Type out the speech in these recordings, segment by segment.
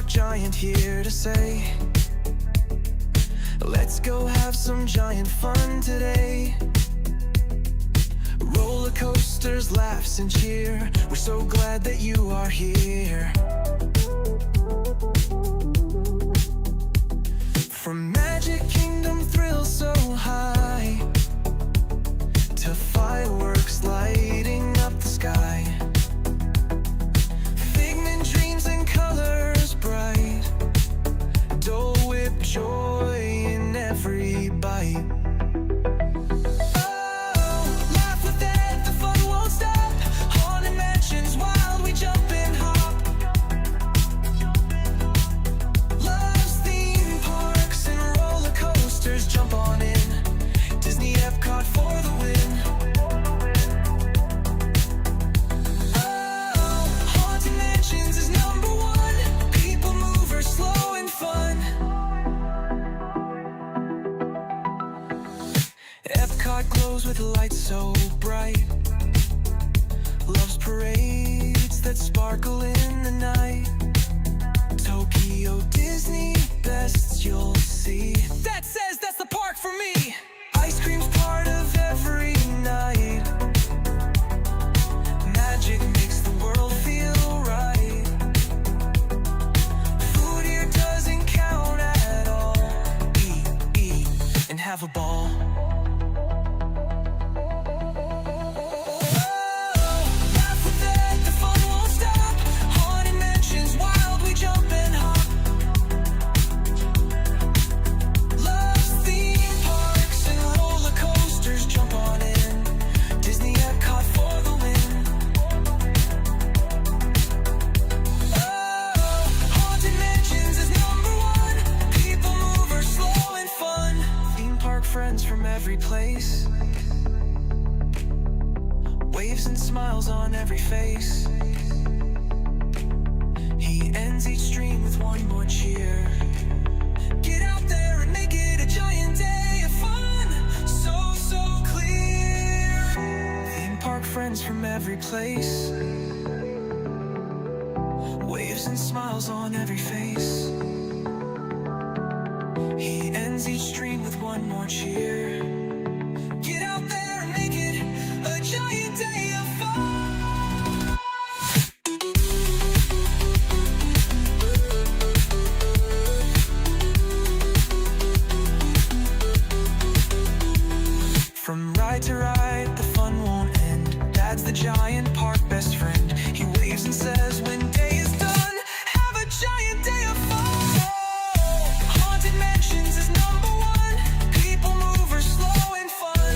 park giant here to say, let's go have some giant fun today. Roller coasters, laughs and cheer, we're so glad that you are here. From Magic Kingdom thrills so high to fireworks lighting up the sky, figment dreams and colors bright, Dole Whip joy in every bite. Oh, laugh with it, the fun won't stop. Haunted mansions, wild, we jump and hop. Loves theme parks and roller coasters, jump on in. Disney Epcot for the win. Oh, Haunted Mansions is #1. People mover, slow and fun. Epcot glows with lights so bright. Loves parades that sparkle in the night. Tokyo Disney, best you'll see. That says that's the park for me. Ice cream's part of every night. Magic makes the world feel right. Food here doesn't count at all. Eat, and have a ball. From every place, waves and smiles on every face. He ends each stream with one more cheer. Get out there and make it a giant day of fun, so clear. Theme park friends from every place, waves and smiles on every face. He ends each stream with one more cheer. Get out there and make it a giant day of fun. From ride to ride, the fun won't end. Dad's the giant park best friend. He waves and says when day is done, have a giant day of fun. Haunted Mansions is #1. People mover, slow and fun.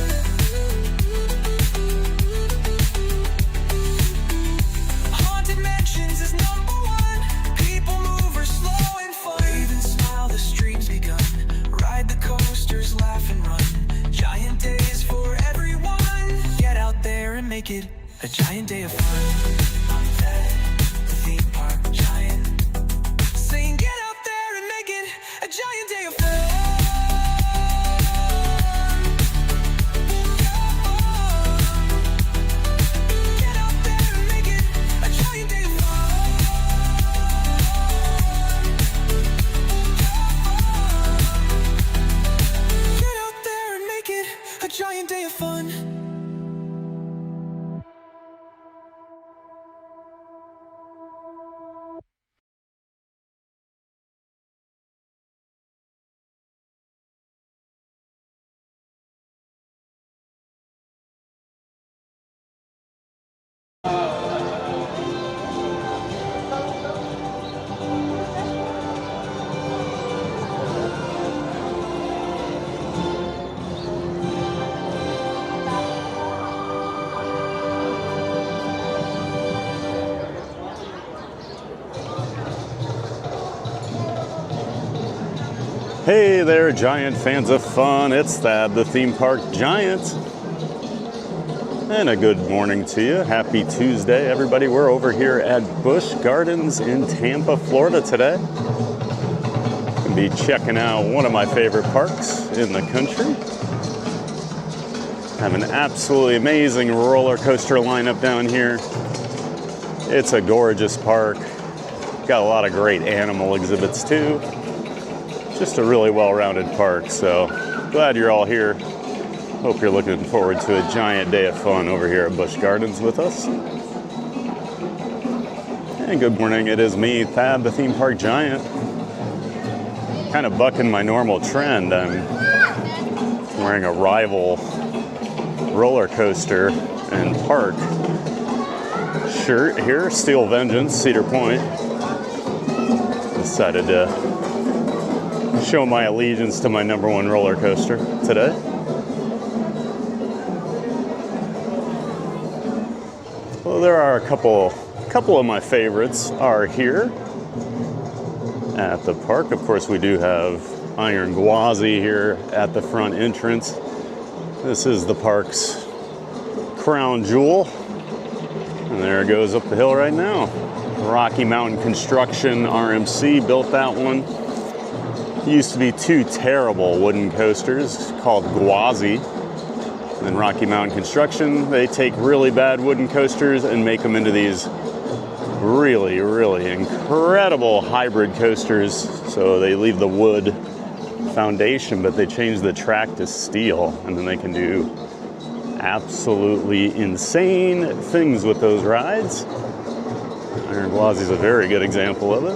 Haunted Mansions is #1. People mover, slow and fun. Wave and smile, the stream's begun. Ride the coasters, laugh and run. Giant days for everyone. Get out there and make it a giant day of fun. The theme park giant, saying get out there and make it a giant day of fun. Get out there and make it a giant day of fun. Get out there and make it a giant day of fun. Hey there, giant fans of fun. It's Thad, the theme park giant. And a good morning to you. Happy Tuesday, everybody. We're over here at Busch Gardens in Tampa, Florida today. Gonna be checking out one of my favorite parks in the country. Have an absolutely amazing roller coaster lineup down here. It's a gorgeous park. Got a lot of great animal exhibits too. Just a really well-rounded park, so glad you're all here. Hope you're looking forward to a giant day of fun over here at Busch Gardens with us. And good morning, it is me, Thad, the theme park giant. Kind of bucking my normal trend. I'm wearing a rival roller coaster and park shirt here, Steel Vengeance, Cedar Point. Decided to show my allegiance to my #1 roller coaster today. Well, there are a couple of my favorites are here at the park. Of course, we do have Iron Gwazi here at the front entrance. This is the park's crown jewel. And there it goes up the hill right now. Rocky Mountain Construction, RMC, built that one. Used to be 2 terrible wooden coasters called Gwazi. And then Rocky Mountain Construction, they take really bad wooden coasters and make them into these really, really incredible hybrid coasters. So they leave the wood foundation, but they change the track to steel, and then they can do absolutely insane things with those rides. Iron Gwazi is a very good example of it.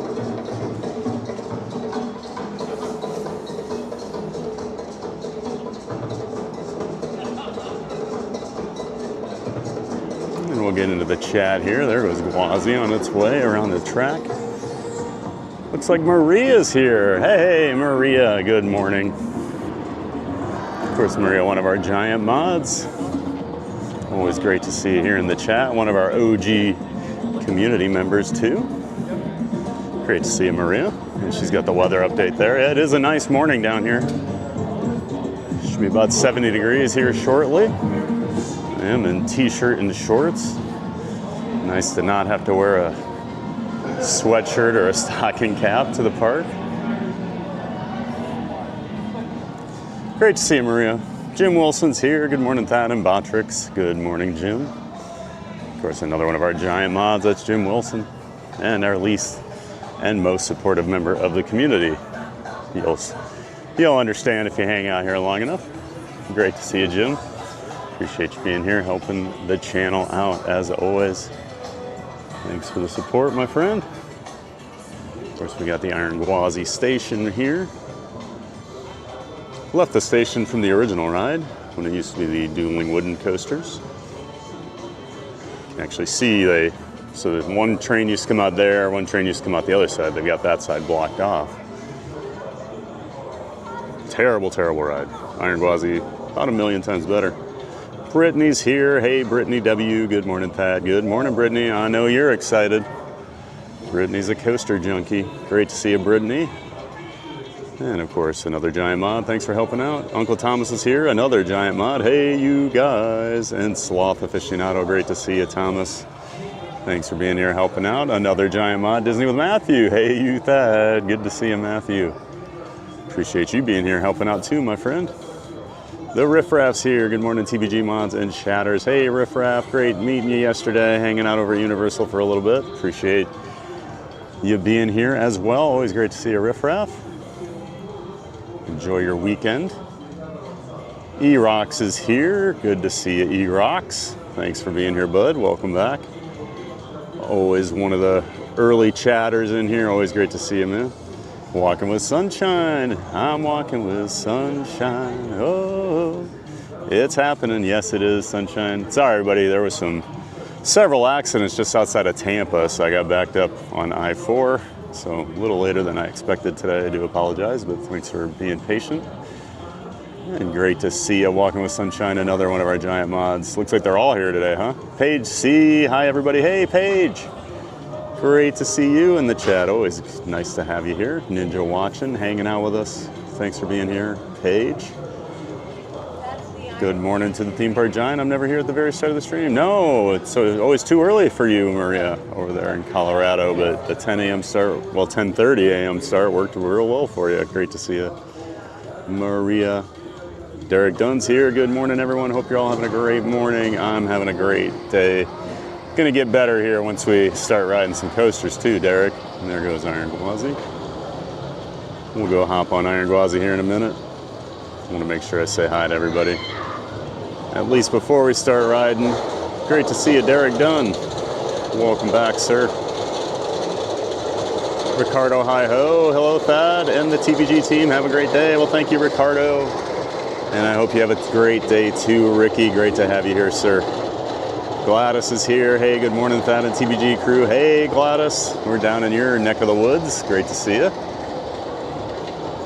And we'll get into the chat here. There goes Gwazi on its way around the track. Looks like Maria's here. Hey, Maria, good morning. Of course, Maria, one of our giant mods. Always great to see you here in the chat. One of our OG community members too. Great to see you, Maria. And she's got the weather update there. It is a nice morning down here. Should be about 70 degrees here shortly. I am in t-shirt and shorts. Nice to not have to wear a sweatshirt or a stocking cap to the park. Great to see you, Maria. Jim Wilson's here. Good morning, Thad and Botrix. Good morning, Jim. Of course, another one of our giant mods, that's Jim Wilson, and our least and most supportive member of the community. You'll understand if you hang out here long enough. Great to see you, Jim. Appreciate you being here, helping the channel out as always. Thanks for the support, my friend. Of course, we got the Iron Gwazi station here. Left the station from the original ride when it used to be the dueling wooden coasters. You can actually see so that one train used to come out there, one train used to come out the other side. They've got that side blocked off. Terrible, terrible ride. Iron Gwazi, about 1,000,000 times better. Brittany's here. Hey, Brittany W. Good morning, Thad. Good morning, Brittany. I know you're excited. Brittany's a coaster junkie. Great to see you, Brittany. And of course, another giant mod. Thanks for helping out. Uncle Thomas is here. Another giant mod. Hey, you guys. And Sloth Aficionado. Great to see you, Thomas. Thanks for being here, helping out. Another giant mod. Disney with Matthew. Hey, you, Thad. Good to see you, Matthew. Appreciate you being here, helping out too, my friend. The Riff Raff's here. Good morning, TBG mods and chatters. Hey, Riff Raff. Great meeting you yesterday. Hanging out over at Universal for a little bit. Appreciate you being here as well. Always great to see you, Riff Raff. Enjoy your weekend. E-Rocks is here. Good to see you, E-Rocks. Thanks for being here, bud. Welcome back. Always one of the early chatters in here. Always great to see you, man. Walking with sunshine. I'm walking with sunshine. Oh, it's happening. Yes, it is sunshine. Sorry, everybody. There was several accidents just outside of Tampa, so I got backed up on I-4. So a little later than I expected today. I do apologize, but thanks for being patient. And great to see you, Walking with Sunshine, another one of our giant mods. Looks like they're all here today, huh? Paige C, hi everybody. Hey, Paige. Great to see you in the chat. Always nice to have you here. Ninja watching, hanging out with us. Thanks for being here, Paige. Good morning to the Theme Park Giant. I'm never here at the very start of the stream. No, it's always too early for you, Maria, over there in Colorado. But the 10 a.m. start, well, 10:30 a.m. start worked real well for you. Great to see you, Maria. Derek Dunn's here. Good morning, everyone. Hope you're all having a great morning. I'm having a great day. Gonna get better here once we start riding some coasters too, Derek. And there goes Iron Gwazi. We'll go hop on Iron Gwazi here in a minute. I want to make sure I say hi to everybody. At least before we start riding. Great to see you, Derek Dunn. Welcome back, sir. Ricardo, hi-ho. Hello, Thad, and the TBG team. Have a great day. Well, thank you, Ricardo. And I hope you have a great day, too, Ricky. Great to have you here, sir. Gladys is here. Hey, good morning, Thad and TBG crew. Hey, Gladys. We're down in your neck of the woods. Great to see you.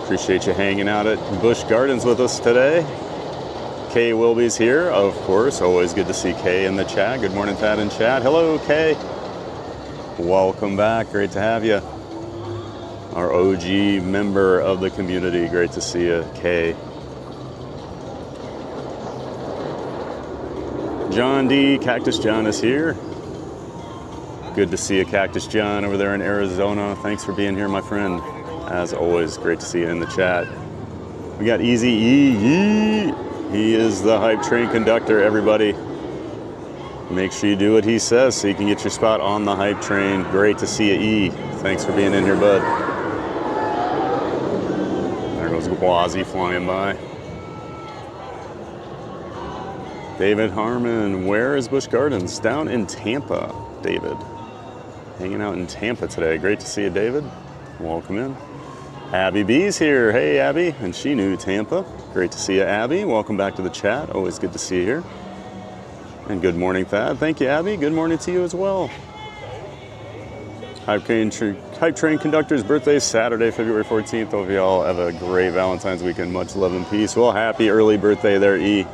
Appreciate you hanging out at Busch Gardens with us today. Kay Wilby's here, of course. Always good to see Kay in the chat. Good morning, Thad and chat. Hello, Kay. Welcome back. Great to have you. Our OG member of the community. Great to see you, Kay. John D. Cactus John is here. Good to see you, Cactus John, over there in Arizona. Thanks for being here, my friend. As always, great to see you in the chat. We got Easy E. He is the hype train conductor, everybody. Make sure you do what he says so you can get your spot on the hype train. Great to see you, E. Thanks for being in here, bud. There goes Gwazi flying by. David Harmon, where is Busch Gardens? Down in Tampa, David. Hanging out in Tampa today. Great to see you, David. Welcome in. Abby B's here. Hey, Abby. And she knew Tampa. Great to see you, Abby. Welcome back to the chat. Always good to see you here. And good morning, Thad. Thank you, Abby. Good morning to you as well. Hype train conductor's birthday is Saturday, February 14th. Hope you all have a great Valentine's weekend. Much love and peace. Well, happy early birthday there, E.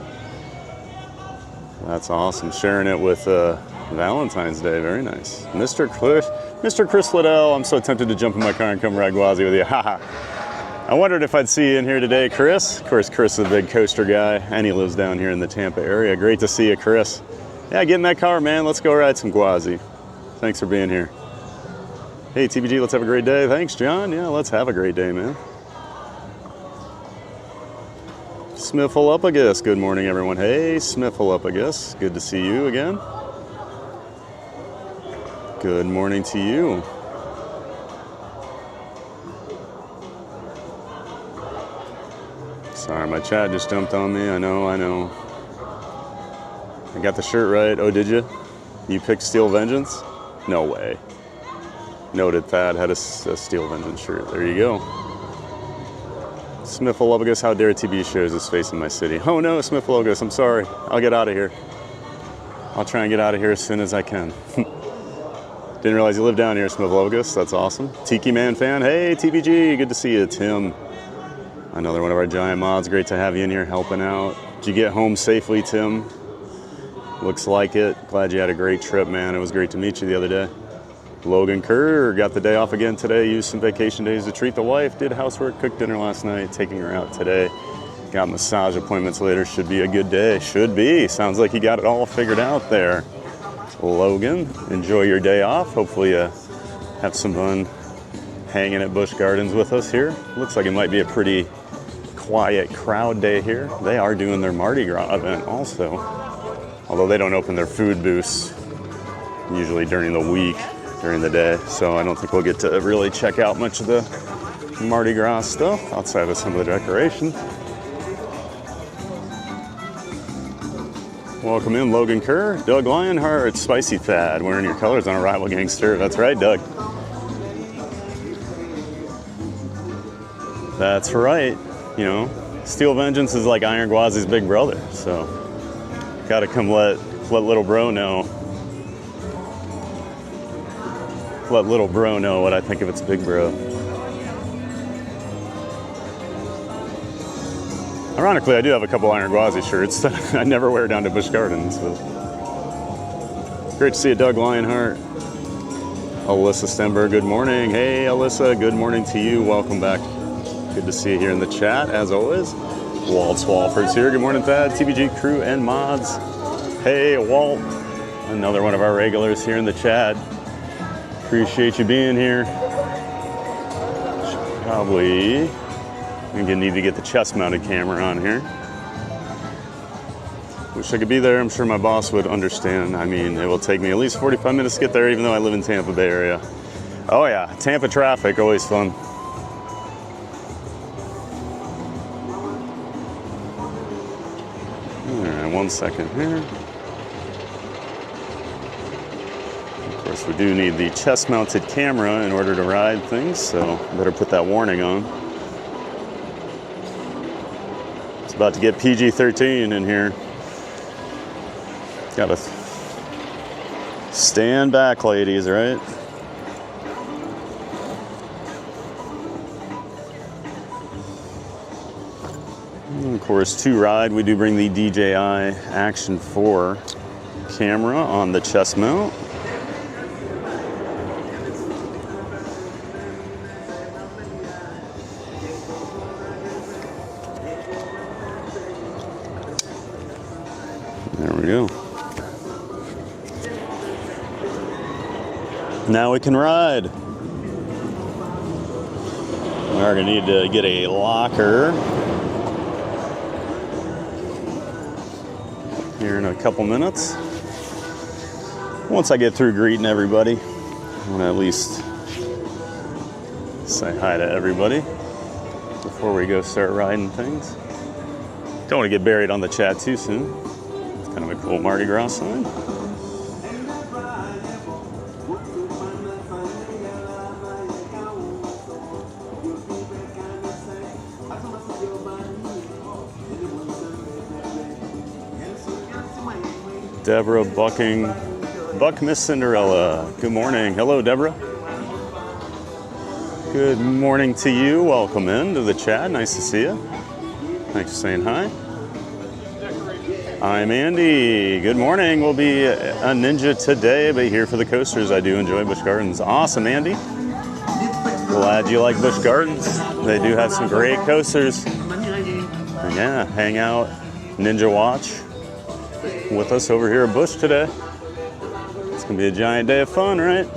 That's awesome. Sharing it with Valentine's Day. Very nice. Mr. Chris Liddell, I'm so tempted to jump in my car and come ride Gwazi with you. Haha. I wondered if I'd see you in here today, Chris. Of course, Chris is a big coaster guy, and he lives down here in the Tampa area. Great to see you, Chris. Yeah, get in that car, man. Let's go ride some Gwazi. Thanks for being here. Hey, TBG, let's have a great day. Thanks, John. Yeah, let's have a great day, man. Smiffle-up-a-guess. Good morning, everyone. Hey, Smiffle-up-a-guess. Good to see you again. Good morning to you. Sorry, my chat just jumped on me. I know. I got the shirt right. Oh, did you? You picked Steel Vengeance? No way. Noted, Thad had a Steel Vengeance shirt. There you go. Smiffle-up-a-guess, how dare TB shows his face in my city. Oh no, Smiffle-up-a-guess, I'm sorry. I'll get out of here. I'll try and get out of here as soon as I can. Didn't realize you live down here, Smiffle-up-a-guess. That's awesome. Tiki Man fan, hey TBG, good to see you. Tim, another one of our giant mods. Great to have you in here helping out. Did you get home safely, Tim? Looks like it. Glad you had a great trip, man. It was great to meet you the other day. Logan Kerr got the day off again today, used some vacation days to treat the wife, did housework, cooked dinner last night, taking her out today. Got massage appointments later, should be a good day. Should be. Sounds like you got it all figured out there. Logan, enjoy your day off. Hopefully you have some fun hanging at Busch Gardens with us here. Looks like it might be a pretty quiet crowd day here. They are doing their Mardi Gras event also, although they don't open their food booths usually during the week. During the day, so I don't think we'll get to really check out much of the Mardi Gras stuff outside of some of the decorations. Welcome in, Logan Kerr. Doug Lionheart, Spicy Thad, wearing your colors on a rival gangster. That's right, Doug. That's right. You know, Steel Vengeance is like Iron Gwazi's big brother, so gotta come let little bro know. Let little bro know what I think of its big bro. Ironically, I do have a couple Iron Gwazi shirts that I never wear down to Busch Gardens. But great to see you, Doug Lionheart. Alyssa Stenberg, good morning. Hey, Alyssa, good morning to you. Welcome back. Good to see you here in the chat, as always. Walt Swalford's here. Good morning, Thad, TBG crew, and mods. Hey, Walt, another one of our regulars here in the chat. Appreciate you being here. Probably I'm gonna need to get the chest-mounted camera on here. Wish I could be there. I'm sure my boss would understand. I mean, it will take me at least 45 minutes to get there, even though I live in Tampa Bay area. Oh yeah, Tampa traffic, always fun. All right, 1 second here. Of course, we do need the chest-mounted camera in order to ride things, so better put that warning on. It's about to get PG-13 in here. Gotta stand back, ladies, right? And of course, to ride, we do bring the DJI Action 4 camera on the chest mount. There we go. Now we can ride. We are going to need to get a locker here in a couple minutes. Once I get through greeting everybody, I want to at least say hi to everybody before we go start riding things. Don't want to get buried on the chat too soon. It's kind of a cool Mardi Gras sign. Deborah Buck Miss Cinderella. Good morning. Hello, Deborah. Good morning to you. Welcome into the chat. Nice to see you. Thanks for saying hi. I'm Andy. Good morning. We'll be a ninja today, but here for the coasters. I do enjoy Busch Gardens. Awesome, Andy. Glad you like Busch Gardens. They do have some great coasters. And yeah, hang out, ninja watch with us over here at Busch today. It's gonna be a giant day of fun, right?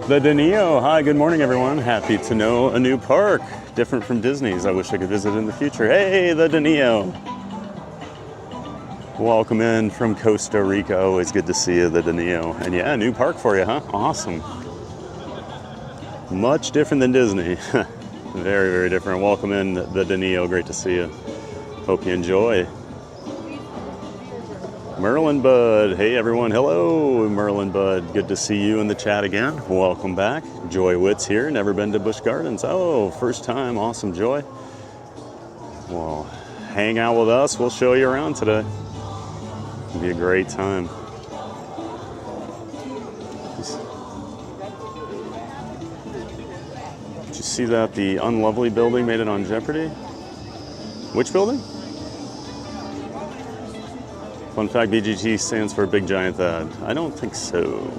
The Danio. Hi, good morning, everyone. Happy to know a new park, different from Disney's. I wish I could visit in the future. Hey, the Danio. Welcome in from Costa Rica. Always good to see you, the Danio. And yeah, new park for you, huh? Awesome. Much different than Disney. Very, very different. Welcome in, the Danio. Great to see you. Hope you enjoy. Merlin Bud. Hey, everyone. Hello, Merlin Bud. Good to see you in the chat again. Welcome back. Joy Witt's here. Never been to Busch Gardens. Oh, first time. Awesome, Joy. Well, hang out with us. We'll show you around today. It'll be a great time. Did you see that the Unlovely building made it on Jeopardy? Which building? Fun fact, BGT stands for Big Giant Thad. I don't think so.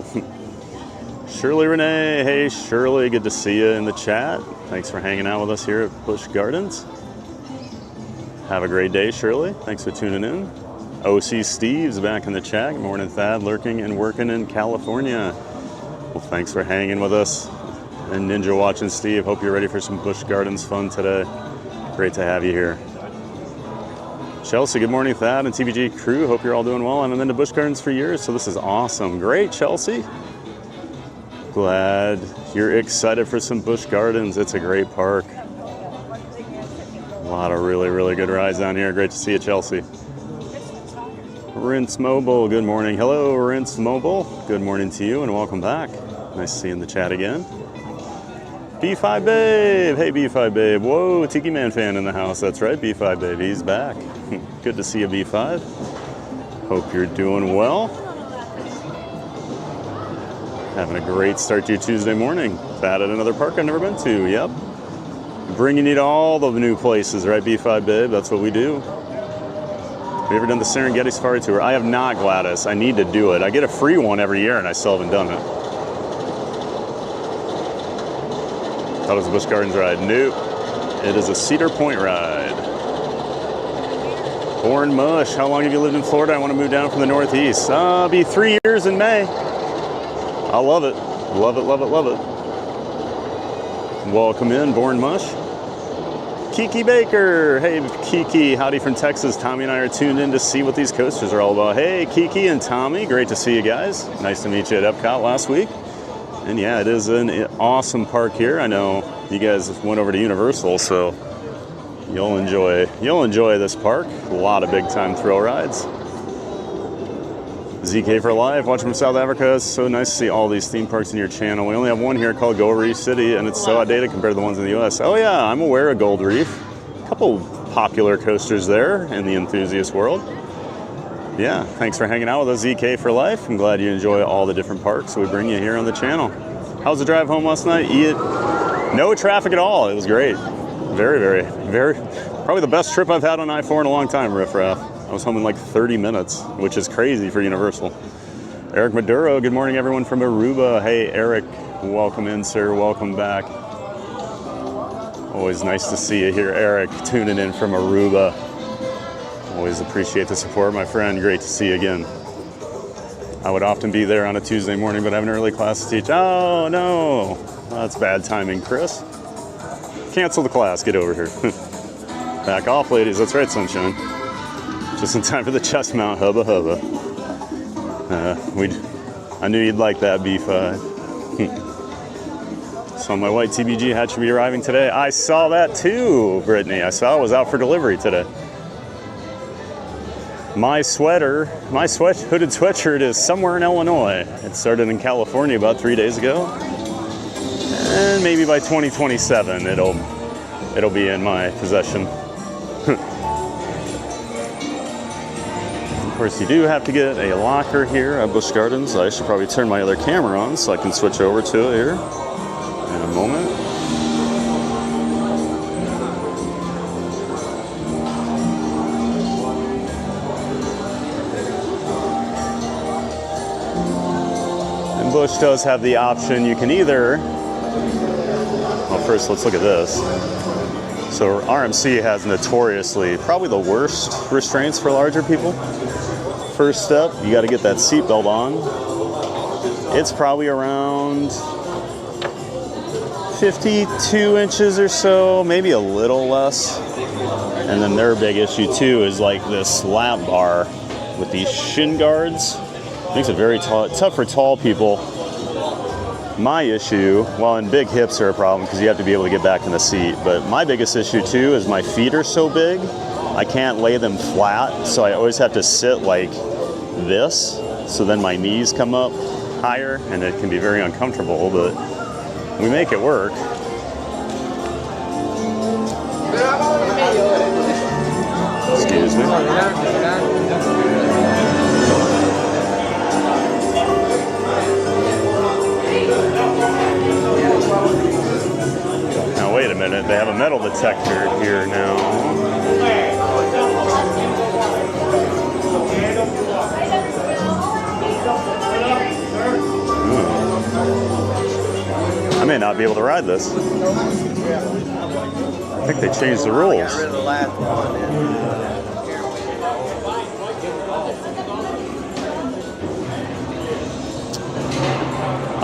Shirley Renee. Hey, Shirley. Good to see you in the chat. Thanks for hanging out with us here at Busch Gardens. Have a great day, Shirley. Thanks for tuning in. OC Steve's back in the chat. Good morning, Thad. Lurking and working in California. Well, thanks for hanging with us. And Ninja watching, Steve. Hope you're ready for some Busch Gardens fun today. Great to have you here. Chelsea, good morning, Thad and TVG crew. Hope you're all doing well. I've been to Busch Gardens for years, so this is awesome. Great, Chelsea. Glad you're excited for some Busch Gardens. It's a great park. A lot of really, really good rides down here. Great to see you, Chelsea. Rinse Mobile, good morning. Hello, Rinse Mobile. Good morning to you and welcome back. Nice to see you in the chat again. B5 Babe. Hey, B5 Babe. Whoa, Tiki Man fan in the house. That's right, B5 Babe. He's back. Good to see you, B5. Hope you're doing well. Having a great start to your Tuesday morning. Thad at another park I've never been to. Yep. Bringing you to all the new places, right, B5 Babe? That's what we do. Have you ever done the Serengeti Safari Tour? I have not, Gladys. I need to do it. I get a free one every year and I still haven't done it. That was a Busch Gardens ride. Nope. It is a Cedar Point ride. Born Mush. How long have you lived in Florida? I want to move down from the Northeast. Be 3 years in May. I love it. Love it, love it, love it. Welcome in, Born Mush. Kiki Baker. Hey, Kiki. Howdy from Texas. Tommy and I are tuned in to see what these coasters are all about. Hey, Kiki and Tommy. Great to see you guys. Nice to meet you at Epcot last week. And yeah, it is an awesome park here. I know you guys went over to Universal, so you'll enjoy this park. A lot of big time thrill rides. ZK for Life, watching from South Africa. It's so nice to see all these theme parks in your channel. We only have one here called Gold Reef City, and it's so outdated compared to the ones in the US. Oh yeah, I'm aware of Gold Reef. A couple popular coasters there in the enthusiast world. Yeah, thanks for hanging out with us, ZK for Life. I'm glad you enjoy all the different parks we bring you here on the channel. How's the drive home last night? No traffic at all. It was great. Very, probably the best trip I've had on I-4 in a long time, Riff Raff. I was home in like 30 minutes, which is crazy for Universal. Eric Maduro, good morning everyone from Aruba. Hey Eric, welcome in sir, welcome back. Always nice to see you here, Eric, tuning in from Aruba. Always appreciate the support, my friend. Great to see you again. I would often be there on a Tuesday morning, but I have an early class to teach. Oh no, that's bad timing, Chris. Cancel the class, get over here. Back off, ladies, that's right, sunshine. Just in time for the chest mount, hubba hubba. I knew you'd like that, B5. So my white TBG hat should be arriving today. I saw that too, Brittany. I saw it was out for delivery today. My hooded sweatshirt is somewhere in Illinois. It started in California about 3 days ago. And maybe by 2027, it'll be in my possession. Of course, you do have to get a locker here at Busch Gardens. I should probably turn my other camera on so I can switch over to it here in a moment. And Busch does have the option. You can either, well, first let's look at this. So RMC has notoriously probably the worst restraints for larger people. First step, you got to get that seatbelt on. It's probably around 52 inches or so, maybe a little less. And then their big issue too is like this lap bar with these shin guards. Makes it very tough for tall people. My issue, well, and big hips are a problem because you have to be able to get back in the seat, but my biggest issue too is my feet are so big, I can't lay them flat, so I always have to sit like this, so then my knees come up higher, and it can be very uncomfortable, but we make it work. Excuse me. Now wait a minute, they have a metal detector here now. I may not be able to ride this. I think they changed the rules.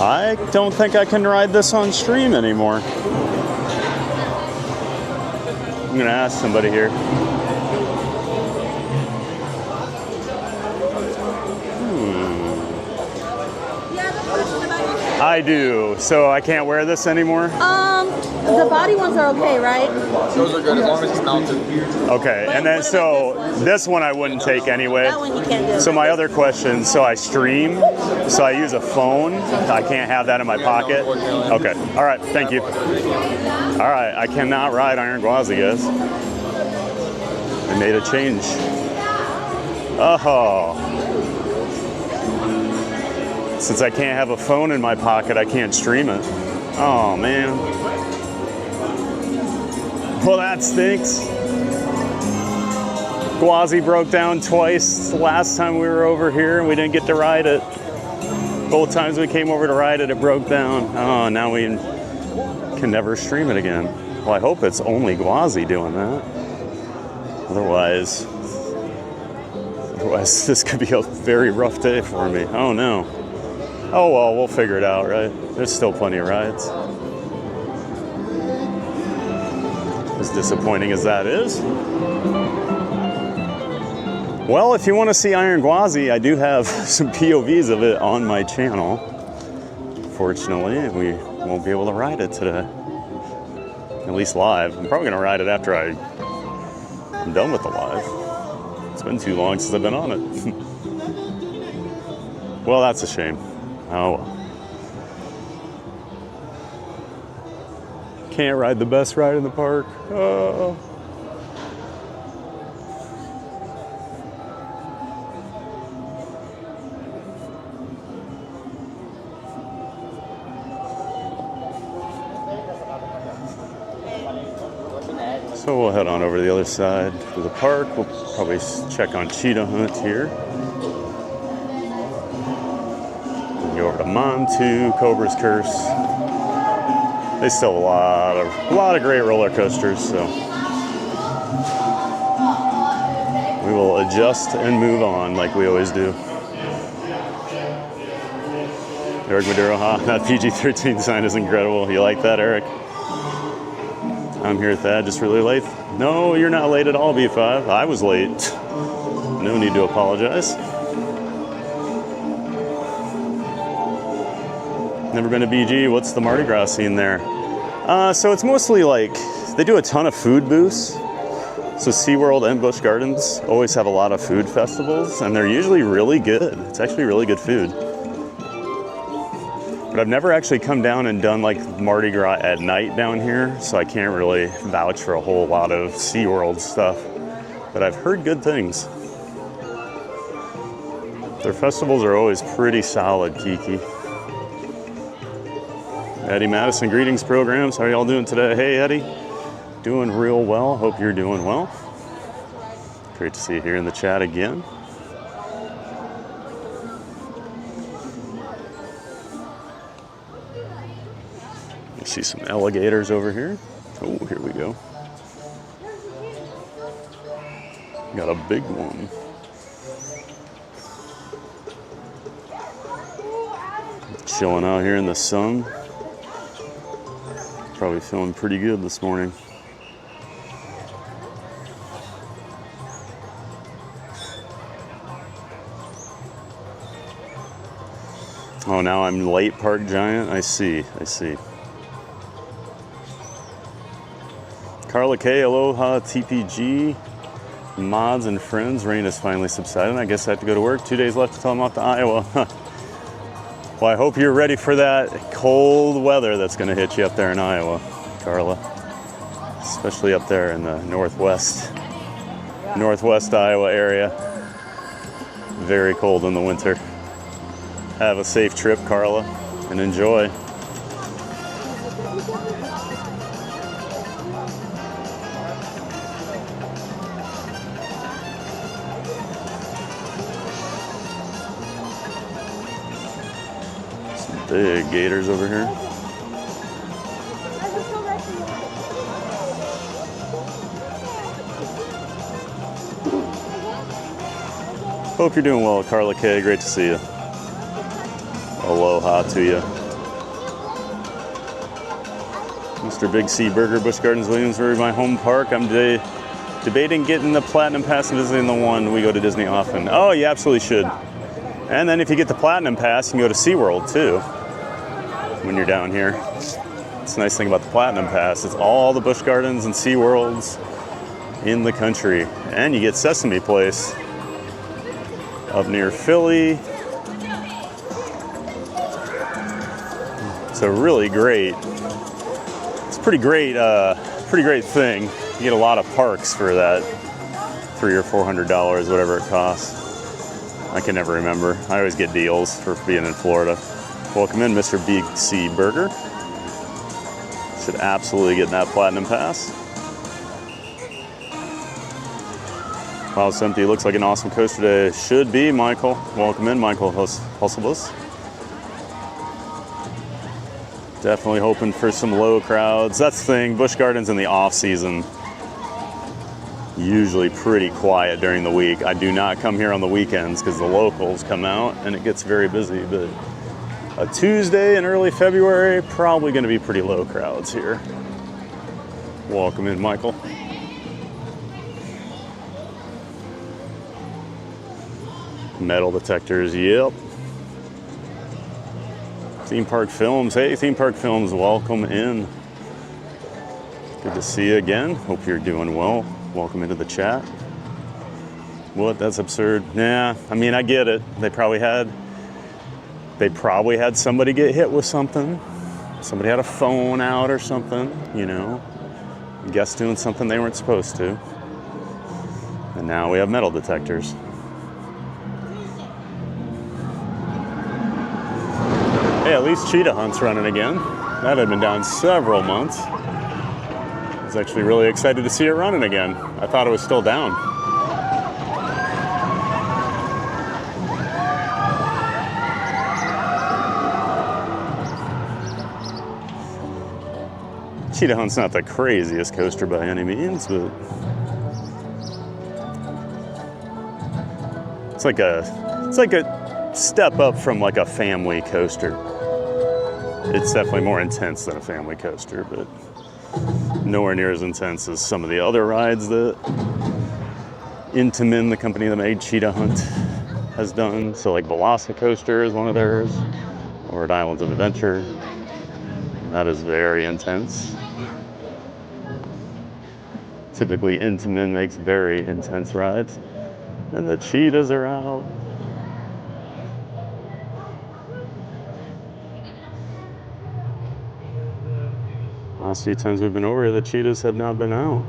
I don't think I can ride this on stream anymore. I'm gonna ask somebody here. I do. So I can't wear this anymore? The body ones are okay, right? Those are good as long as it's mounted. Okay, and then so this one I wouldn't take anyway. That one you can't do. So my other question, so I stream, so I use a phone. I can't have that in my pocket? Okay, all right, thank you. All right, I cannot ride Iron Gwazi, guys. They made a change. Oh. Since I can't have a phone in my pocket, I can't stream it. Oh, man. Well, that stinks. Gwazi broke down twice the last time we were over here, and we didn't get to ride it. Both times we came over to ride it, it broke down. Oh, now we can never stream it again. Well, I hope it's only Gwazi doing that. Otherwise, this could be a very rough day for me. Oh, no. Oh, well, we'll figure it out, right? There's still plenty of rides. as disappointing as that is. Well, if you want to see iron gwazi, I do have some POVs of it on my channel. Fortunately, we won't be able to ride it today, at least live. I'm probably going to ride it after I'm done with the live. It's been too long since I've been on it. Well, that's a shame. Oh well. Can't ride the best ride in the park. Oh. So we'll head on over to the other side of the park. We'll probably check on Cheetah Hunt here. Go over to Montu, Cobra's Curse. They still have a lot of great roller coasters, so we will adjust and move on like we always do. Eric Maduro, that PG-13 sign is incredible. You like that, Eric? I'm here at that, just really late. No, you're not late at all, B5. I was late. No need to apologize. Never been to BG. What's the Mardi Gras scene there? So it's mostly like, they do a ton of food booths. So SeaWorld and Busch Gardens always have a lot of food festivals, and they're usually really good. It's actually really good food. But I've never actually come down and done like Mardi Gras at night down here, so I can't really vouch for a whole lot of SeaWorld stuff. But I've heard good things. Their festivals are always pretty solid, Kiki. Eddie Madison, greetings programs. How are y'all doing today? Hey, Eddie. Doing real well. Hope you're doing well. Great to see you here in the chat again. I see some alligators over here. Oh, here we go. Got a big one. Chilling out here in the sun. Probably feeling pretty good this morning. Oh, now I'm late, Park Giant. I see. Carla K, aloha, TPG, mods and friends. Rain has finally subsided. I guess I have to go to work. 2 days left until I'm off to Iowa. Well, I hope you're ready for that cold weather that's going to hit you up there in Iowa, Carla. Especially up there in the northwest Iowa area. Very cold in the winter. Have a safe trip, Carla, and enjoy. Big gators over here. Hope you're doing well, Carla K. Great to see you. Aloha to you. Mr. Big C Burger, Busch Gardens, Williamsburg, my home park. I'm debating getting the Platinum Pass and visiting the one. We go to Disney often. Oh, you absolutely should. And then if you get the Platinum Pass, you can go to SeaWorld too. When you're down here. It's a nice thing about the Platinum Pass. It's all the Busch Gardens and SeaWorlds in the country. And you get Sesame Place up near Philly. It's a really great, it's a pretty great thing. You get a lot of parks for that $300 or $400, whatever it costs. I can never remember. I always get deals for being in Florida. Welcome in, Mr. Big C Burger. Should absolutely get that Platinum Pass. Wow, it's empty. Looks like an awesome coaster today. Should be, Michael. Welcome in, Michael Husselbus. Definitely hoping for some low crowds. That's the thing, Busch Gardens in the off season, usually pretty quiet during the week. I do not come here on the weekends because the locals come out and it gets very busy, but a Tuesday in early February, probably going to be pretty low crowds here. Welcome in, Michael. Metal detectors, yep. Theme Park Films, hey, Theme Park Films, welcome in. Good to see you again. Hope you're doing well. Welcome into the chat. What? That's absurd. Yeah, I mean, I get it. They probably had somebody get hit with something. Somebody had a phone out or something, you know. I guess doing something they weren't supposed to. And now we have metal detectors. Hey, at least Cheetah Hunt's running again. That had been down several months. I was actually really excited to see it running again. I thought it was still down. Cheetah Hunt's not the craziest coaster by any means, but it's like a step up from like a family coaster. It's definitely more intense than a family coaster, but nowhere near as intense as some of the other rides that Intamin, the company that made Cheetah Hunt, has done. So like Velocicoaster is one of theirs, or at Islands of Adventure. That is very intense. Typically Intamin makes very intense rides. And the cheetahs are out. Last few times we've been over here, the cheetahs have not been out.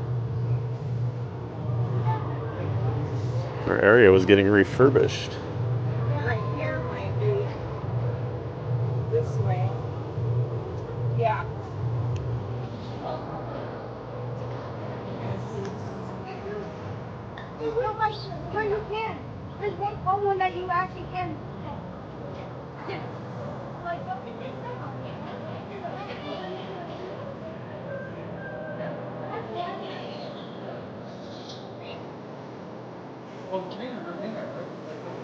Our area was getting refurbished. Right here might be this way. Yeah. There's no much where you can. There's one that you actually can. Like,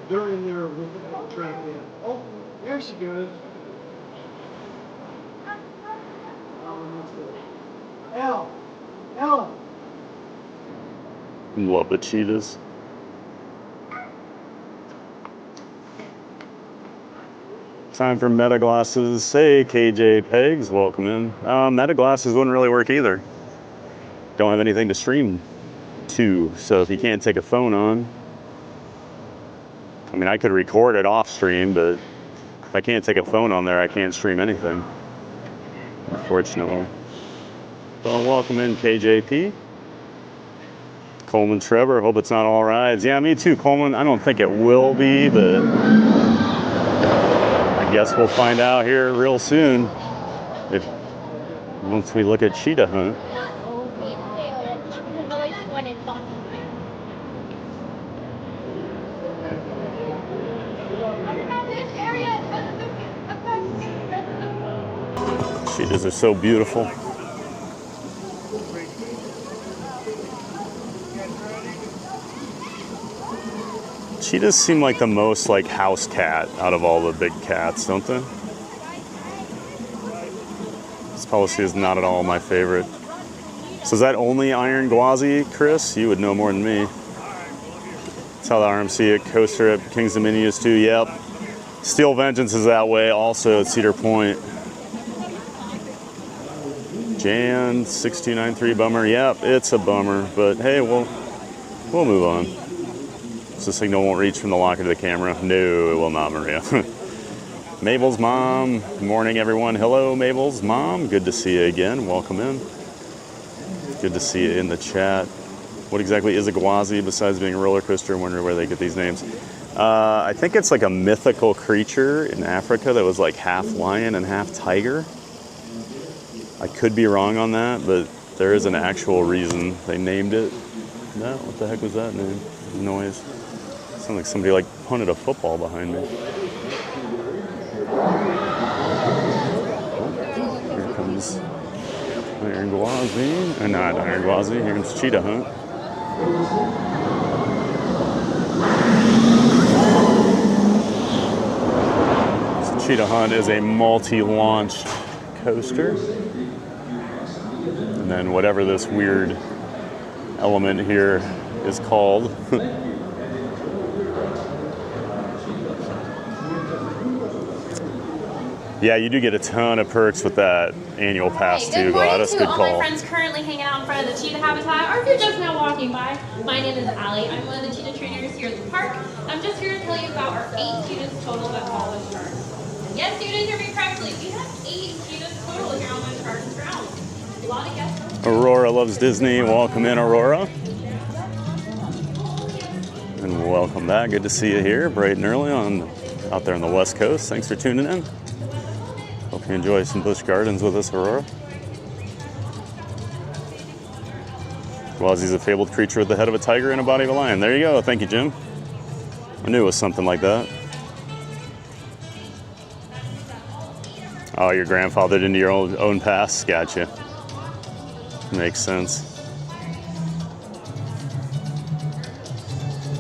they're in there with the track in. Oh, there she goes. Ella. Ella. Love the cheetahs. Time for meta glasses. Hey, KJ Pegs, welcome in. Meta glasses wouldn't really work either. Don't have anything to stream to, so if you can't take a phone on, I mean, I could record it off stream, but if I can't take a phone on there, I can't stream anything, unfortunately. Well, welcome in, KJP. Coleman Trevor, hope it's not all rides. Yeah, me too, Coleman. I don't think it will be, but I guess we'll find out here real soon once we look at Cheetah Hunt. Cheetahs are so beautiful. Cheetahs seem like the most like house cat out of all the big cats, don't they? This policy is not at all my favorite. So is that only Iron Gwazi, Chris? You would know more than me. That's how the RMC coaster at Kings Dominion used to. Yep. Steel Vengeance is that way also at Cedar Point. Jan 6293 bummer. Yep, it's a bummer, but hey, we'll move on. So the signal won't reach from the locker to the camera. No, it will not, Maria. Mabel's mom. Good morning, everyone. Hello, Mabel's mom. Good to see you again. Welcome in. Good to see you in the chat. What exactly is a Gwazi besides being a roller coaster? I wonder where they get these names. I think it's like a mythical creature in Africa that was like half lion and half tiger. I could be wrong on that, but there is an actual reason they named it. No, what the heck was that name? Noise. Sounded like somebody like punted a football behind me. Oh, here comes Iron Gwazi. Not Iron Gwazi, here comes Cheetah Hunt. So Cheetah Hunt is a multi-launched coaster. And then whatever this weird element here is called. Yeah, you do get a ton of perks with that annual pass too, Gladys. Good all call. my friends currently hanging out in front of the cheetah habitat, or if you're just now walking by. My name is Allie. I'm one of the cheetah trainers here at the park. I'm just here to tell you about our 8 cheetahs total that follow Busch Gardens. Yes, you didn't hear me correctly. We have 8 cheetahs total here on Busch Gardens grounds. A lot of guests. Aurora loves Disney. Welcome in, Aurora. And welcome back. Good to see you here, bright and early out there on the West Coast. Thanks for tuning in. Hope you enjoy some Busch Gardens with us, Aurora. Gwazi's a fabled creature with the head of a tiger and a body of a lion. There you go. Thank you, Jim. I knew it was something like that. Oh, your grandfathered into your own past? Gotcha. Makes sense.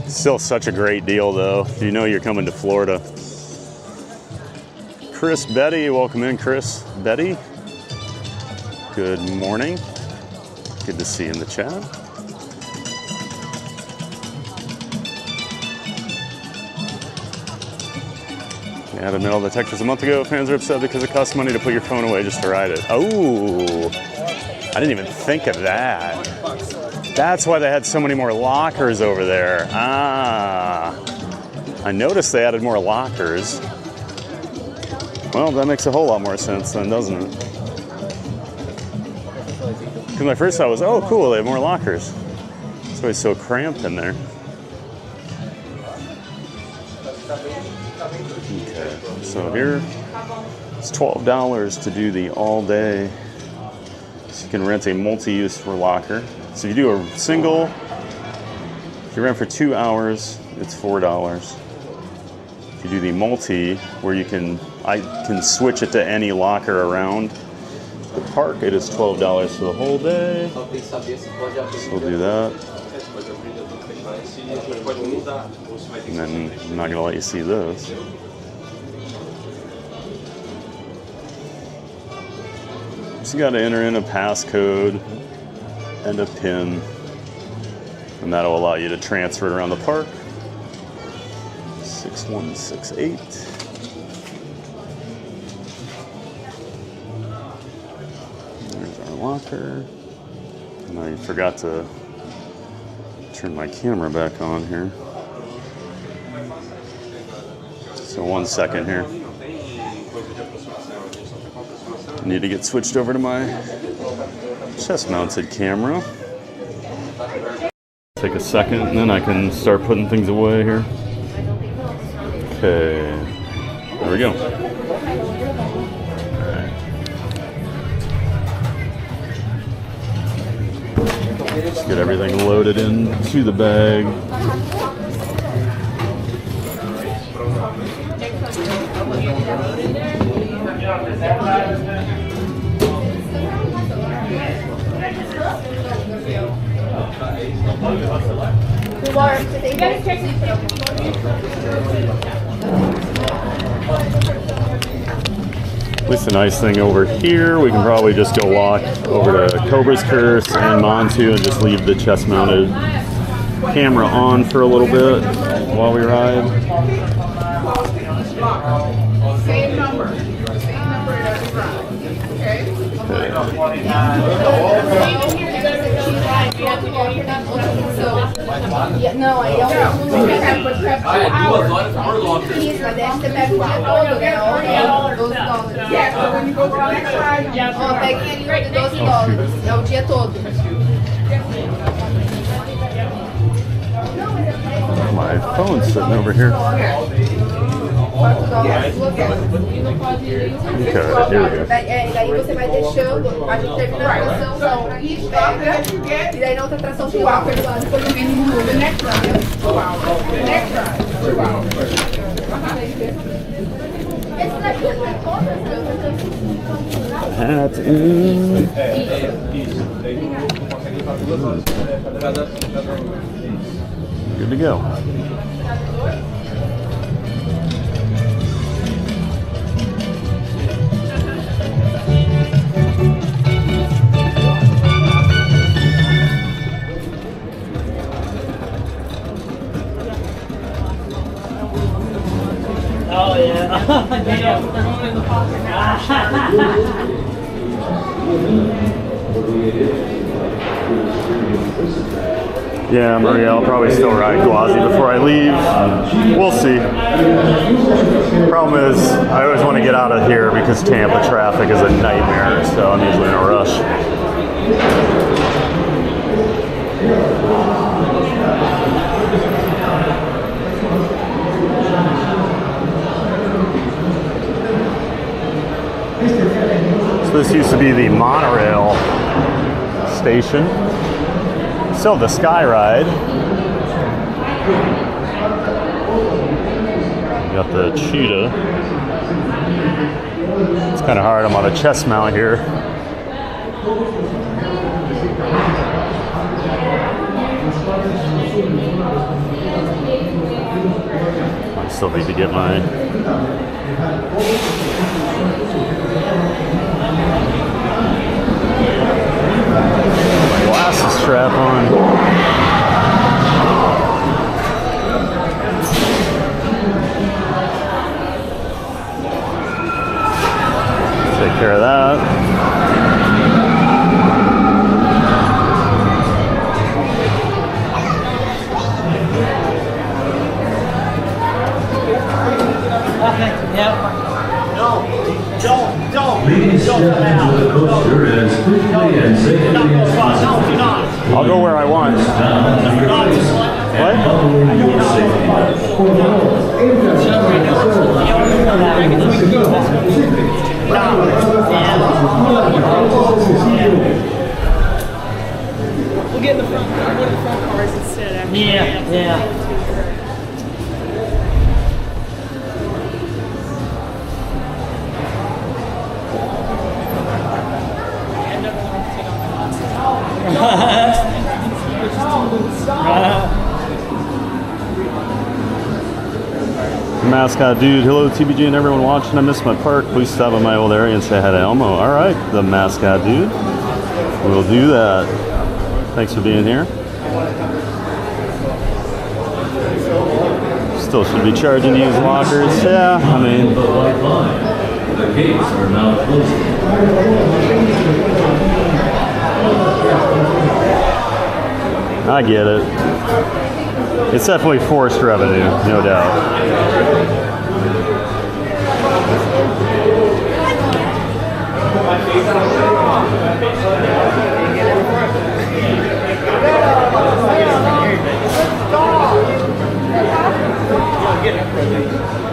Still such a great deal, though. You know you're coming to Florida. Chris Betty, welcome in, Chris Betty. Good morning. Good to see you in the chat. Yeah, I mailed the Texas a month ago. Fans are upset because it costs money to put your phone away just to ride it. Oh, I didn't even think of that. That's why they had so many more lockers over there. Ah, I noticed they added more lockers. Well, that makes a whole lot more sense then, doesn't it? Because my first thought was, oh, cool, they have more lockers. That's why it's so cramped in there. Okay, so here it's $12 to do the all day. So you can rent a multi-use locker. So if you do a single, if you rent for 2 hours, it's $4. If you do the multi, where I can switch it to any locker around the park, it is $12 for the whole day. So we'll do that. And then I'm not gonna let you see this. Just gotta enter in a passcode and a PIN, and that'll allow you to transfer it around the park. 6168. There's our locker. And I forgot to turn my camera back on here. So 1 second here. I need to get switched over to my chest-mounted camera. Take a second and then I can start putting things away here. Okay, there we go. Alright. Just get everything loaded into the bag. At least the nice thing over here, we can probably just go walk over to Cobra's Curse and Montu and just leave the chest-mounted camera on for a little bit while we ride. Same number. Same number at every ride. Okay? Não, aí é um isso, mas daí você pega o dia todo, né? $12. Yeah, so when you go to the next ride, Ó, peguem ali o de $12. É o dia todo. My phone's sitting over here. Okay, here we go. Daí você vai deixando, a gente termina a atração, pega, e daí na outra atração tem lá perto do lado. the next ride, 2 hours. The next ride, 2 hours. Esse daqui é pra todas, Hat in. Good to go. Yeah, Maria, I'll probably still ride Gwazi before I leave. We'll see. Problem is, I always want to get out of here because Tampa traffic is a nightmare, so I'm usually in a rush. So this used to be the monorail station. Still the Sky Ride. You got the Cheetah. It's kind of hard. I'm on a chest mount here. I still need to get my glasses strap on. Take care of that. Please step into the coaster as quickly and safely as possible. I'll go where I want. What? Following your safety We'll get in the front, one of the front cars instead. Actually. Yeah. Mascot dude, hello TBG and everyone watching. I missed my park. Please stop by my old area and say hi to Elmo. All right, the mascot dude. We'll do that. Thanks for being here. Still should be charging to use lockers. Yeah, I mean. The gates are now closing. I get it. It's definitely forced revenue, no doubt.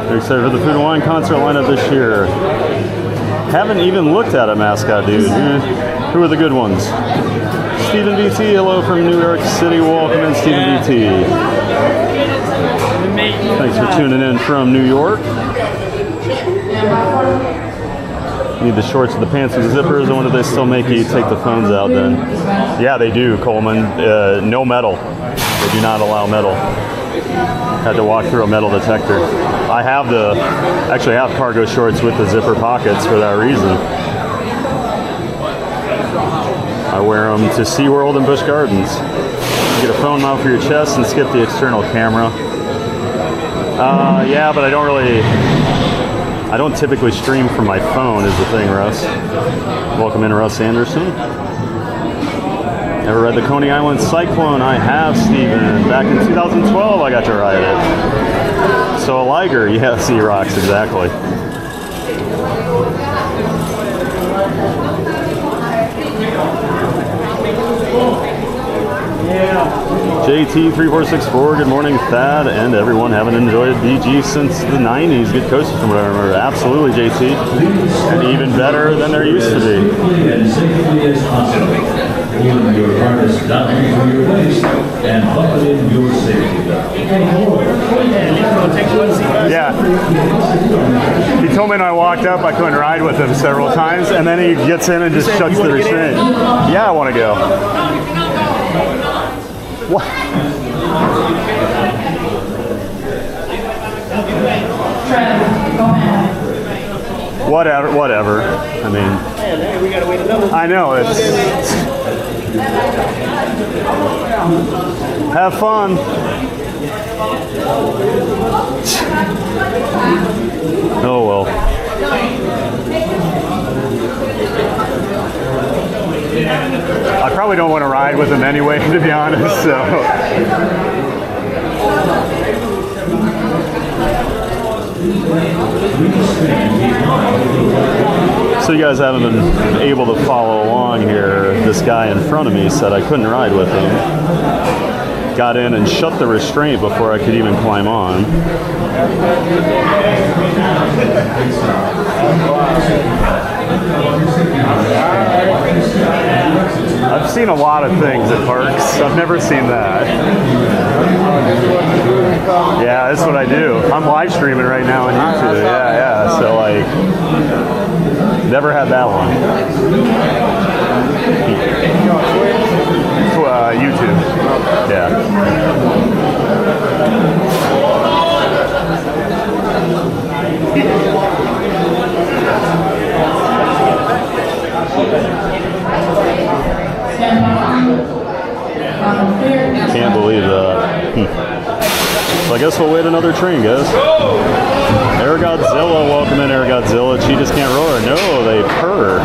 They're excited for the Food and Wine concert lineup this year. Haven't even looked at a mascot, dude. Who are the good ones? Stephen BT, hello from New York City. Welcome in, Stephen BT. Thanks for tuning in from New York. Need the shorts with the pants with the zippers. I wonder if they still make you take the phones out then. Yeah, they do, Coleman. No metal. They do not allow metal. Had to walk through a metal detector. I actually have cargo shorts with the zipper pockets for that reason. I wear them to SeaWorld and Busch Gardens. You get a phone mount for your chest and skip the external camera. Yeah, but I don't typically stream from my phone is the thing, Russ. Welcome in, Russ Anderson. Ever read the Coney Island Cyclone? I have, Steven. Back in 2012, I got to ride it. So a Liger, yeah, Sea Rocks, exactly. JT3464, good morning, Thad, and everyone. Haven't enjoyed BG since the 90s. Good coaches from what I remember. Absolutely, JT. And even better than there used to be. And safely as possible. Pull your harness down into your waist and buckle in your safety belt. Yeah. He told me when I walked up I couldn't ride with him several times, and then he gets in and just shuts the restraint. Yeah, I want to go. What? Whatever. I mean, I know it's. Have fun. Oh well. I probably don't want to ride with him anyway, to be honest, so. So you guys haven't been able to follow along here. This guy in front of me said I couldn't ride with him. Got in and shut the restraint before I could even climb on. I've seen a lot of things at parks. I've never seen that. Yeah, that's what I do. I'm live streaming right now on YouTube. Yeah. So like, never had that one. YouTube. Yeah. Can't believe that. So I guess we'll wait another train, guys. Air Godzilla, welcome in, Air Godzilla. Cheetahs can't roar. No, they purr.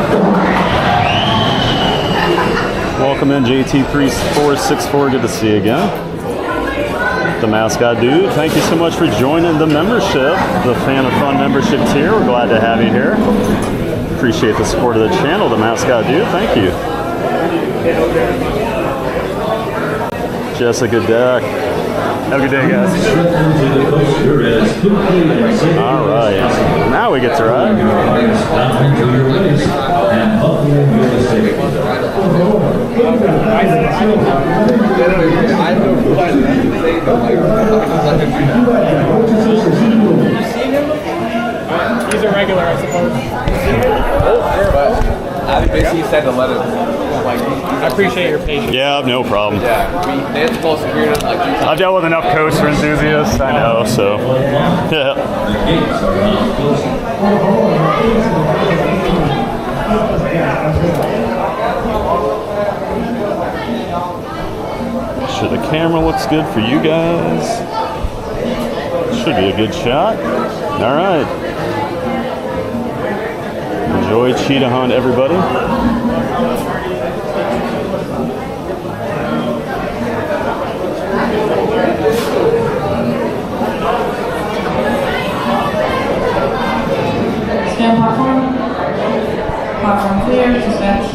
Welcome in, JT3464. Good to see you again. The mascot dude, thank you so much for joining the membership, the Fan of Fun membership tier. We're glad to have you here. Appreciate the support of the channel, the mascot dude. Thank you. Jessica Deck. Have a good day, guys. All right. Now we get to ride. He's a regular, I suppose. I basically said to let him. I appreciate your patience. Yeah, no problem. Yeah, they have to close here. I've dealt with enough coaster enthusiasts, I know, so. Yeah. Make sure the camera looks good for you guys. Should be a good shot. All right. Enjoy Cheetah Hunt, everybody. Scan platform. Platform clear. Dispatch.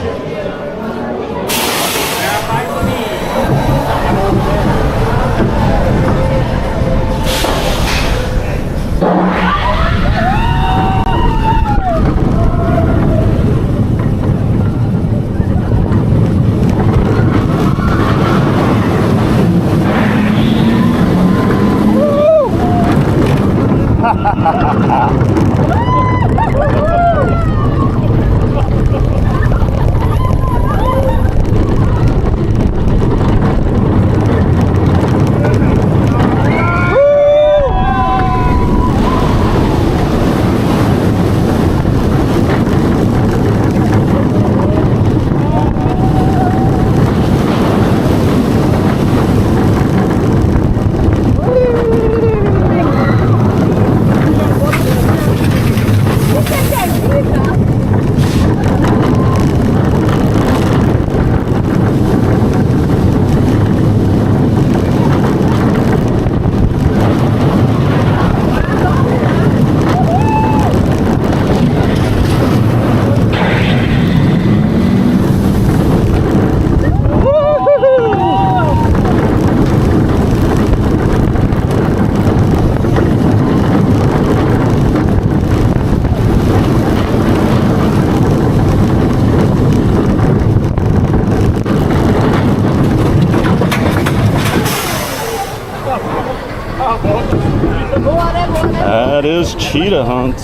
That is Cheetah Hunt.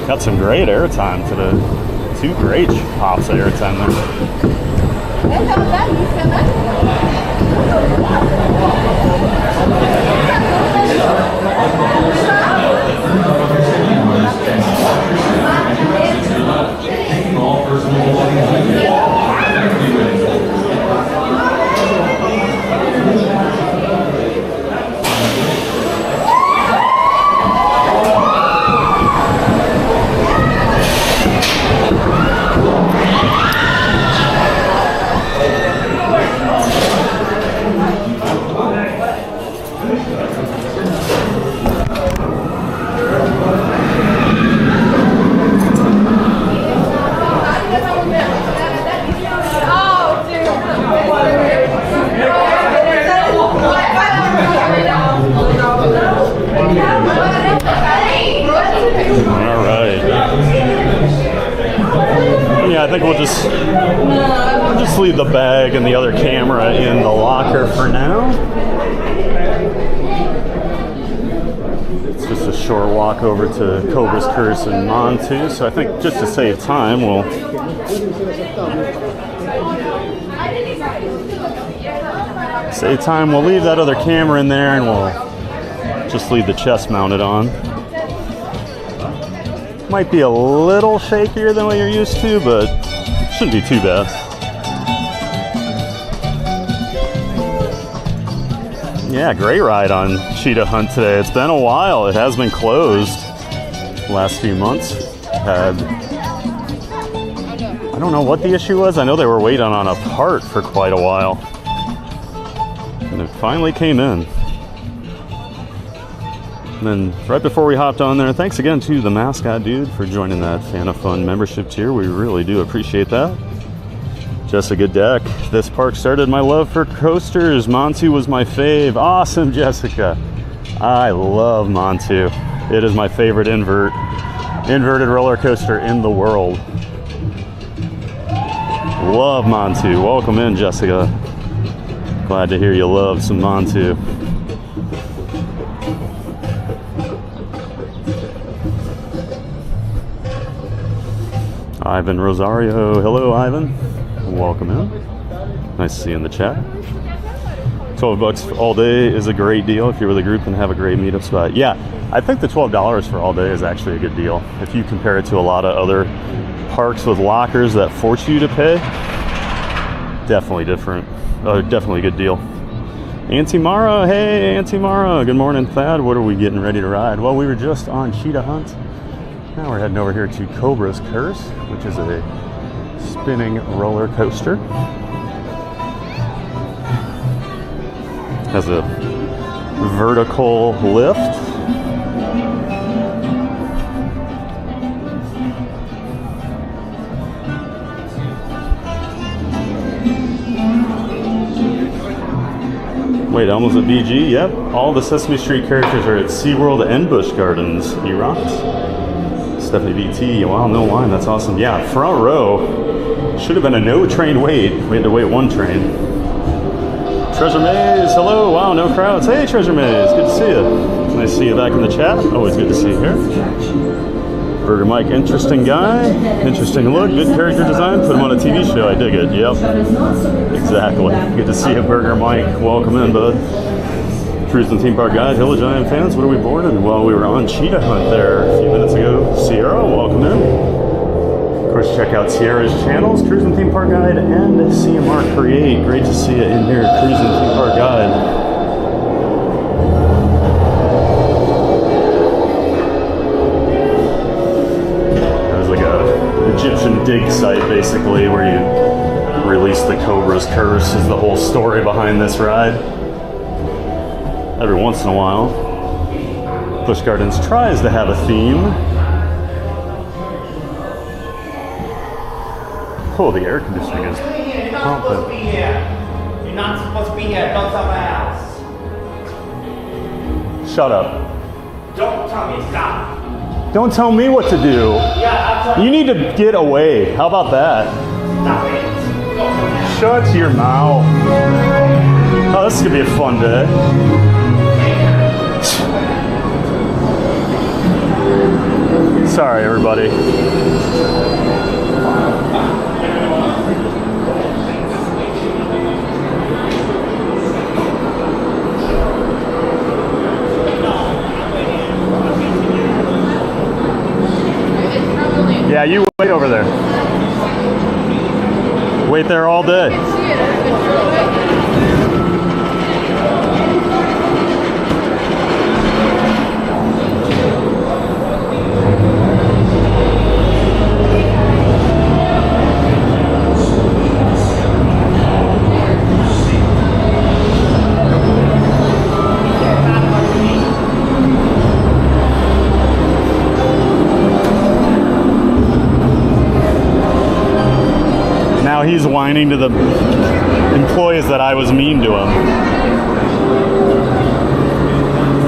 Got some great airtime today. 2 great pops of airtime there. I think we'll just leave the bag and the other camera in the locker for now. It's just a short walk over to Cobra's Curse and Montu, so I think just to save time, we'll leave that other camera in there and we'll just leave the chest mounted on. Might be a little shakier than what you're used to, but shouldn't be too bad. Yeah, great ride on Cheetah Hunt today. It's been a while. It has been closed the last few months. I don't know what the issue was. I know they were waiting on a part for quite a while. And it finally came in. And then right before we hopped on there, thanks again to the mascot dude for joining that Fan of Fun membership tier. We really do appreciate that. Jessica Deck, this park started my love for coasters. Montu was my fave. Awesome, Jessica. I love Montu. It is my favorite inverted roller coaster in the world. Love Montu. Welcome in, Jessica. Glad to hear you love some Montu. Ivan Rosario. Hello, Ivan. Welcome in. Nice to see you in the chat. $12 all day is a great deal if you're with a group and have a great meetup spot. Yeah, I think the $12 for all day is actually a good deal. If you compare it to a lot of other parks with lockers that force you to pay, definitely different. Definitely a good deal. Auntie Mara, hey Auntie Mara. Good morning, Thad. What are we getting ready to ride? Well, we were just on Cheetah Hunt. Now we're heading over here to Cobra's Curse, which is a spinning roller coaster. Has a vertical lift. Wait, Elmo's at BG? Yep. All the Sesame Street characters are at SeaWorld and Busch Gardens. He rocks. Stephanie BT, wow, no line, that's awesome. Yeah, front row. Should have been a no train wait. We had to wait one train. Treasure Maze, hello. Wow, no crowds. Hey, Treasure Maze, good to see you. Nice to see you back in the chat. Always good to see you here. Burger Mike, interesting guy. Interesting look, good character design. Put him on a TV show, I dig it. Yep, exactly. Good to see you, Burger Mike. Welcome in, bud. Cruising Theme Park Guide, Hello Giant fans, what are we boarding? Well, we were on Cheetah Hunt there a few minutes ago. Sierra, welcome in. Of course, check out Sierra's channels, Cruising Theme Park Guide and CMR Create. Great to see you in here, Cruising Theme Park Guide. That was like a Egyptian dig site, basically, where you release the Cobra's Curse is the whole story behind this ride. Every once in a while, Busch Gardens tries to have a theme. Oh, the air conditioning is pumping. You're not supposed to be here. Go somewhere else. Shut up. Don't tell me stop. Don't tell me what to do. Yeah, you need to get away. How about that? Stop it. Shut your mouth. Oh, this is gonna be a fun day. Sorry, everybody. Yeah, you wait over there. Wait there all day. He's whining to the employees that I was mean to him.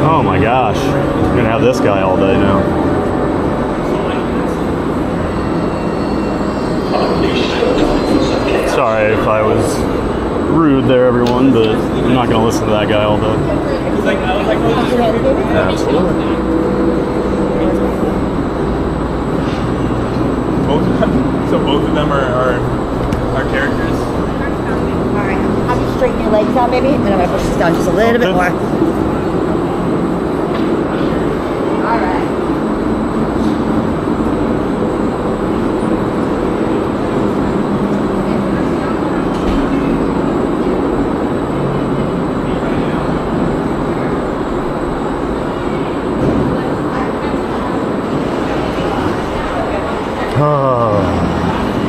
Oh my gosh, we're gonna have this guy all day now. Sorry if I was rude there, everyone, but I'm not going to listen to that guy all day. Absolutely. So both of them are characters. Alright, have you straighten your legs out, baby? And then I'm gonna push this down just a little bit more. Alright.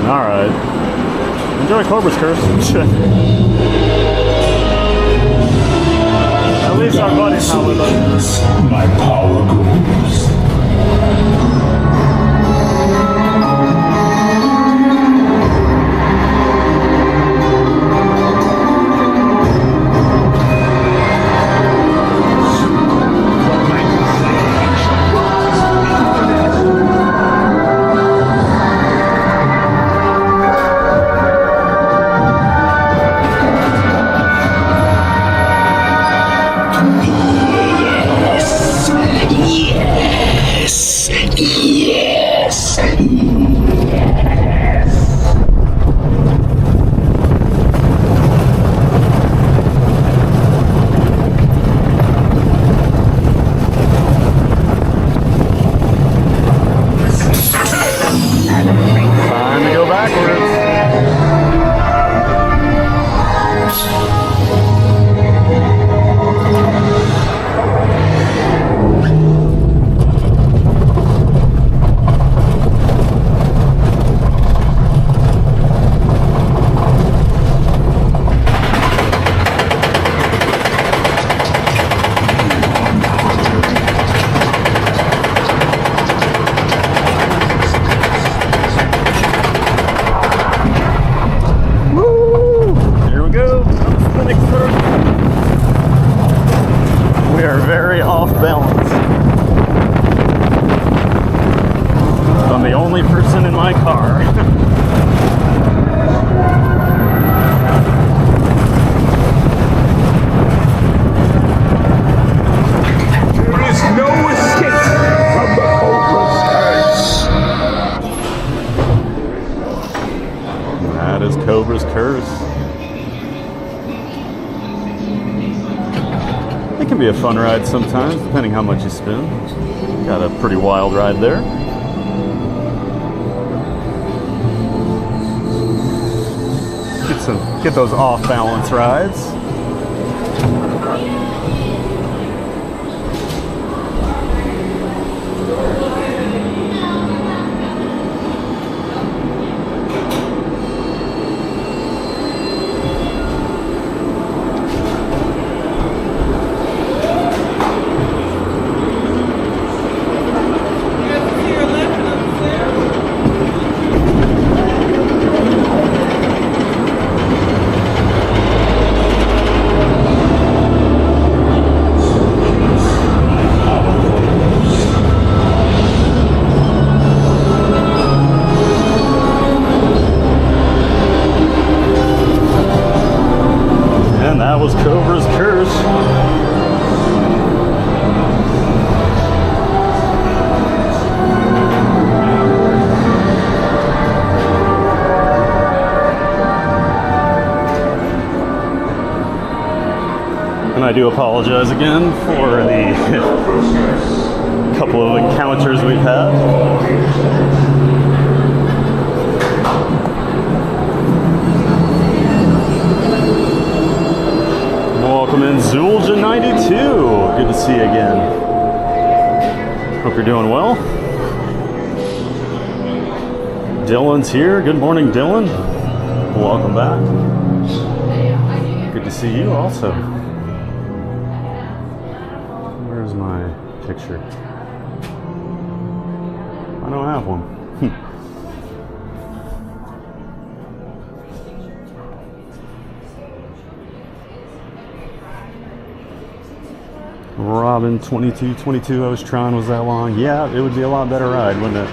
Alright. Enjoy Cobra's Curse. At least our buddies not with us. My power grows. Cobra's Curse. It can be a fun ride sometimes, depending how much you spend. Got a pretty wild ride there. Get those off-balance rides. That was Cobra's Curse. And I do apologize again for the couple of encounters we've had. Welcome in Zulja92. Good to see you again. Hope you're doing well. Dylan's here. Good morning, Dylan. Welcome back. Good to see you also. Where's my picture? I don't have one. Robin 2222 I was trying was that long. Yeah, it would be a lot better ride, wouldn't it?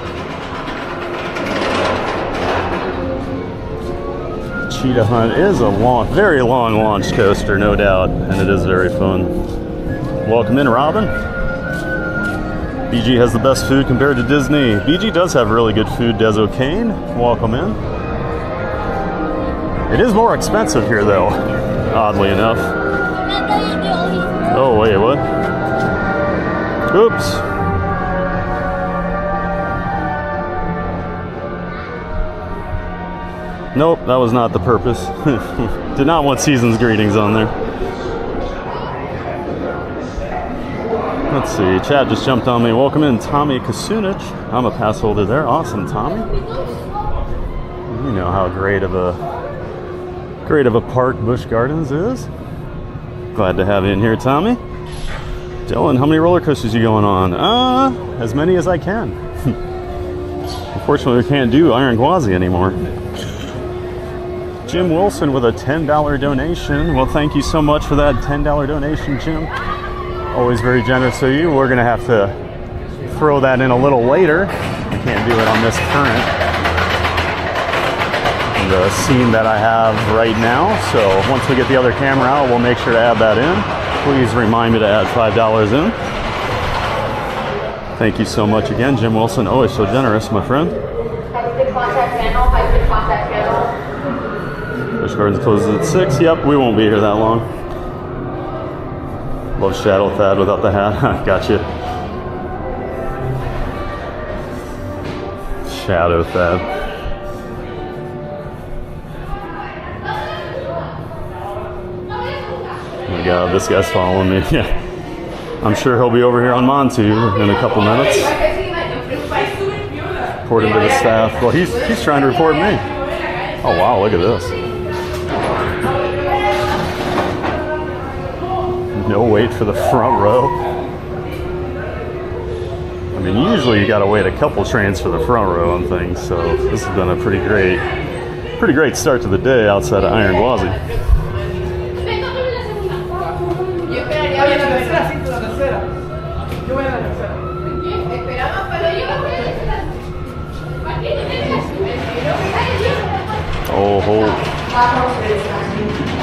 Cheetah Hunt is a long, very long launch coaster, no doubt, and it is very fun. Welcome in, Robin. BG has the best food compared to Disney. BG does have really good food, Deso Kane. Welcome in. It is more expensive here, though, oddly enough. Oh, wait, what? Oops. Nope, that was not the purpose. Did not want season's greetings on there. Let's see, chat just jumped on me. Welcome in, Tommy Kasunich. I'm a pass holder there. Awesome, Tommy. You know how great of a park Busch Gardens is. Glad to have you in here, Tommy. Dylan, how many roller coasters are you going on? As many as I can. Unfortunately, we can't do Iron Gwazi anymore. Jim Wilson with a $10 donation. Well, thank you so much for that $10 donation, Jim. Always very generous of you. We're gonna have to throw that in a little later. I can't do it on this current the scene that I have right now. So once we get the other camera out, we'll make sure to add that in. Please remind me to add $5 in. Thank you so much again, Jim Wilson. Always so generous, my friend. Busch Gardens closes at 6. Yep, we won't be here that long. Love Shadow Thad without the hat. Gotcha. Shadow Thad. Oh my god, this guy's following me. Yeah. I'm sure he'll be over here on Montu in a couple minutes. Report him to the staff. Well, he's trying to report me. Oh wow, look at this. No wait for the front row. I mean, usually you gotta wait a couple trains for the front row and things, so this has been a pretty great start to the day outside of Iron Gwazi.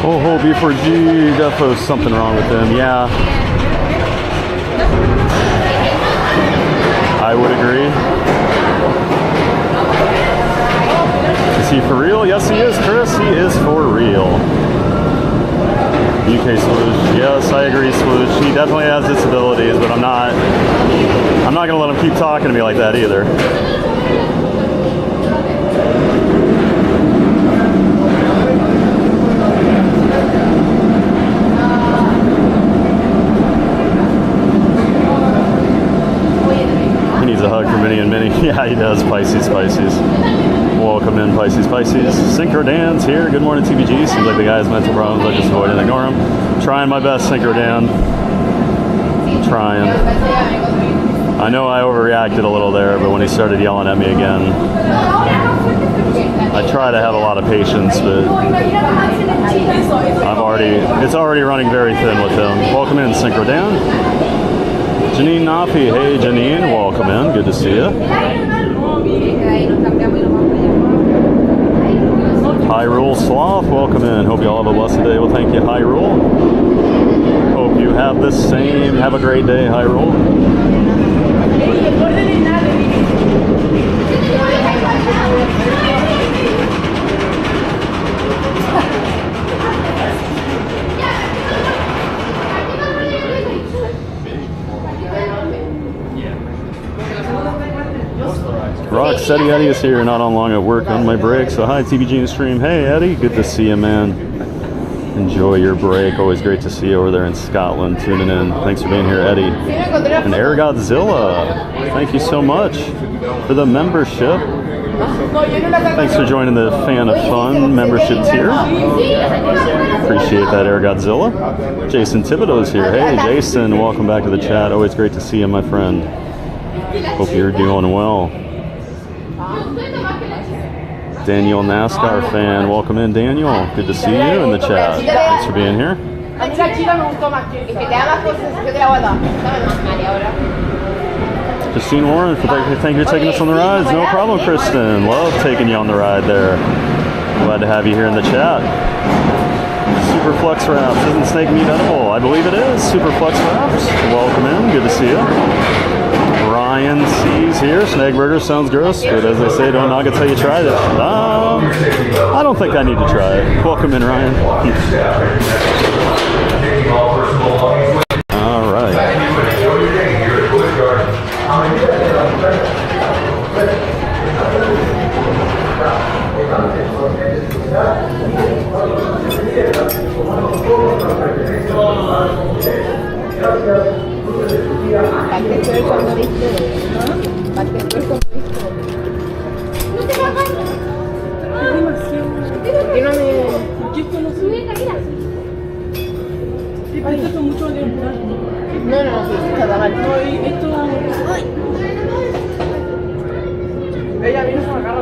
Oh, B4G, defo something wrong with him. Yeah, I would agree. Is he for real? Yes, he is, Chris. He is for real. UK Sloosh. Yes, I agree, Sloosh. He definitely has disabilities, but I'm not gonna let him keep talking to me like that either. A hug for Minnie and Minnie. Yeah, he does. Pisces. Welcome in, Pisces. Synchro Dan's here. Good morning, TBG. Seems like the guy has mental problems. I just avoid and ignore him. Trying my best, Synchro Dan. Trying. I know I overreacted a little there, but when he started yelling at me again, I try to have a lot of patience, but it's already running very thin with him. Welcome in, Synchro Dan. Janine Nafi, hey Janine, welcome in, good to see you. Hyrule Sloth, welcome in, hope you all have a blessed day. Well, thank you, Hyrule. Hope you have the same, have a great day, Hyrule. Rocksteady Eddie is here, not on long at work on my break. So hi, TBG in the stream. Hey Eddie, good to see you, man. Enjoy your break. Always great to see you over there in Scotland, tuning in. Thanks for being here, Eddie. And Air Godzilla, thank you so much for the membership. Thanks for joining the Fan of Fun membership tier. Appreciate that, Air Godzilla. Jason Thibodeau's here. Hey Jason, welcome back to the chat. Always great to see you, my friend. Hope you're doing well. Daniel, NASCAR fan. Welcome in, Daniel. Good to see you in the chat. Thanks for being here. Christine Warren, thank you for taking us on the rides. No problem, Kristen. Love taking you on the ride there. Glad to have you here in the chat. Super Flex Wraps. Isn't snake meat edible? I believe it is. Super Flex Wraps. Welcome in. Good to see you. Ryan C's here. Snake burger sounds gross, but as they say, don't knock it till you tried it. I don't think I need to try it. Welcome in, Ryan. All right.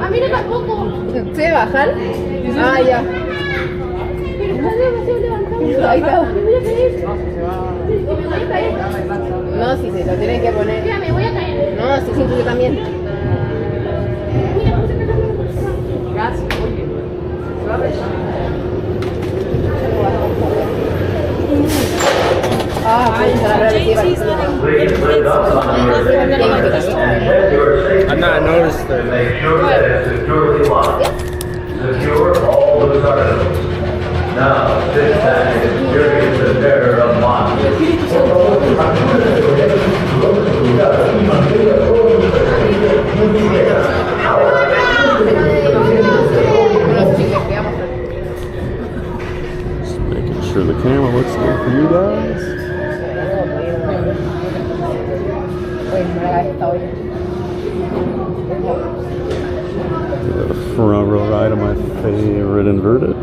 A mí no tampoco. ¿Se bajan? Ah, ya. Pero está demasiado levantado. Ahí está. Voy a caer. No, si se lo tienen que poner. Mira, me voy a caer. No, sí, siento yo también. Ah, pues la verdad que I've not noticed that. Make sure that it's securely locked. Secure all loose articles. Now, sit back and experience the terror of Just making sure the camera looks good for you guys. The front row ride of my favorite inverted.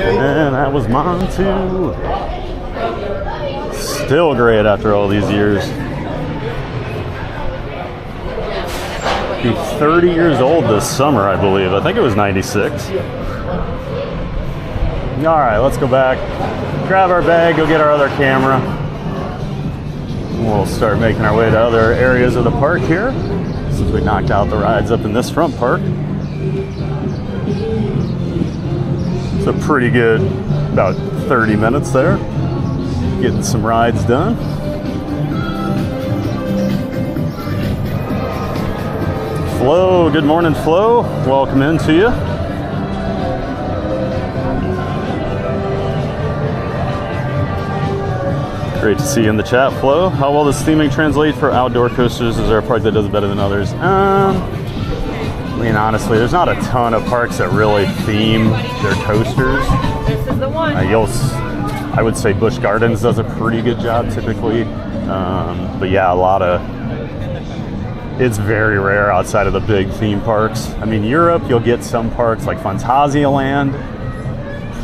And that was Montu. Still great after all these years. He's 30 years old this summer, I believe. I think it was 96. All right, let's go back, grab our bag, go get our other camera. We'll start making our way to other areas of the park here, since we knocked out the rides up in this front park. It's a pretty good, about 30 minutes there, getting some rides done. Flo, good morning, Flo. Welcome into you. Great to see you in the chat, Flo. How well does theming translate for outdoor coasters? Is there a park that does it better than others? I mean, honestly, there's not a ton of parks that really theme their coasters. This is the one. I would say Busch Gardens does a pretty good job typically. But yeah, it's very rare outside of the big theme parks. I mean, Europe, you'll get some parks like Phantasialand.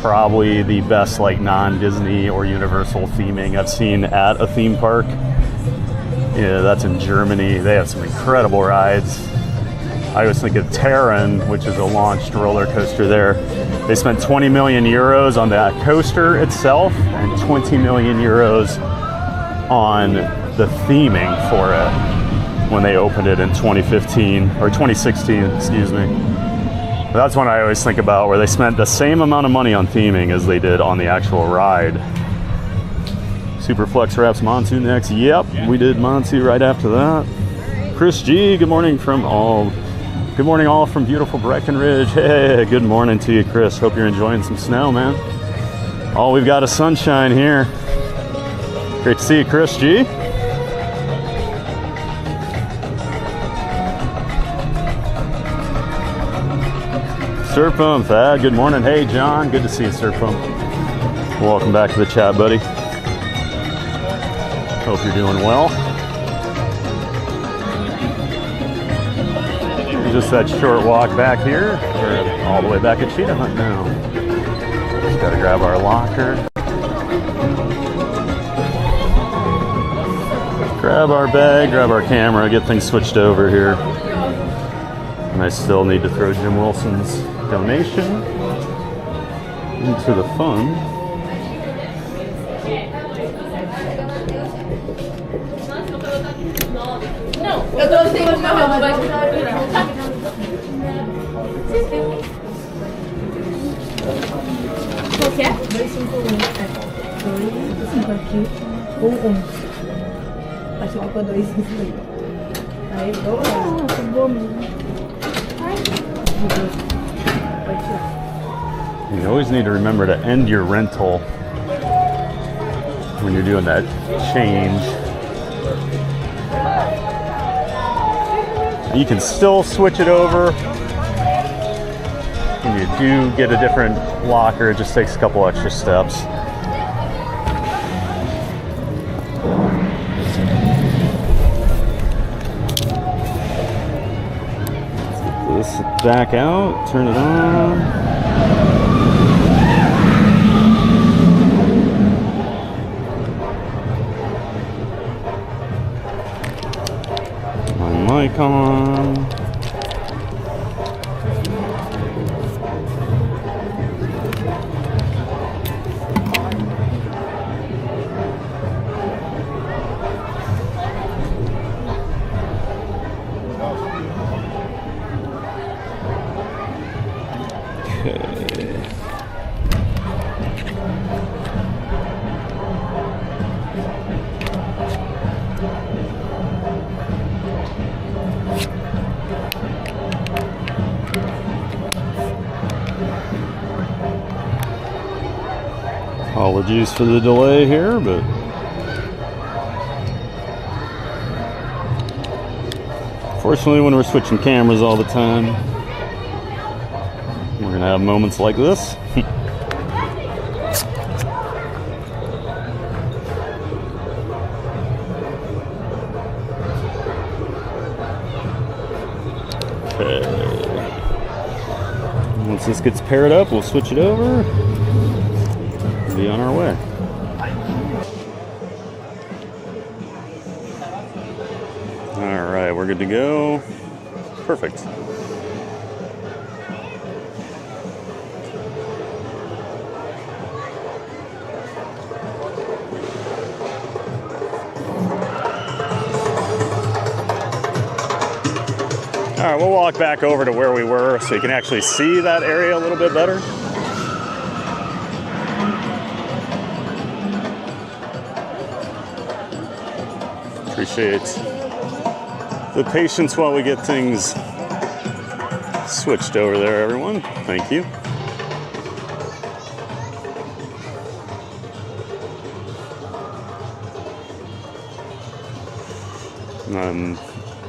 Probably the best like non-Disney or Universal theming I've seen at a theme park. Yeah, that's in Germany. They have some incredible rides. I always think of Terran, which is a launched roller coaster there. They spent 20 million euros on that coaster itself and 20 million euros on the theming for it when they opened it in 2015 or 2016, excuse me. That's one I always think about, where they spent the same amount of money on theming as they did on the actual ride. Superflex Wraps Montu next. Yep, we did Montu right after that. Chris G, good morning all from beautiful Breckenridge. Hey, good morning to you, Chris. Hope you're enjoying some snow, man. Oh, we've got a sunshine here. Great to see you, Chris G. Sir Pump, Thad, good morning. Hey, John, good to see you, Sir Pump. Welcome back to the chat, buddy. Hope you're doing well. Just that short walk back here. We're all the way back at Cheetah Hunt now. Just gotta grab our locker. Grab our bag, grab our camera, get things switched over here. And I still need to throw Jim Wilson's donation into the fund. No, eu trouxe uma Qual que é? 251. Aqui. 11. Acho que ficou 251. Aí, boa. Nossa, boa mesmo. You always need to remember to end your rental when you're doing that change. You can still switch it over. When you do get a different locker, it just takes a couple extra steps. Let's get this back out, turn it on. Mic on. Apologies for the delay here, but fortunately when we're switching cameras all the time, we're gonna have moments like this. Okay. Once this gets paired up, we'll switch it over. on our way. All right, we're good to go. Perfect. All right, we'll walk back over to where we were so you can actually see that area a little bit better. Appreciate the patience while we get things switched over there, everyone. Thank you.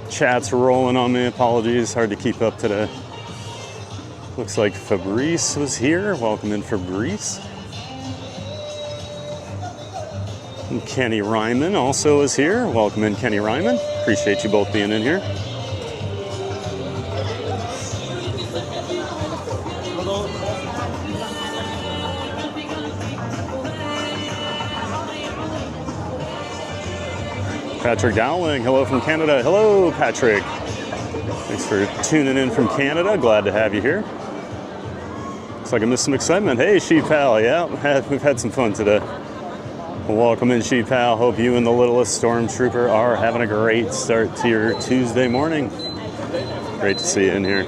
Chat's rolling on me. Apologies, hard to keep up today. Looks like Fabrice was here. Welcome in, Fabrice. And Kenny Ryman also is here. Welcome in, Kenny Ryman. Appreciate you both being in here. Patrick Dowling, hello from Canada. Hello, Patrick. Thanks for tuning in from Canada. Glad to have you here. Looks like I missed some excitement. Hey, Sheep Pal. Yeah, we've had some fun today. Welcome in, Sheep Pal. Hope you and the littlest stormtrooper are having a great start to your Tuesday morning. Great to see you in here.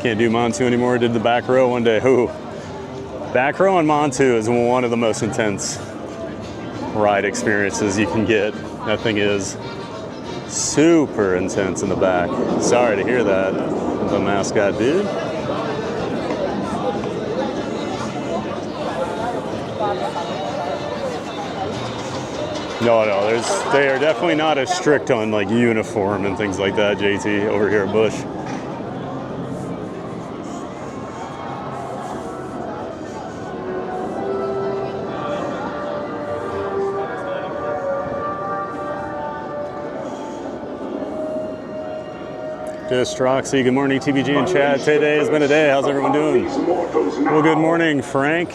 Can't do Montu anymore. Did the back row one day. Who? Back row on Montu is one of the most intense ride experiences you can get. That thing is super intense in the back. Sorry to hear that, the mascot dude. No, they are definitely not as strict on like uniform and things like that, JT, over here at Busch. Distroxy, good morning, TBG and chat. Today has been a day. How's everyone doing? Well, good morning, Frank.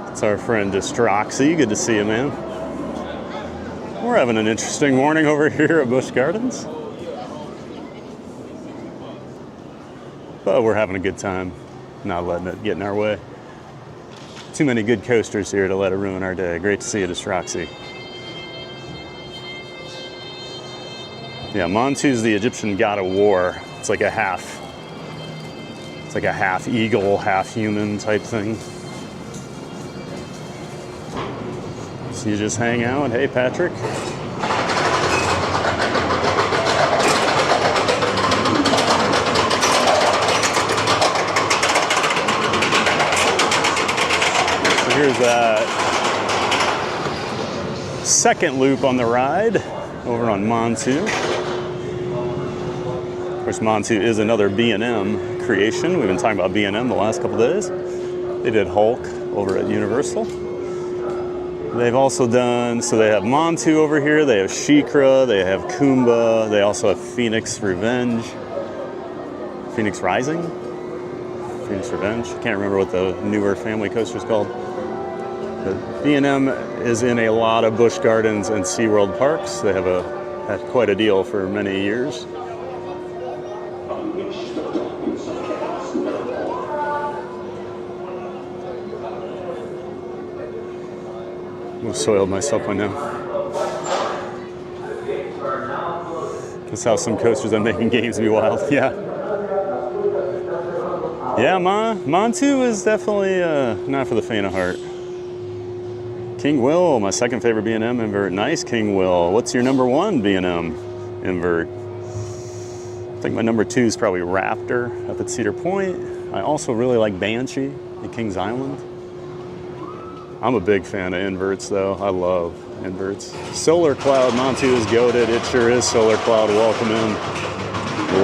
It's our friend Distroxy. Good to see you, man. We're having an interesting morning over here at Busch Gardens. But we're having a good time, not letting it get in our way. Too many good coasters here to let it ruin our day. Great to see you, Distroxy. Yeah, Montu's the Egyptian god of war. It's like a half eagle, half human type thing. So you just hang out. Hey, Patrick. So here's that second loop on the ride over on Montu. Of course, Montu is another B&M creation. We've been talking about B&M the last couple days. They did Hulk over at Universal. They've also done, so they have Montu over here, they have SheiKra, they have Kumba, they also have Phoenix Revenge. Phoenix Rising? Phoenix Revenge? I can't remember what the newer family coaster is called. But B&M is in a lot of Busch Gardens and SeaWorld parks. They have had quite a deal for many years. I've soiled myself by now. That's how some coasters end making games be wild. Yeah. Yeah, Montu is definitely not for the faint of heart. King Will, my second favorite B&M invert. Nice, King Will. What's your number one B&M invert? I think my number two is probably Raptor up at Cedar Point. I also really like Banshee at Kings Island. I'm a big fan of inverts, though. I love inverts. Solar Cloud Montu is goated. It sure is, Solar Cloud. Welcome in.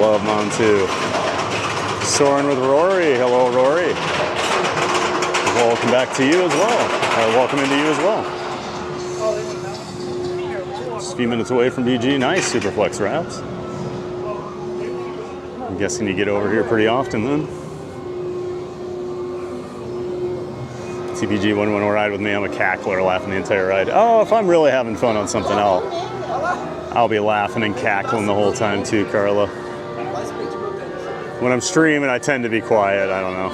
Love Montu. Soaring with Rory. Hello, Rory. Welcome back to you as well. Welcome into you as well. Just a few minutes away from BG. Nice Superflex wraps. I'm guessing you get over here pretty often then. TPG wouldn't want to ride with me. I'm a cackler, laughing the entire ride. Oh, if I'm really having fun on something, I'll be laughing and cackling the whole time too, Carla. When I'm streaming, I tend to be quiet. I don't know.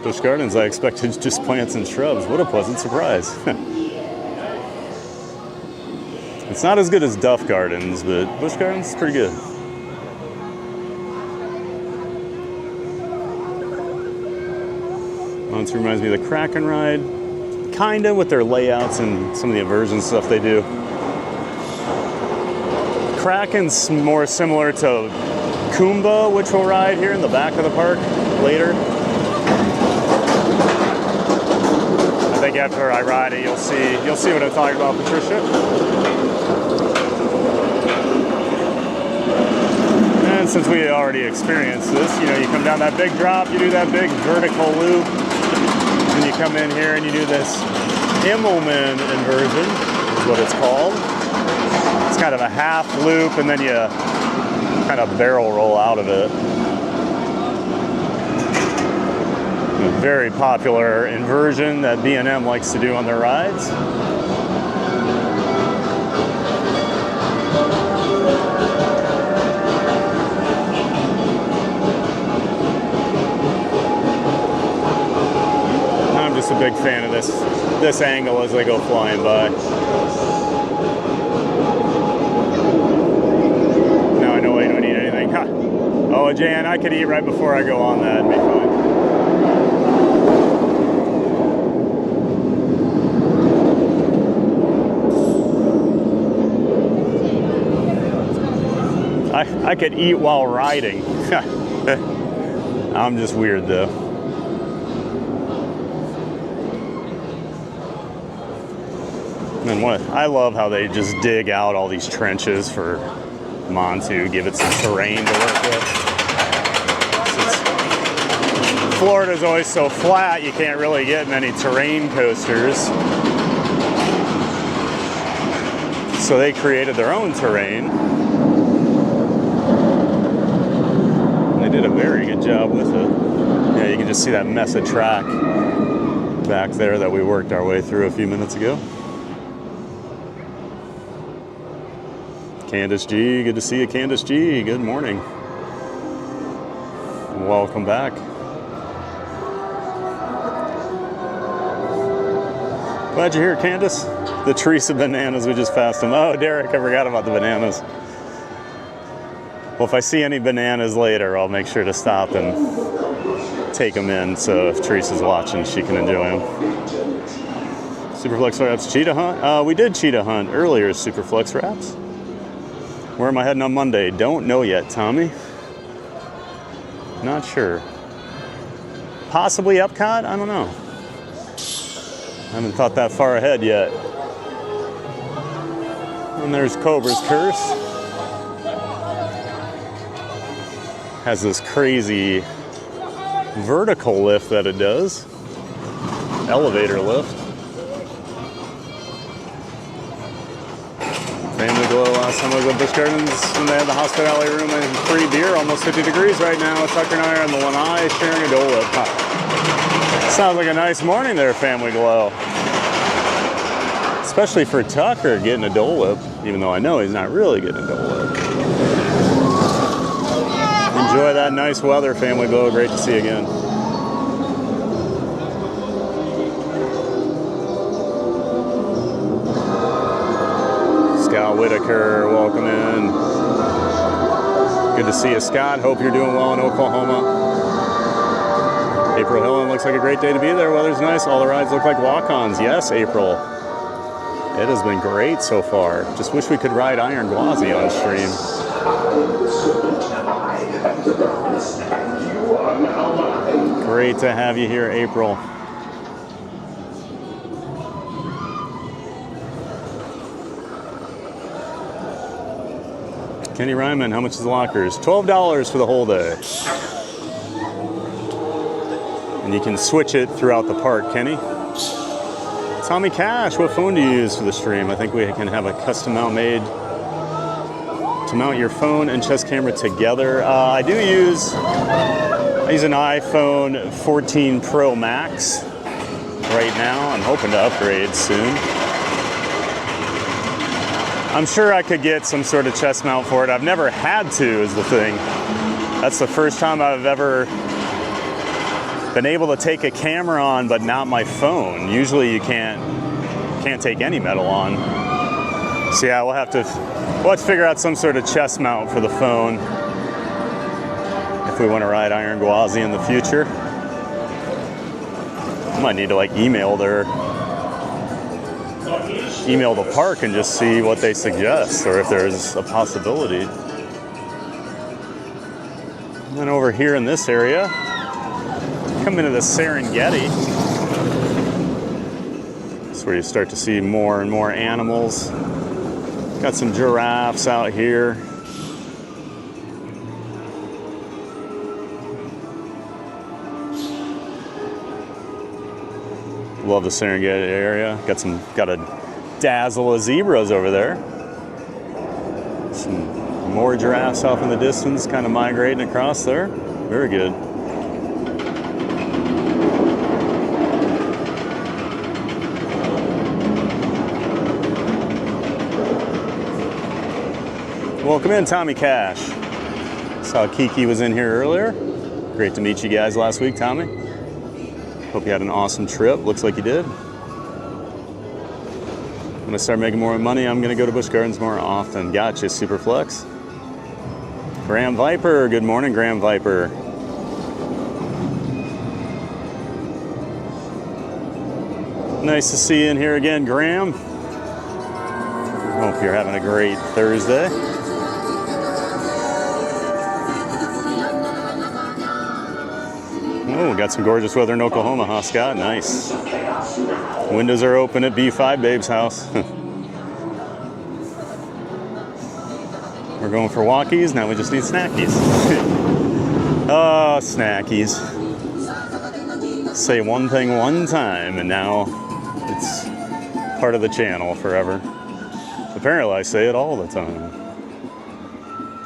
Busch Gardens, I expected just plants and shrubs. What a pleasant surprise. It's not as good as Duff Gardens, but Busch Gardens is pretty good. Montu reminds me of the Kraken ride. Kinda, with their layouts and some of the inversion stuff they do. Kraken's more similar to Kumba, which we'll ride here in the back of the park later. I think after I ride it, you'll see what I'm talking about, Patricia. And since we already experienced this, you know, you come down that big drop, you do that big vertical loop, and you come in here and you do this Immelman inversion, is what it's called. It's kind of a half loop, and then you kind of barrel roll out of it. A very popular inversion that B&M likes to do on their rides. I'm just a big fan of this angle as they go flying by. Now I know I don't eat anything. Huh. Oh, Jan, I could eat right before I go on that and be fine. I could eat while riding. I'm just weird though. And what I love how they just dig out all these trenches for Montu, give it some terrain to work with. Since Florida's always so flat, you can't really get many terrain coasters. So they created their own terrain. They did a very good job with it. Yeah, you can just see that mess of track back there that we worked our way through a few minutes ago. Candace G, good to see you, Candace G. Good morning. Welcome back. Glad you're here, Candace. The Teresa bananas, we just passed them. Oh, Derek, I forgot about the bananas. Well, if I see any bananas later, I'll make sure to stop and take them in, so if Teresa's watching, she can enjoy them. Superflex Wraps, Cheetah Hunt? We did Cheetah Hunt earlier, Superflex Wraps. Where am I heading on Monday? Don't know yet, Tommy. Not sure. Possibly Epcot? I don't know. I haven't thought that far ahead yet. And there's Cobra's Curse. Has this crazy vertical lift that it does. Elevator lift. Family Glow, last time I was at Busch Gardens when they had the hospitality room and free beer, almost 50 degrees right now. Tucker and I are on the Lanai sharing a Dole Whip. Sounds like a nice morning there, Family Glow. Especially for Tucker getting a Dole Whip, even though I know he's not really getting a Dole Whip. Enjoy that nice weather, Family Glow. Great to see you again. Scott Whitaker, welcome in. Good to see you, Scott. Hope you're doing well in Oklahoma. April Hillen, looks like a great day to be there. Weather's nice. All the rides look like walk-ons. Yes, April. It has been great so far. Just wish we could ride Iron Gwazi on stream. Great to have you here, April. Kenny Ryman, how much is the lockers? $12 for the whole day. And you can switch it throughout the park, Kenny. Tommy Cash, what phone do you use for the stream? I think we can have a custom made to mount your phone and chest camera together. I use an iPhone 14 Pro Max right now. I'm hoping to upgrade soon. I'm sure I could get some sort of chest mount for it. I've never had to, is the thing. That's the first time I've ever been able to take a camera on, but not my phone. Usually you can't take any metal on. So yeah, we'll have to figure out some sort of chest mount for the phone if we want to ride Iron Gwazi in the future. I might need to like email the park and just see what they suggest, or if there's a possibility. And then over here in this area, come into the Serengeti. That's where you start to see more and more animals. Got some giraffes out here. Love the Serengeti area. Got a dazzle of zebras over there. Some more giraffes off in the distance, kind of migrating across there. Very good. Welcome in, Tommy Cash. Saw Kiki was in here earlier. Great to meet you guys last week, Tommy. Hope you had an awesome trip. Looks like you did. When I start making more money, I'm going to go to Busch Gardens more often. Gotcha, Superflex. Graham Viper. Good morning, Graham Viper. Nice to see you in here again, Graham. Hope you're having a great Thursday. Oh, we got some gorgeous weather in Oklahoma, huh, Scott? Nice. Windows are open at B5 Babe's house. We're going for walkies, now we just need snackies. Oh, snackies. Say one thing one time, and now it's part of the channel forever. Apparently I say it all the time.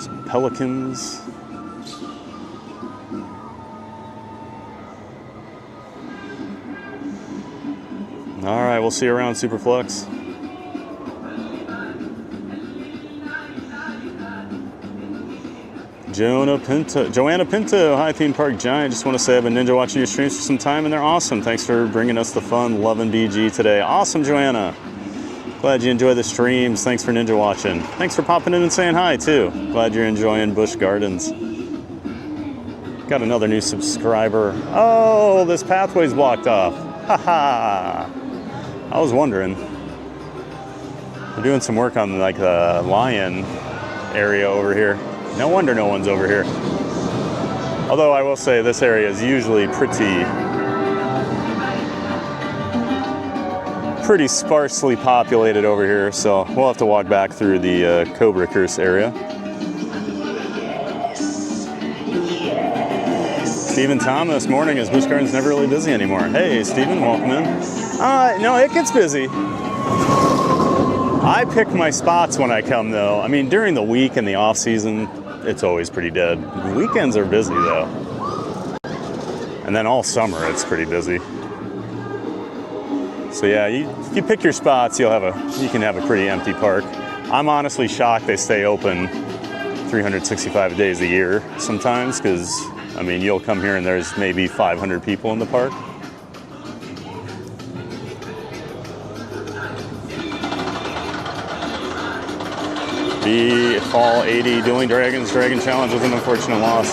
Some pelicans. All right, we'll see you around, Superflex. Joanna Pinto, hi Theme Park Giant. Just want to say I've been ninja watching your streams for some time and they're awesome. Thanks for bringing us the fun. Loving BG today. Awesome, Joanna. Glad you enjoy the streams. Thanks for ninja watching. Thanks for popping in and saying hi too. Glad you're enjoying Busch Gardens. Got another new subscriber. Oh, this pathway's blocked off. Haha. I was wondering. We're doing some work on like the lion area over here. No wonder no one's over here. Although I will say this area is usually pretty sparsely populated over here, so we'll have to walk back through the Cobra Curse area. Stephen Thomas, morning. Is Busch Gardens never really busy anymore? Hey, Stephen, welcome in. No, it gets busy. I pick my spots when I come, though. I mean, during the week and the off season, it's always pretty dead. Weekends are busy, though. And then all summer, it's pretty busy. So yeah, if you pick your spots, you can have a pretty empty park. I'm honestly shocked they stay open 365 days a year sometimes, because I mean, you'll come here and there's maybe 500 people in the park. The Fall 80 Dueling Dragons Dragon Challenge was an unfortunate loss.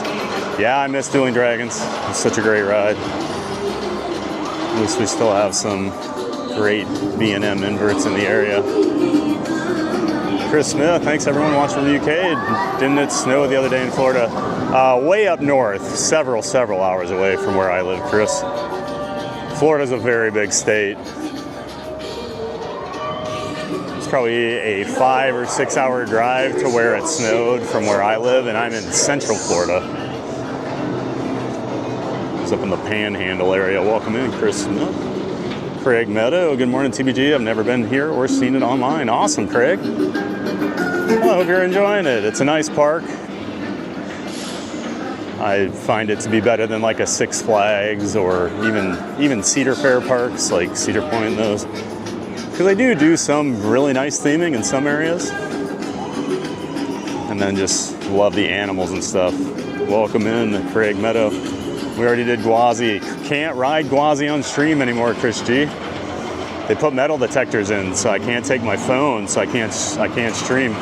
Yeah, I miss Dueling Dragons. It's such a great ride. At least we still have some great B&M inverts in the area. Chris Smith, thanks everyone watching from the UK. Didn't it snow the other day in Florida? Way up north, several hours away from where I live, Chris. Florida's a very big state. It's probably a 5 or 6 hour drive to where it snowed from where I live, and I'm in central Florida. It's up in the Panhandle area. Welcome in, Chris Smith. Craig Meadow, good morning, TBG. I've never been here or seen it online. Awesome, Craig. Well, I hope you're enjoying it. It's a nice park. I find it to be better than like a Six Flags or even Cedar Fair parks like Cedar Point and those. Because they do some really nice theming in some areas. And then just love the animals and stuff. Welcome in Craig Meadow. We already did Gwazi. Can't ride Gwazi on stream anymore, Chris G. They put metal detectors in, so I can't take my phone, so I can't stream.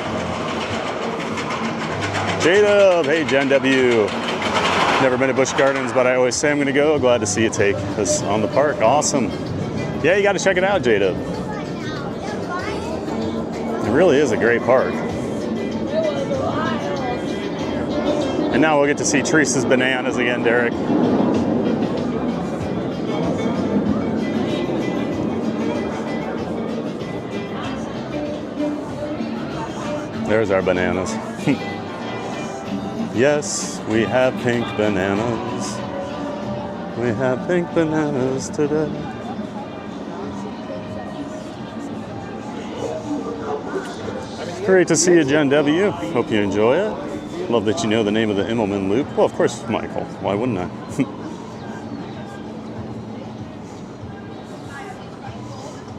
J-Dub, hey Jen W. Never been to Busch Gardens, but I always say I'm gonna go. Glad to see you take us on the park. Awesome. Yeah, you gotta check it out, J-Dub. It really is a great park. And now we'll get to see Teresa's bananas again, Derek. There's our bananas. Yes, we have pink bananas. We have pink bananas today. Great to see you, Jen W. Hope you enjoy it. Love that you know the name of the Immelman Loop. Well, of course, Michael. Why wouldn't I?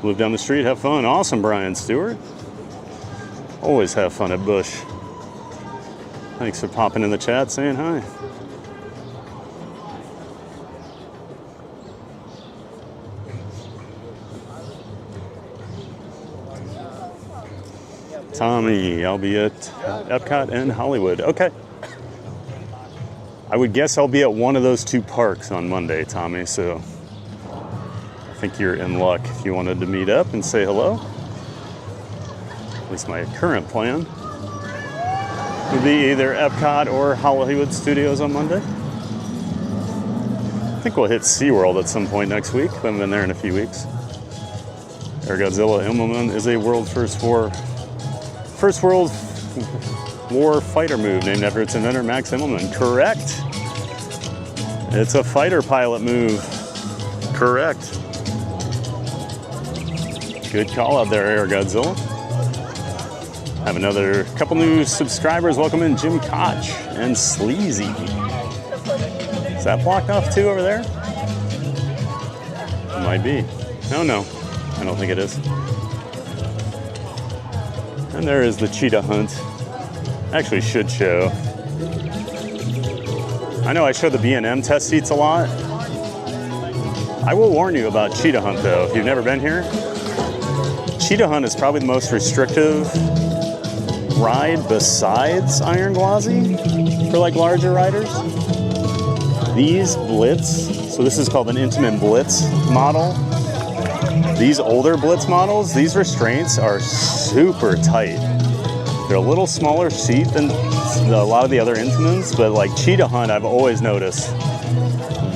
Live down the street, have fun. Awesome, Brian Stewart. Always have fun at Busch. Thanks for popping in the chat, saying hi. Tommy, I'll be at Epcot and Hollywood. Okay. I would guess I'll be at one of those two parks on Monday, Tommy, so I think you're in luck if you wanted to meet up and say hello. At least my current plan would be either Epcot or Hollywood Studios on Monday. I think we'll hit SeaWorld at some point next week. I haven't been there in a few weeks. Air Godzilla Immelman is a First World War fighter move named after its inventor, Max Immelman. Correct. It's a fighter pilot move. Correct. Good call out there, Air Godzilla. Have another couple new subscribers. Welcome in Jim Koch and Sleazy. Is that blocked off too over there? It might be. No, I don't think it is. And there is the Cheetah Hunt. Actually should show. I know I show the B&M test seats a lot. I will warn you about Cheetah Hunt though, if you've never been here. Cheetah Hunt is probably the most restrictive ride besides Iron Gwazi for like larger riders. These Blitz, so this is called an Intamin Blitz model. These older Blitz models, these restraints are super tight. They're a little smaller seat than a lot of the other Intamins, but like Cheetah Hunt, I've always noticed,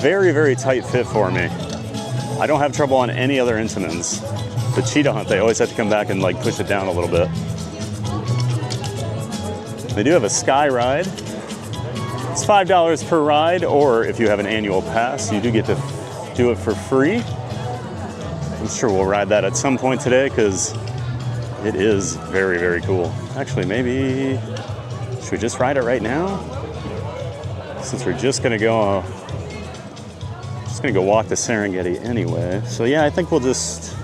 very, very tight fit for me. I don't have trouble on any other Intamins. But Cheetah Hunt, they always have to come back and like push it down a little bit. They do have a Sky Ride. It's $5 per ride, or if you have an annual pass, you do get to do it for free. I'm sure we'll ride that at some point today because it is very, very cool. Actually, maybe, should we just ride it right now? Since we're just gonna go walk the Serengeti anyway. So yeah, I think we'll just,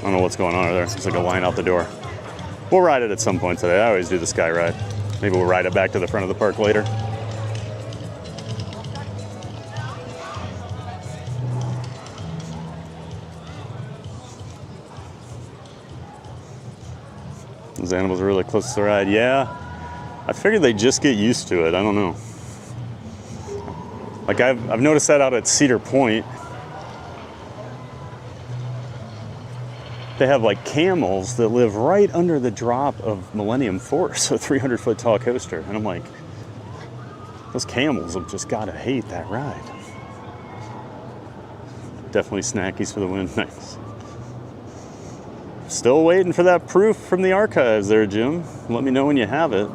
I don't know what's going on over there. It's like a line out the door. We'll ride it at some point today. I always do the Sky Ride. Maybe we'll ride it back to the front of the park later. Those animals are really close to the ride. Yeah, I figured they'd just get used to it. I don't know. Like I've noticed that out at Cedar Point. They have like camels that live right under the drop of Millennium Force, a 300-foot tall coaster. And I'm like, those camels have just gotta hate that ride. Definitely snackies for the win. Nice. Still waiting for that proof from the archives there, Jim. Let me know when you have it.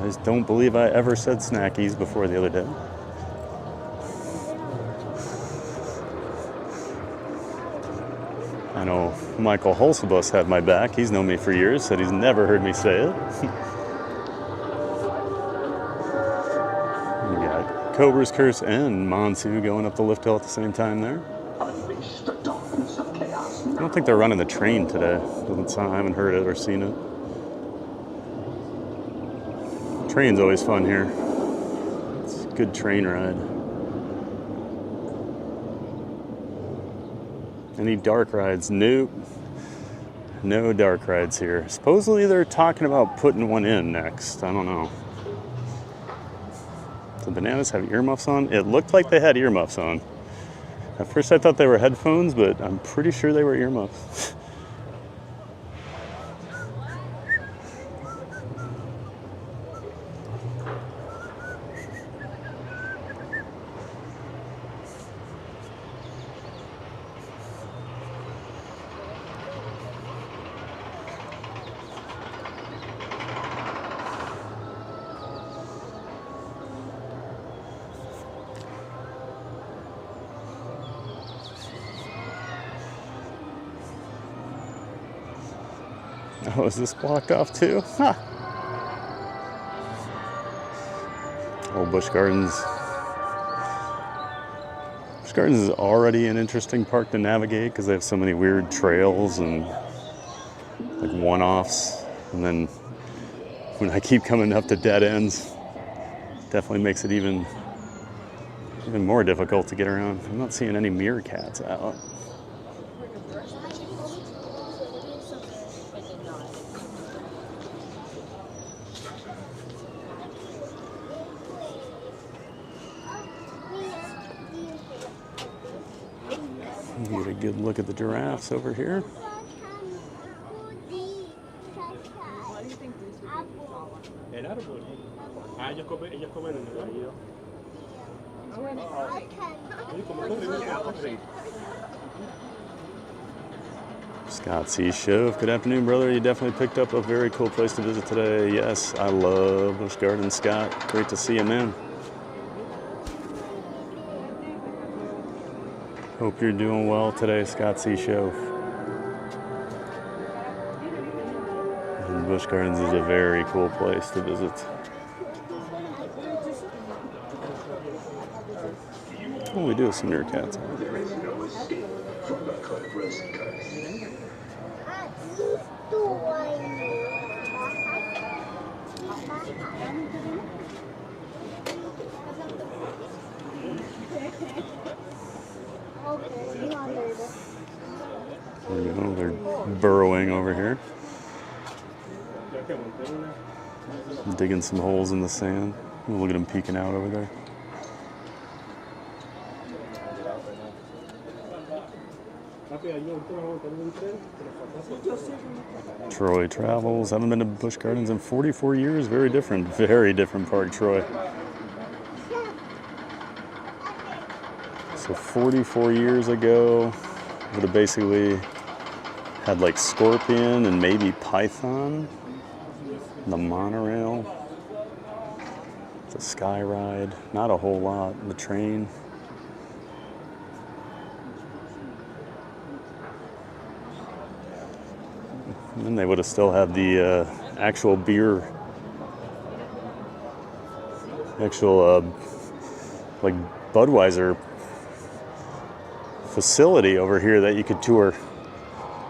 I just don't believe I ever said snackies before the other day. I know Michael Holsebus had my back. He's known me for years, said he's never heard me say it. We got Cobra's Curse and Montu going up the lift hill at the same time there. I don't think they're running the train today. Doesn't sound, I haven't heard it or seen it. Train's always fun here. It's a good train ride. Any dark rides? Nope. No dark rides here. Supposedly they're talking about putting one in next. I don't know. The bananas have earmuffs on? It looked like they had earmuffs on. At first I thought they were headphones, but I'm pretty sure they were earmuffs. Oh, is this blocked off too? Huh. Oh, Busch Gardens. Busch Gardens is already an interesting park to navigate because they have so many weird trails and like one-offs. And then when I keep coming up to dead ends, definitely makes it even more difficult to get around. I'm not seeing any meerkats out. Get a good look at the giraffes over here. Scott C. Shove, good afternoon, brother. You definitely picked up a very cool place to visit today. Yes, I love Busch Gardens, Scott. Great to see you, man. Hope you're doing well today, Scott C. Shove. And Busch Gardens is a very cool place to visit. Oh, we do have some meerkats. There is no escape from the Cobra's curse. There we go, they're burrowing over here. Digging some holes in the sand. Look at them peeking out over there. Troy travels. Haven't been to Busch Gardens in 44 years. Very different park, Troy. So 44 years ago, would have basically had like scorpion and maybe python. The monorail. The sky ride. Not a whole lot. The train. And then they would have still had the actual beer, like Budweiser facility over here that you could tour.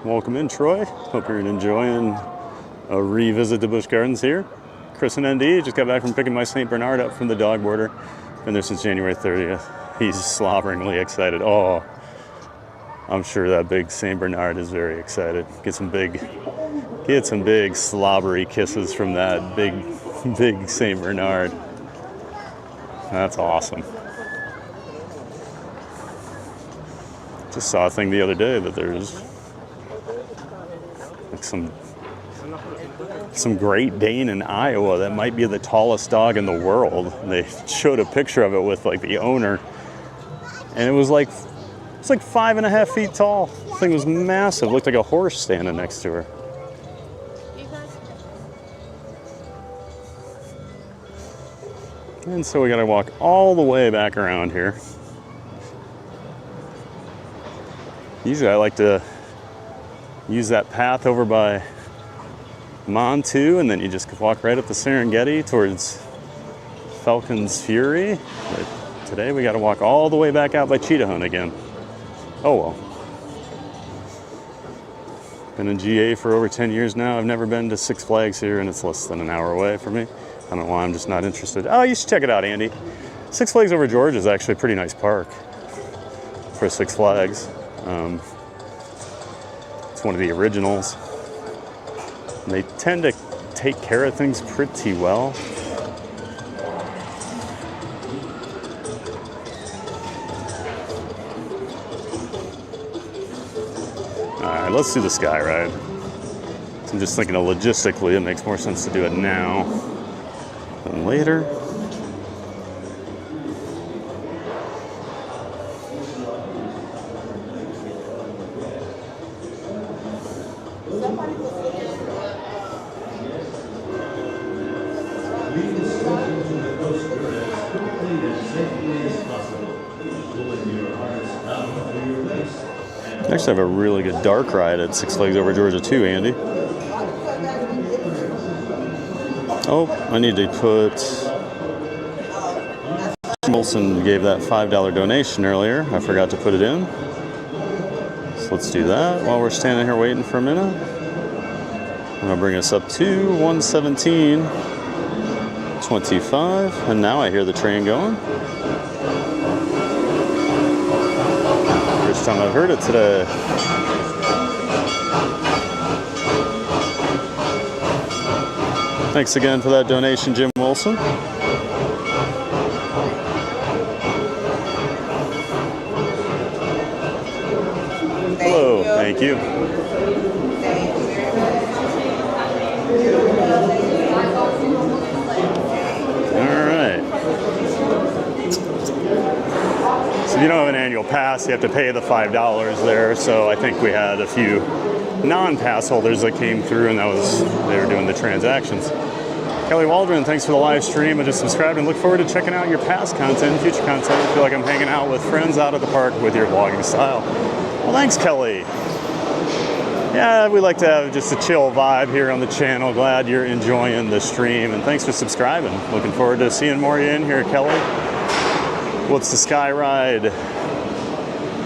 Welcome in, Troy. Hope you're enjoying a revisit to Busch Gardens here. Chris and ND just got back from picking my St. Bernard up from the dog boarder. Been there since January 30th. He's slobberingly excited. Oh, I'm sure that big St. Bernard is very excited. Get some big slobbery kisses from that big St. Bernard. That's awesome. Just saw a thing the other day that there's like some Great Dane in Iowa that might be the tallest dog in the world. They showed a picture of it with like the owner, and it's like 5.5 feet tall. The thing was massive. Looked like a horse standing next to her. And so we gotta walk all the way back around here. Usually I like to use that path over by Montu, and then you just walk right up the Serengeti towards Falcon's Fury. But today we gotta walk all the way back out by Cheetah Hunt again. Oh well. Been in GA for over 10 years now. I've never been to Six Flags here, and it's less than an hour away from me. I don't know why, I'm just not interested. Oh, you should check it out, Andy. Six Flags over Georgia is actually a pretty nice park for Six Flags. It's one of the originals. And they tend to take care of things pretty well. Alright, let's do the sky ride. I'm just thinking logistically, it makes more sense to do it now than later. Actually, I have a really good dark ride at Six Flags Over Georgia too, Andy. Oh, I need to put... Wilson gave that $5 donation earlier. I forgot to put it in. So let's do that while we're standing here waiting for a minute. I'm gonna bring us up to 117.25, and now I hear the train going. First time I've heard it today. Thanks again for that donation, Jim Wilson. Hello, thank you. All right. So if you don't have an annual pass, you have to pay the $5 there. So I think we had a few non-pass holders that came through, and they were doing the transactions. Kelly Waldron, thanks for the live stream. I just subscribed and look forward to checking out your past content, future content. I feel like I'm hanging out with friends out at the park with your vlogging style. Well, thanks, Kelly. Yeah, we like to have just a chill vibe here on the channel. Glad you're enjoying the stream, and thanks for subscribing. Looking forward to seeing more of you in here, Kelly. What's the sky ride?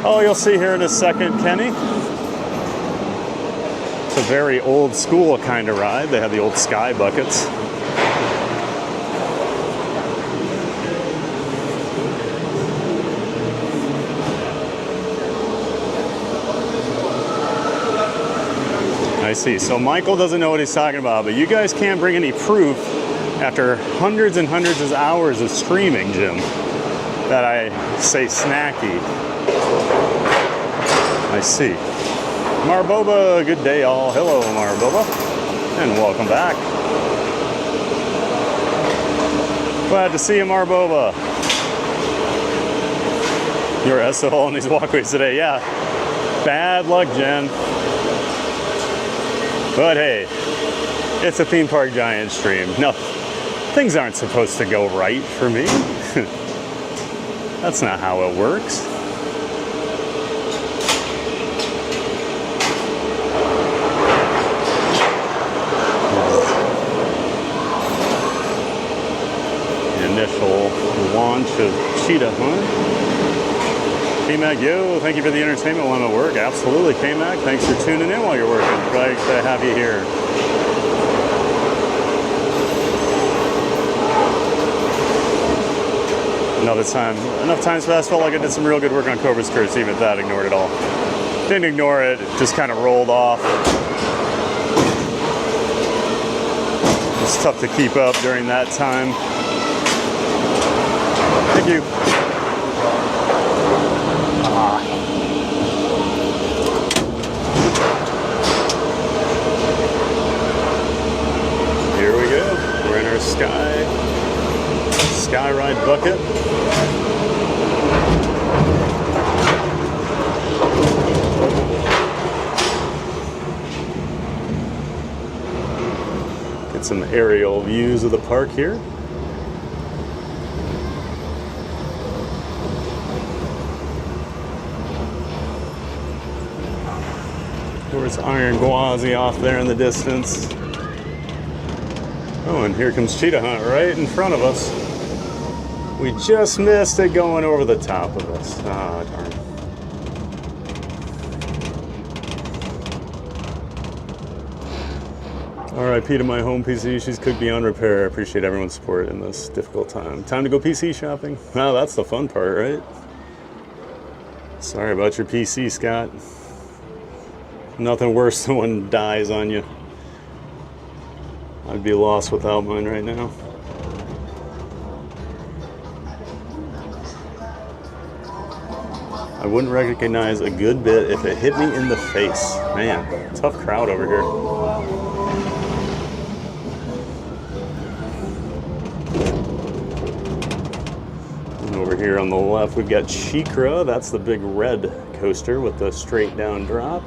Oh, you'll see here in a second, Kenny. It's a very old school kind of ride. They have the old sky buckets. I see. So Michael doesn't know what he's talking about, but you guys can't bring any proof after hundreds and hundreds of hours of streaming, Jim, that I say snacky. I see. Marboba, good day all. Hello, Marboba, and welcome back. Glad to see you, Marboba. You're SO on these walkways today. Yeah. Bad luck, Jen. But hey, it's a theme park giant stream. No, things aren't supposed to go right for me. That's not how it works. The initial launch of Cheetah Hunt. K-Mac, yo, thank you for the entertainment while I'm at work. Absolutely, K-Mac. Thanks for tuning in while you're working. Glad to have you here. Enough times past, felt like I did some real good work on Cobra's curse, even if that ignored it all. Didn't ignore it, just kind of rolled off. It's tough to keep up during that time. Thank you. Here we go. We're in our sky ride bucket. Get some aerial views of the park here. There's Iron Gwazi off there in the distance. Oh, and here comes Cheetah Hunt right in front of us. We just missed it going over the top of us. Ah, darn. RIP to my home PC. She's cooked beyond repair. I appreciate everyone's support in this difficult time. Time to go PC shopping. Well, that's the fun part, right? Sorry about your PC, Scott. Nothing worse than when it dies on you. I'd be lost without mine right now. I wouldn't recognize a good bit if it hit me in the face. Man, tough crowd over here. And over here on the left, we've got SheiKra. That's the big red coaster with the straight down drop.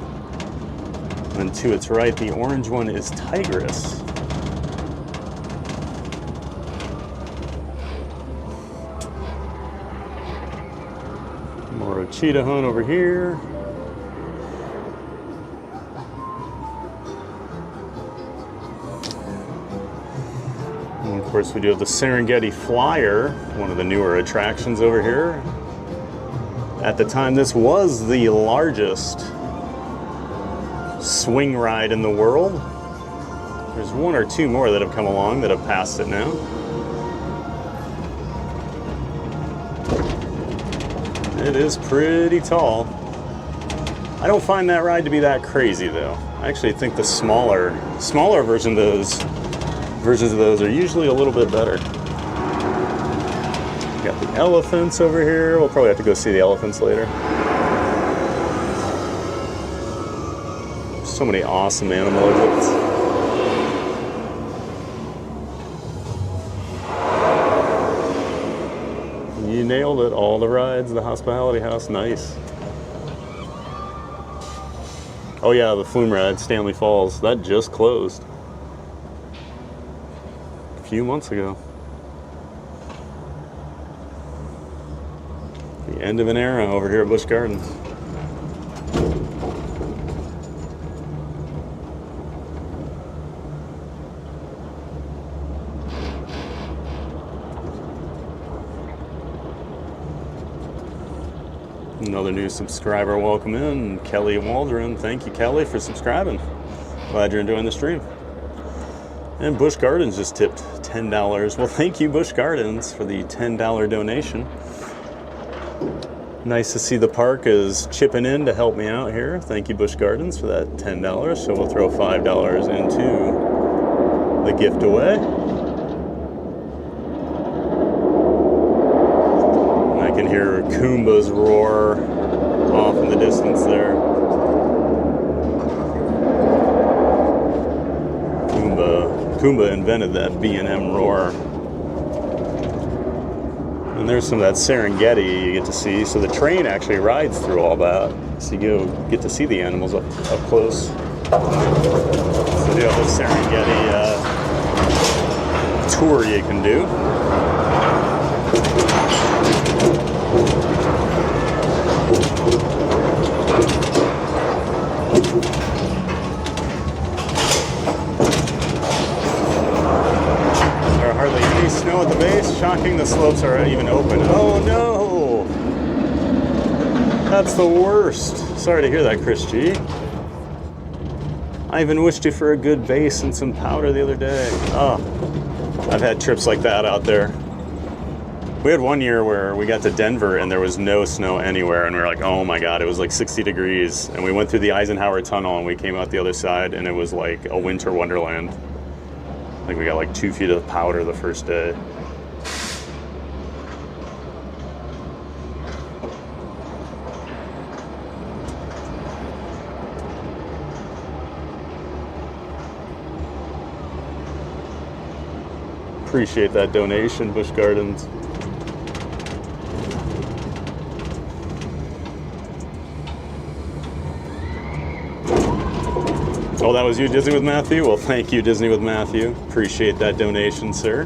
And to its right, the orange one is Tigris. More of Cheetah Hunt over here. And of course, we do have the Serengeti Flyer, one of the newer attractions over here. At the time, this was the largest swing ride in the world. There's one or two more that have come along that have passed it now. It is pretty tall. I don't find that ride to be that crazy though. I actually think the smaller versions of those are usually a little bit better. Got the elephants over here. We'll probably have to go see the elephants later. So many awesome animal exhibits. You nailed it. All the rides, the hospitality house, nice. Oh yeah, the flume ride, Stanley Falls, that just closed a few months ago. The end of an era over here at Busch Gardens. Another new subscriber, welcome in, Kelly Waldron. Thank you, Kelly, for subscribing. Glad you're enjoying the stream. And Busch Gardens just tipped $10. Well, thank you, Busch Gardens, for the $10 donation. Nice to see the park is chipping in to help me out here. Thank you, Busch Gardens, for that $10. So we'll throw $5 into the gift away. I can hear Kumba's roar off in the distance there. Kumba invented that B&M roar. And there's some of that Serengeti you get to see. So the train actually rides through all that. So you get to see the animals up close. So you have the Serengeti tour you can do. Hardly any snow at the base. Shocking, the slopes are even open. Oh no! That's the worst. Sorry to hear that, Chris G. I even wished you for a good base and some powder the other day. Oh, I've had trips like that out there. We had one year where we got to Denver and there was no snow anywhere, and we were like, oh my god, it was like 60 degrees. And we went through the Eisenhower Tunnel and we came out the other side and it was like a winter wonderland. I think we got like 2 feet of powder the first day. Appreciate that donation, Busch Gardens. Oh, that was you, Disney with Matthew? Well, thank you, Disney with Matthew. Appreciate that donation, sir.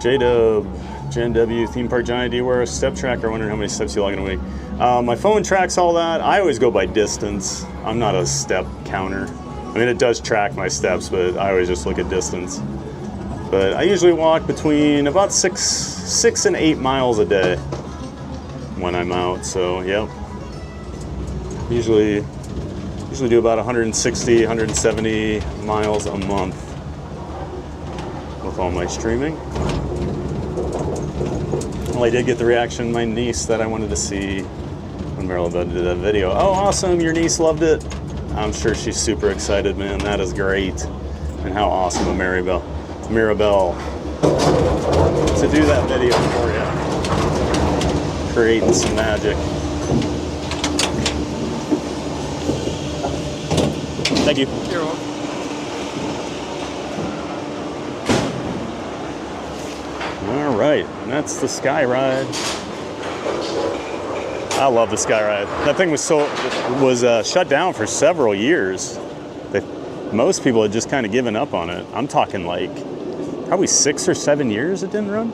J-Dub, Jen W, Theme Park Giant, do you wear a step tracker? Wondering how many steps you log in a week. My phone tracks all that. I always go by distance. I'm not a step counter. I mean, it does track my steps, but I always just look at distance. But I usually walk between about 6 and 8 miles a day when I'm out. So, yep. Usually do about 160, 170 miles a month with all my streaming. Well, I did get the reaction of my niece that I wanted to see when Maribel did that video. Oh, awesome, your niece loved it. I'm sure she's super excited, man. That is great. And how awesome of Maribel to do that video for you. Creating some magic. Thank you. You're welcome. All right, and that's the Sky Ride. I love the Sky Ride. That thing was shut down for several years. Most people had just kind of given up on it. I'm talking like probably 6 or 7 years it didn't run.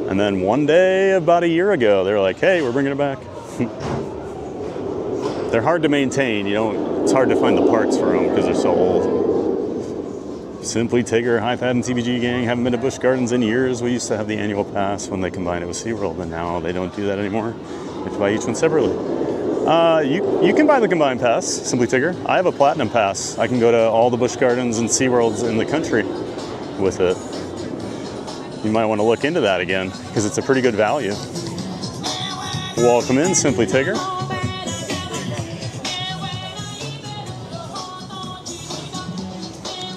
And then one day, about a year ago, they were like, hey, we're bringing it back. They're hard to maintain. It's hard to find the parts for them because they're so old. Simply Tigger, High Pad, and TBG Gang haven't been to Busch Gardens in years. We used to have the annual pass when they combined it with SeaWorld, and now they don't do that anymore. You have to buy each one separately. You can buy the combined pass, Simply Tigger. I have a platinum pass. I can go to all the Busch Gardens and SeaWorlds in the country with it. You might want to look into that again because it's a pretty good value. Welcome in, Simply Tigger.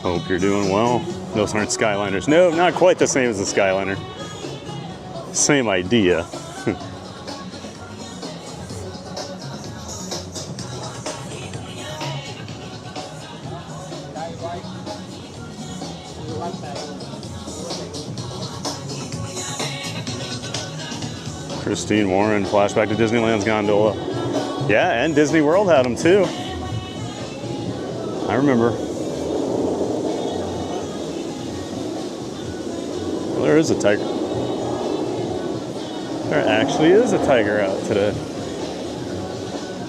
Hope you're doing well. Those aren't Skyliners. No, not quite the same as the Skyliner. Same idea. Christine Warren, flashback to Disneyland's gondola. Yeah, and Disney World had them too. I remember. Well, there is a tiger. There actually is a tiger out today.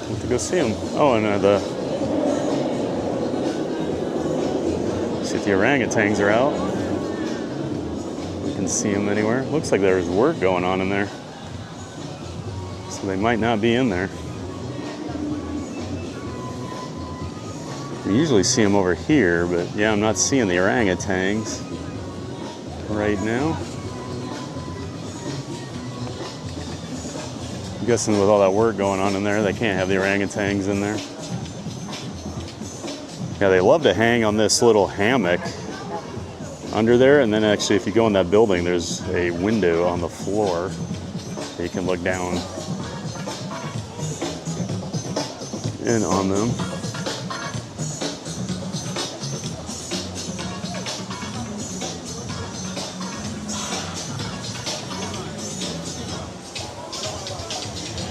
Have to go see him. Oh, and see if the orangutans are out. We can see them anywhere. Looks like there's work going on in there. So they might not be in there. We usually see them over here, but yeah, I'm not seeing the orangutans right now. I'm guessing with all that work going on in there, they can't have the orangutans in there. Yeah, they love to hang on this little hammock under there, and then actually if you go in that building, there's a window on the floor that you can look down in on them.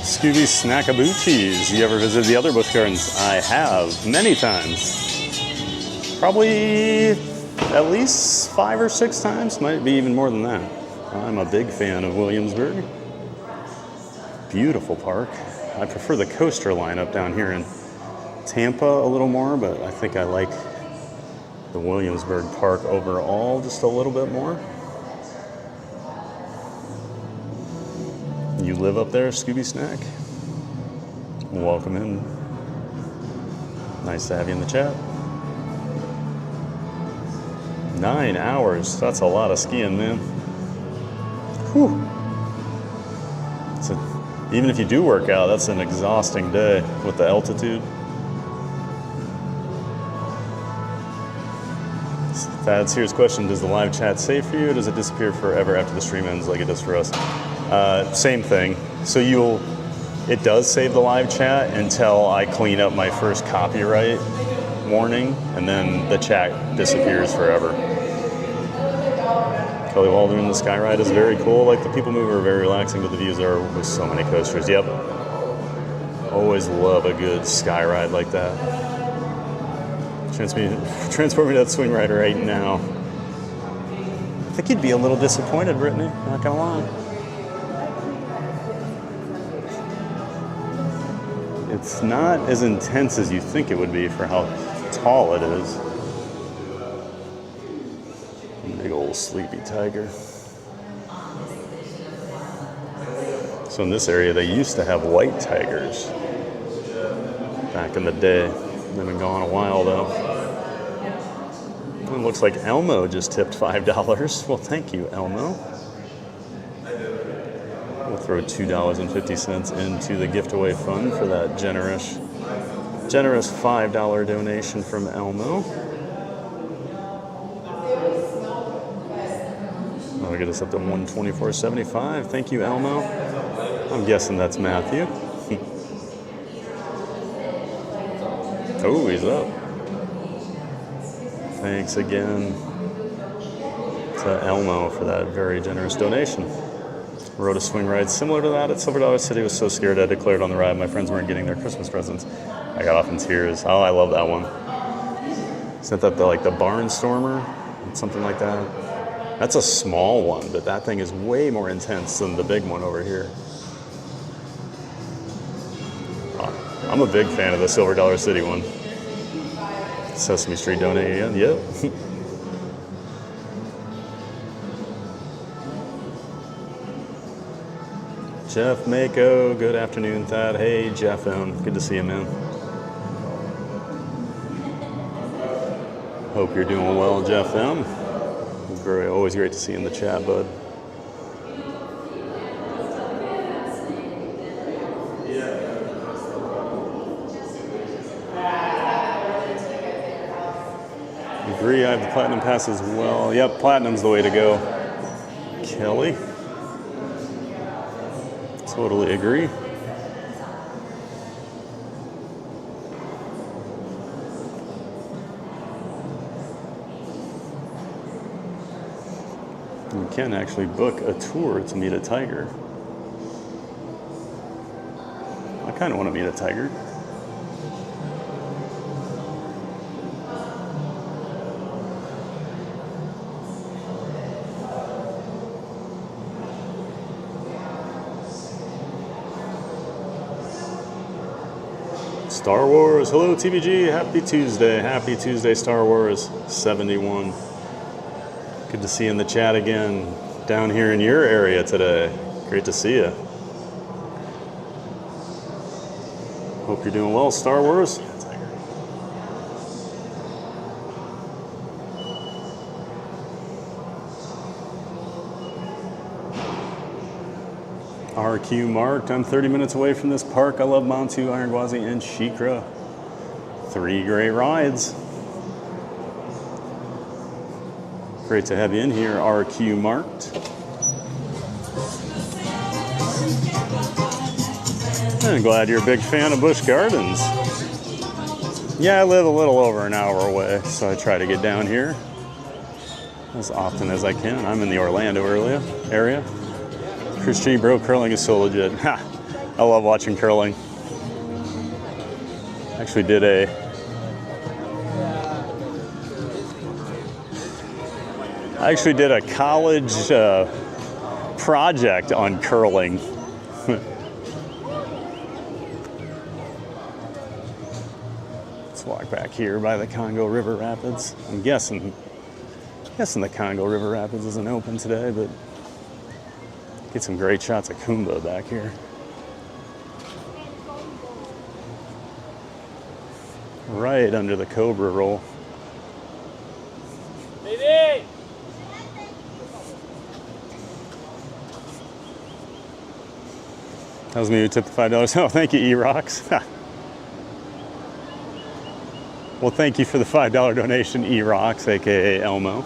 Scooby Snackabuchis. You ever visited the other Busch Gardens? I have, many times. Probably at least 5 or 6 times, might be even more than that. I'm a big fan of Williamsburg. Beautiful park. I prefer the coaster lineup down here in Tampa a little more, but I think I like the Williamsburg park overall just a little bit more. You live up there, Scooby Snack? Welcome in. Nice to have you in the chat. 9 hours. That's a lot of skiing, man. Whew. Even if you do work out, that's an exhausting day with the altitude. Thad's here's a question. Does the live chat save for you, or does it disappear forever after the stream ends like it does for us? Same thing. So it does save the live chat until I clean up my first copyright warning, and then the chat disappears forever. Kelly Waldron, the Sky Ride is very cool. Like the People Mover are very relaxing, but the views are with so many coasters. Yep. Always love a good Sky Ride like that. Transport me to that swing rider right now. think you'd be a little disappointed, Brittany, not gonna lie. It's not as intense as you think it would be for how tall it is. Big old sleepy tiger. So in this area, they used to have white tigers back in the day. They've been gone a while though. It looks like Elmo just tipped $5. Well, thank you, Elmo. We'll throw $2.50 into the giveaway fund for that generous $5 donation from Elmo. That'll get us up to $124.75. Thank you, Elmo. I'm guessing that's Matthew. Oh, he's up. Thanks again to Elmo for that very generous donation. Rode a swing ride similar to that at Silver Dollar City. Was so scared I declared on the ride my friends weren't getting their Christmas presents. I got off in tears. Oh, I love that one. Isn't that the Barnstormer? Something like that. That's a small one, but that thing is way more intense than the big one over here. I'm a big fan of the Silver Dollar City one. Sesame Street donate again, yep. Jeff Mako, good afternoon, Thad. Hey, Jeff M, good to see you, man. Hope you're doing well, Jeff M. Always great to see you in the chat, bud. Agree, I have the Platinum Pass as well. Yep, Platinum's the way to go. Kelly. Totally agree. You can actually book a tour to meet a tiger. I kind of want to meet a tiger. Star Wars, hello TVG, happy Tuesday, Star Wars 71. Good to see you in the chat again, down here in your area today. Great to see you. Hope you're doing well, Star Wars. RQ marked. I'm 30 minutes away from this park. I love Montu, Gwazi, and SheiKra. 3 great rides. Great to have you in here, RQ marked. I'm glad you're a big fan of Busch Gardens. Yeah, I live a little over an hour away, so I try to get down here as often as I can. I'm in the Orlando area. Christy, bro, curling is so legit. Ha! I love watching curling. Actually did a college project on curling. Let's walk back here by the Congo River Rapids. I'm guessing the Congo River Rapids isn't open today, but get some great shots of Kumba back here. Right under the Cobra roll. Baby! That was me who tipped the $5. Oh, thank you, E-Rocks. Well, thank you for the $5 donation, E-Rocks, aka Elmo.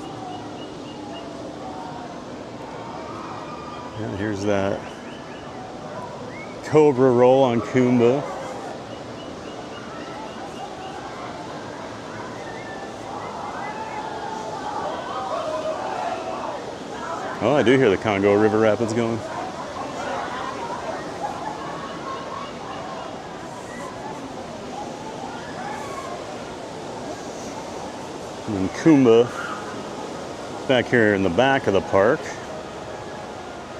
Yeah, here's that Cobra roll on Kumba. Oh, I do hear the Congo River Rapids going. And then Kumba Back here in the back of the park,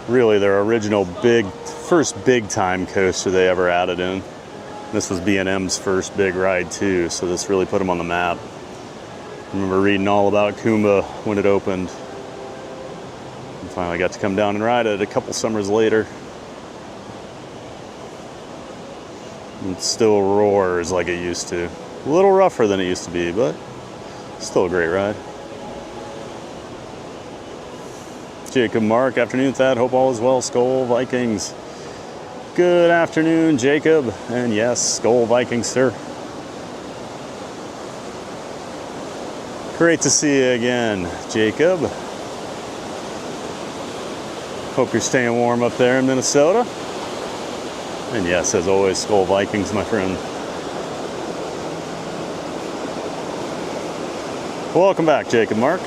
really their original first big time coaster they ever added in. This was B&M's first big ride too, so this really put them on the map. I remember reading all about Kumba when it opened. And finally got to come down and ride it a couple summers later. It still roars like it used to. A little rougher than it used to be, but still a great ride. Jacob, Mark, afternoon, Thad, hope all is well. Skull Vikings. Good afternoon, Jacob. And yes, Skull Vikings, sir. Great to see you again, Jacob. Hope you're staying warm up there in Minnesota. And yes, as always, Skull Vikings, my friend. Welcome back, Jacob Mark.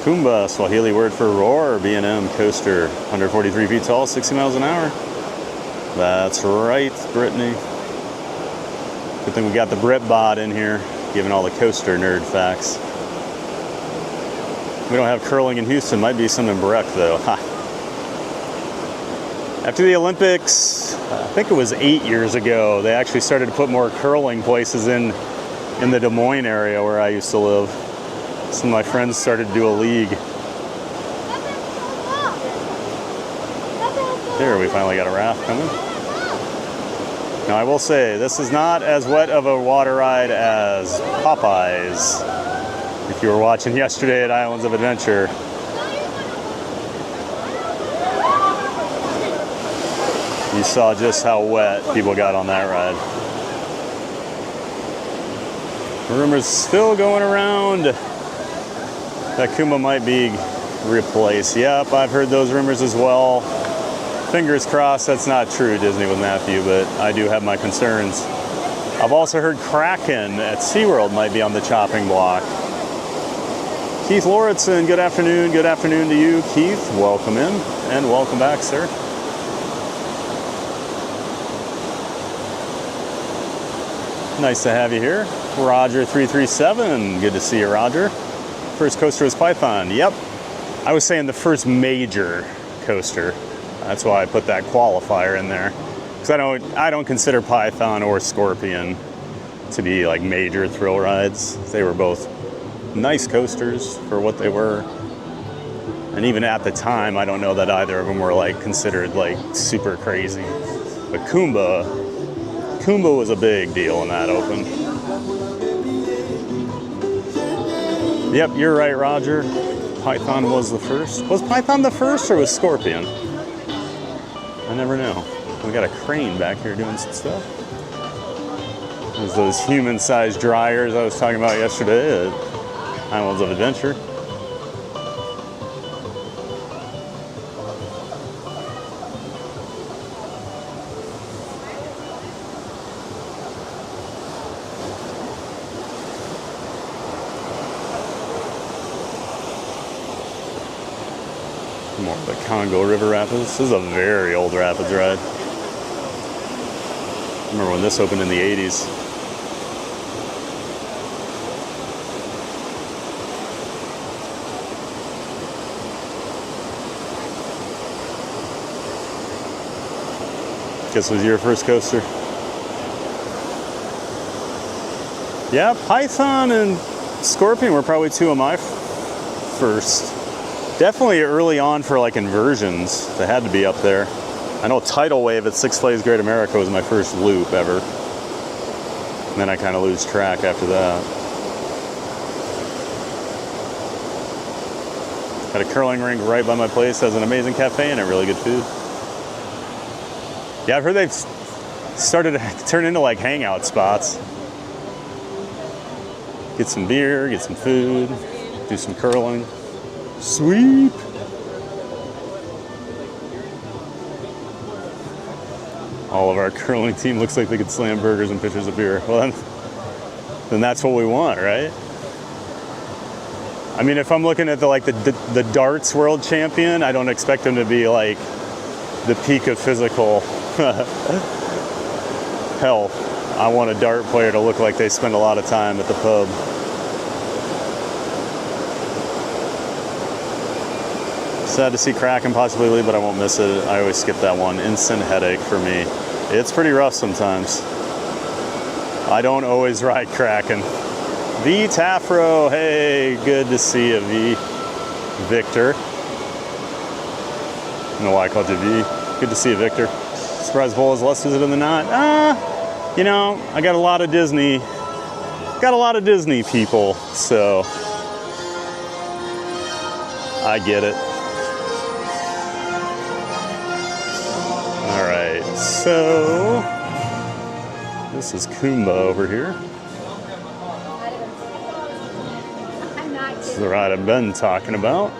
Kumba, Swahili word for roar, B&M coaster, 143 feet tall, 60 miles an hour. That's right, Brittany. Good thing we got the Brit bot in here, giving all the coaster nerd facts. We don't have curling in Houston, might be some in Breck though. Ha. After the Olympics, I think it was 8 years ago, they actually started to put more curling places in the Des Moines area where I used to live. Some of my friends started to do a league. There, we finally got a raft coming. Now I will say, this is not as wet of a water ride as Popeye's. If you were watching yesterday at Islands of Adventure, you saw just how wet people got on that ride. Rumors still going around that Kumba might be replaced. Yep, I've heard those rumors as well. Fingers crossed that's not true, Disney with Matthew, but I do have my concerns. I've also heard Kraken at SeaWorld might be on the chopping block. Keith Lauritsen, good afternoon. Good afternoon to you, Keith. Welcome in and welcome back, sir. Nice to have you here. Roger337, good to see you, Roger. First coaster was Python. Yep. I was saying the first major coaster. That's why I put that qualifier in there. Because I don't consider Python or Scorpion to be like major thrill rides. They were both nice coasters for what they were. And even at the time, I don't know that either of them were like considered like super crazy. But Kumba was a big deal when that opened. Yep, you're right, Roger. Python was the first. Was Python the first or was Scorpion? I never know. We got a crane back here doing some stuff. There's those human-sized dryers I was talking about yesterday at Islands of Adventure. More of the Congo River Rapids. This is a very old rapids ride. I remember when this opened in the 80s. Guess was your first coaster? Yeah, Python and Scorpion were probably two of my first. Definitely early on for like inversions. They had to be up there. I know Tidal Wave at Six Flags Great America was my first loop ever. And then I kind of lose track after that. Got a curling rink right by my place. Has an amazing cafe and a really good food. Yeah, I've heard they've started to turn into like hangout spots. Get some beer, get some food, do some curling. Sweep. All of our curling team looks like they could slam burgers and pitchers of beer. Well, then that's what we want, right? I mean, if I'm looking at the darts world champion, I don't expect him to be like the peak of physical health. I want a dart player to look like they spend a lot of time at the pub. Sad to see Kraken possibly leave, but I won't miss it. I always skip that one. Instant headache for me. It's pretty rough sometimes. I don't always ride Kraken. V Tafro, hey, good to see you, V. Victor. I don't know why I called you V. Good to see you, Victor. Surprise Bowl is less visited than not. You know, I got a lot of Disney people, so I get it. All right, so this is Kumba over here. This is the ride I've been talking about.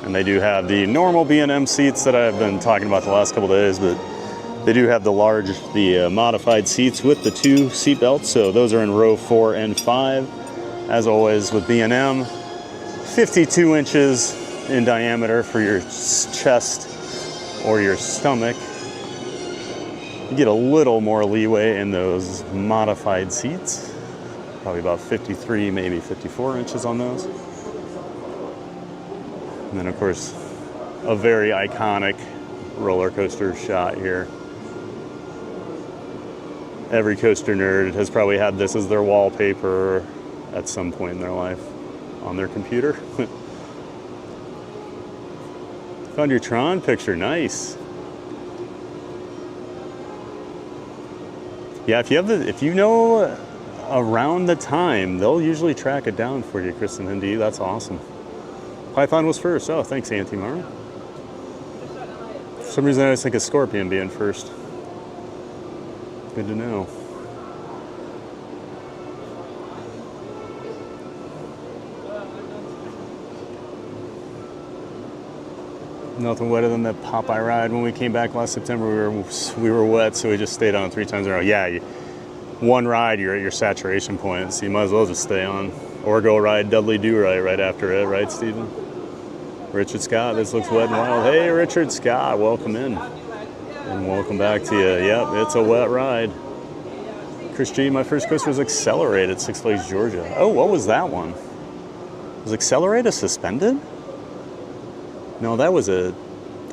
And they do have the normal B&M seats that I've been talking about the last couple days, but they do have the modified seats with the 2 seat belts. So those are in row 4 and 5. As always with B&M, 52 inches in diameter for your chest or your stomach. You get a little more leeway in those modified seats. Probably about 53, maybe 54 inches on those. And then of course, a very iconic roller coaster shot here. Every coaster nerd has probably had this as their wallpaper at some point in their life on their computer. Found your Tron picture, nice. Yeah, if you know around the time, they'll usually track it down for you, Kristen Hindi. That's awesome. Python was first. Oh, thanks, Auntie Mara. For some reason, I always think of Scorpion being first. Good to know. Nothing wetter than that Popeye ride. When we came back last September, we were wet, so we just stayed on it 3 times in a row. Yeah, one ride, you're at your saturation point, so you might as well just stay on. Or go ride Dudley Do-Right right after it, right, Steven? Richard Scott, this looks wet and wild. Hey, Richard Scott, welcome in. And welcome back to you. Yep, it's a wet ride. Chris G, my first coaster was Accelerated, Six Flags Georgia. Oh, what was that one? Was Accelerated suspended? No, that was a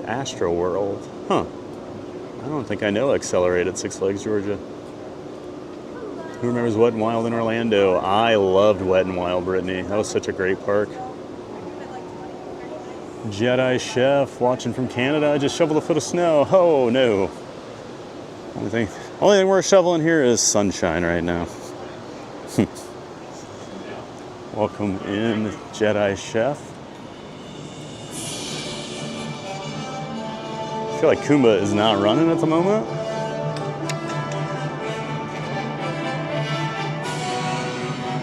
Astro World. Huh. I don't think I know Accelerated Six Flags Georgia. Who remembers Wet n Wild in Orlando? I loved Wet n Wild, Brittany. That was such a great park. Jedi Chef watching from Canada. I just shoveled a foot of snow. Oh no. Only thing we're shoveling here is sunshine right now. Welcome in, Jedi Chef. I feel like Kumba is not running at the moment.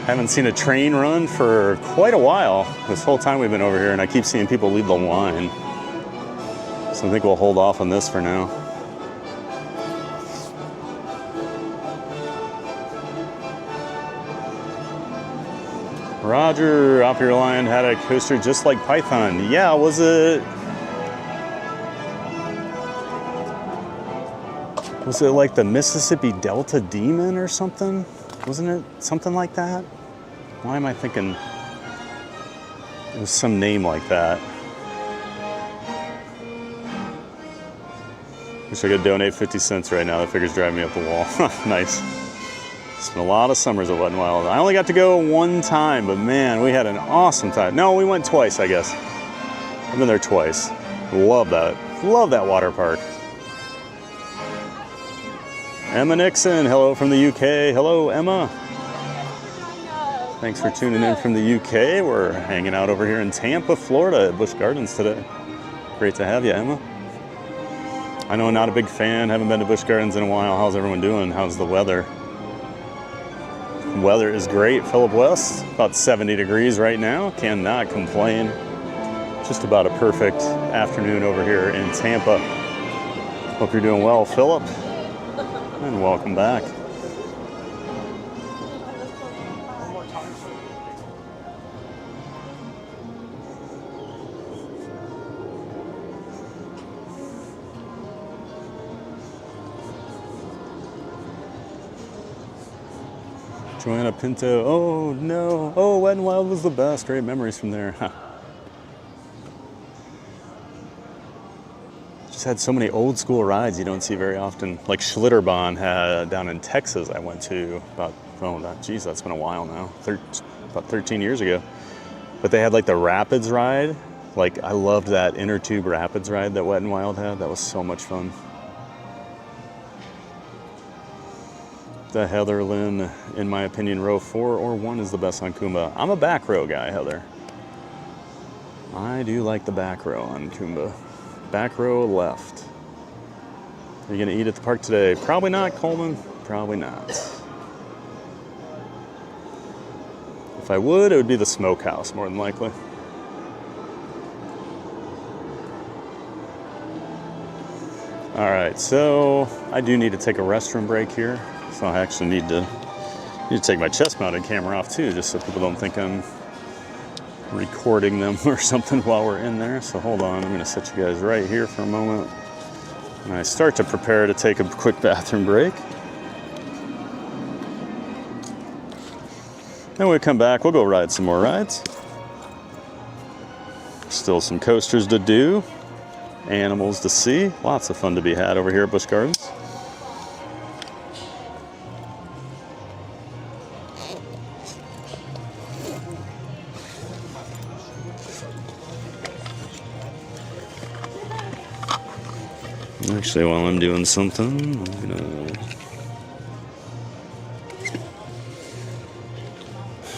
Haven't seen a train run for quite a while this whole time we've been over here, and I keep seeing people leave the line. So I think we'll hold off on this for now. Roger, Off Your Line had a coaster just like Python. Yeah, was it like the Mississippi Delta Demon or something? Wasn't it something like that? Why am I thinking it was some name like that? Wish I could donate 50 cents right now. That figure's driving me up the wall. Nice. Spent a lot of summers at Wet n Wild. I only got to go one time, but man, we had an awesome time. No, we went twice, I guess. I've been there twice. Love that. Love that water park. Emma Nixon, hello from the UK. Hello, Emma. Thanks for tuning in from the UK. We're hanging out over here in Tampa, Florida at Busch Gardens today. Great to have you, Emma. I know I'm not a big fan. Haven't been to Busch Gardens in a while. How's everyone doing? How's the weather? Weather is great. Philip West, about 70 degrees right now. Cannot complain. Just about a perfect afternoon over here in Tampa. Hope you're doing well, Philip. And welcome back. Joanna Pinto. Oh no. Oh, Wet n Wild was the best. Great memories from there. Huh. Just had so many old school rides you don't see very often. Like Schlitterbahn had down in Texas. I went to about, geez, that's been a while now. About 13 years ago. But they had like the Rapids ride. Like I loved that inner tube Rapids ride that Wet n Wild had. That was so much fun. The Heather Lynn, in my opinion, row 4 or 1 is the best on Kumba. I'm a back row guy, Heather. I do like the back row on Kumba. Back row left. Are you gonna eat at the park today? Probably not, Coleman. Probably not. If I would, it would be the smokehouse, more than likely. All right, so I do need to take a restroom break here. So I actually need to take my chest-mounted camera off too, just so people don't think I'm recording them or something while we're in there. So hold on, I'm gonna set you guys right here for a moment. And I start to prepare to take a quick bathroom break. Then when we come back, we'll go ride some more rides. Still some coasters to do, animals to see. Lots of fun to be had over here at Busch Gardens. Actually, while I'm doing something, I'm gonna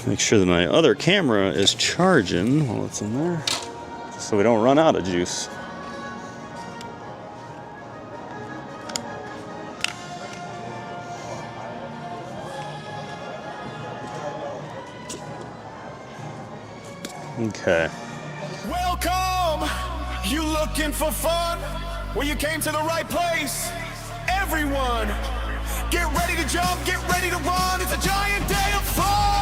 make sure that my other camera is charging while it's in there, just so we don't run out of juice. Okay. Welcome! You looking for fun? Well, you came to the right place. Everyone, get ready to jump, get ready to run. It's a giant day of fun!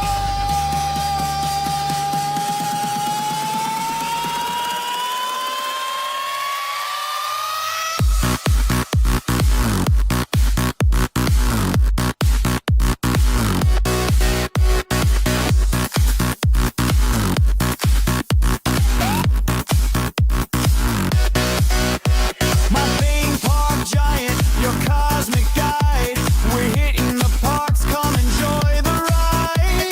Your cosmic guide, we're hitting the parks, come enjoy the ride.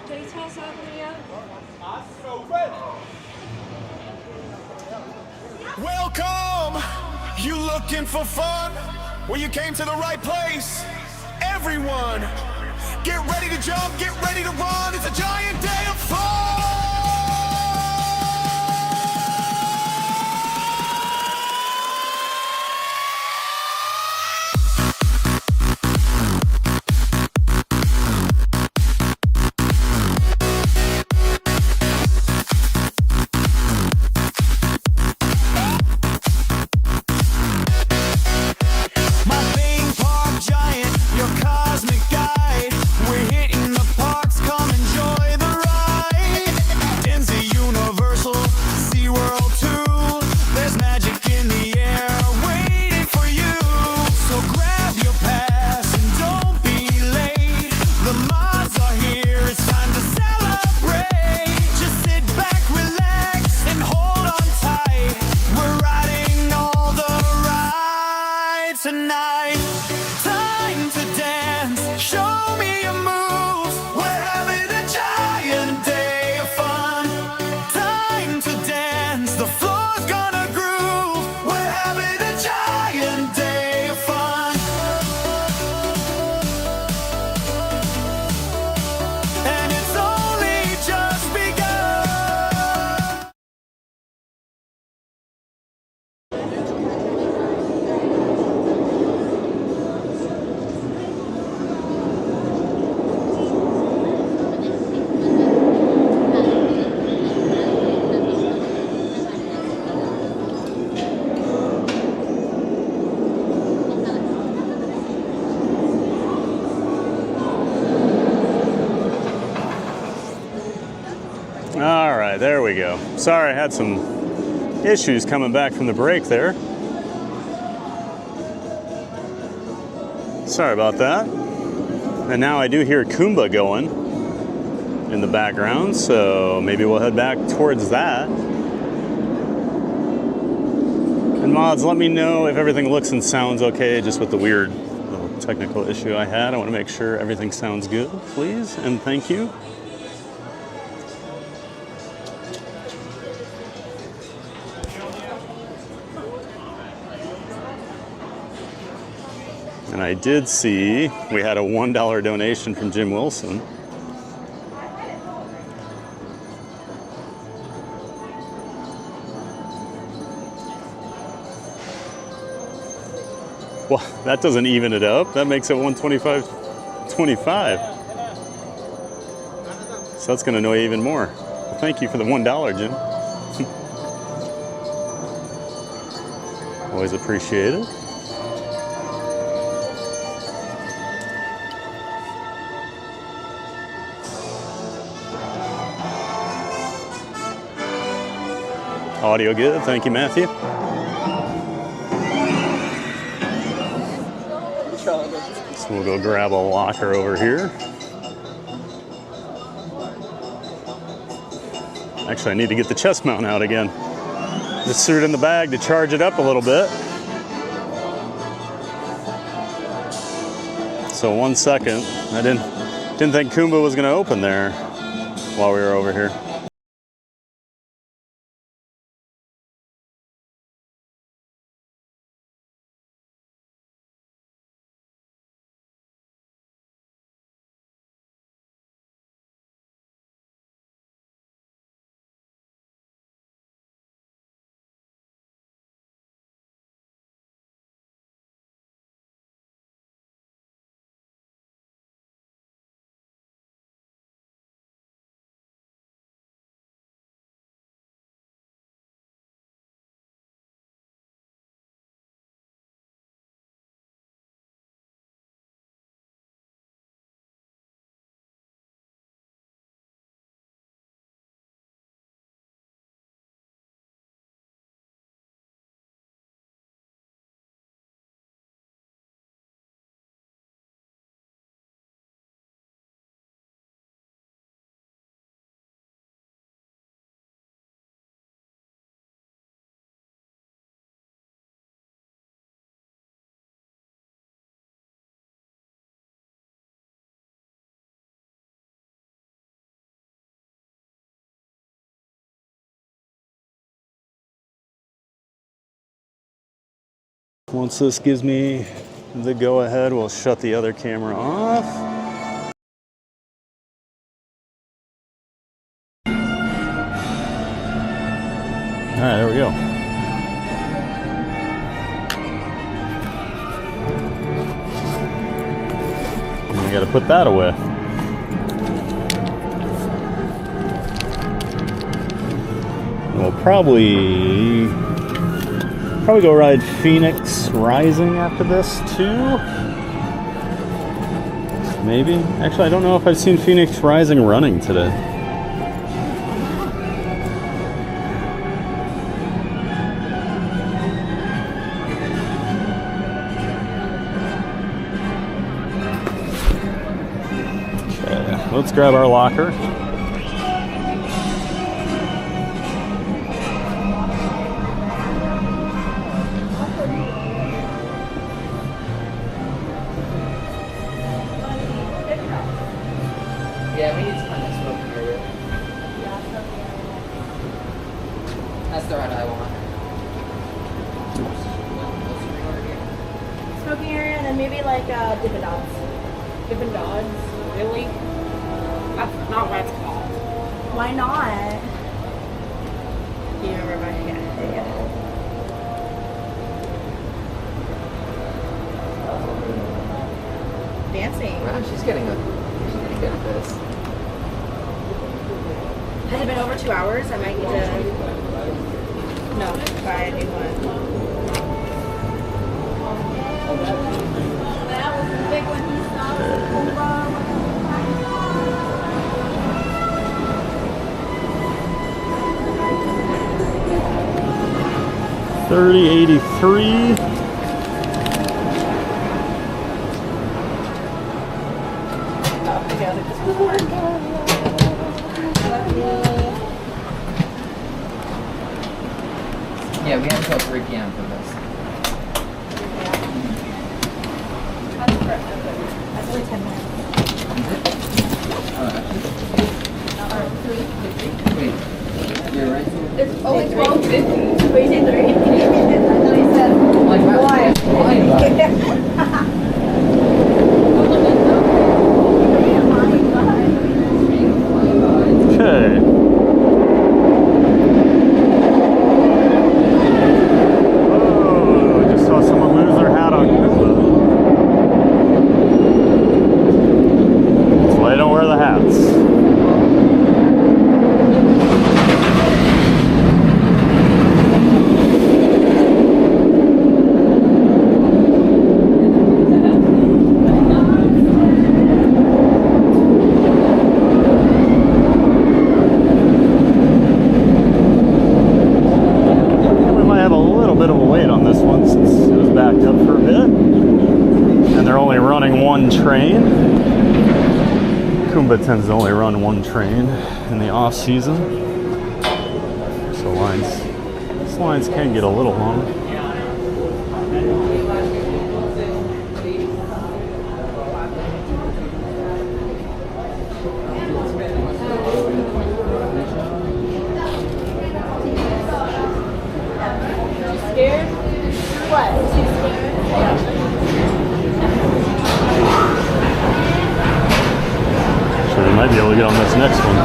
Can you toss out Leo? Welcome! You looking for fun? Well, you came to the right place. Everyone, get ready to jump, get ready to run. It's a giant day of fun! All right, there we go. Sorry, I had some issues coming back from the break there. Sorry about that. And now I do hear Kumba going in the background, so maybe we'll head back towards that. And mods, let me know if everything looks and sounds okay, just with the weird little technical issue I had. I want to make sure everything sounds good, please, and thank you. And I did see we had a $1 donation from Jim Wilson. Well, that doesn't even it up. That makes it 125.25. So that's going to annoy you even more. Well, thank you for the $1, Jim. Always appreciate it. Audio good, thank you, Matthew. So we'll go grab a locker over here. Actually, I need to get the chest mount out again. Just threw it in the bag to charge it up a little bit. So 1 second. I didn't think Kumba was going to open there while we were over here. Once this gives me the go ahead, we'll shut the other camera off. All right, there we go. And we got to put that away. We'll probably go ride Phoenix Rising after this too. Maybe. Actually, I don't know if I've seen Phoenix Rising running today. Okay, let's grab our locker. Yeah, we need to find that smoking area. That's the ride I want. Smoking area, and then maybe like Dippin' Dots. Dippin' Dots? Really? That's not what it's called. Why not? Do you remember my yeah. Dancing. Wow, she's getting good at this. Has it been over 2 hours? I might need to buy a new one. That was the big one he saw. Cobra. 3083. Yeah, we have until 3 p.m. for this. That's only 10 minutes. Wait, you're right? It's only 12:50. Wait, you say 3? No, he said Like, why? Okay. Oh, I just saw someone lose their hat on Kumba. That's why they don't wear the hats. Train. Kumba tends to only run one train in the off season, so these lines can get a little long. Scared? What? Too scared? So we might be able to get on this next one.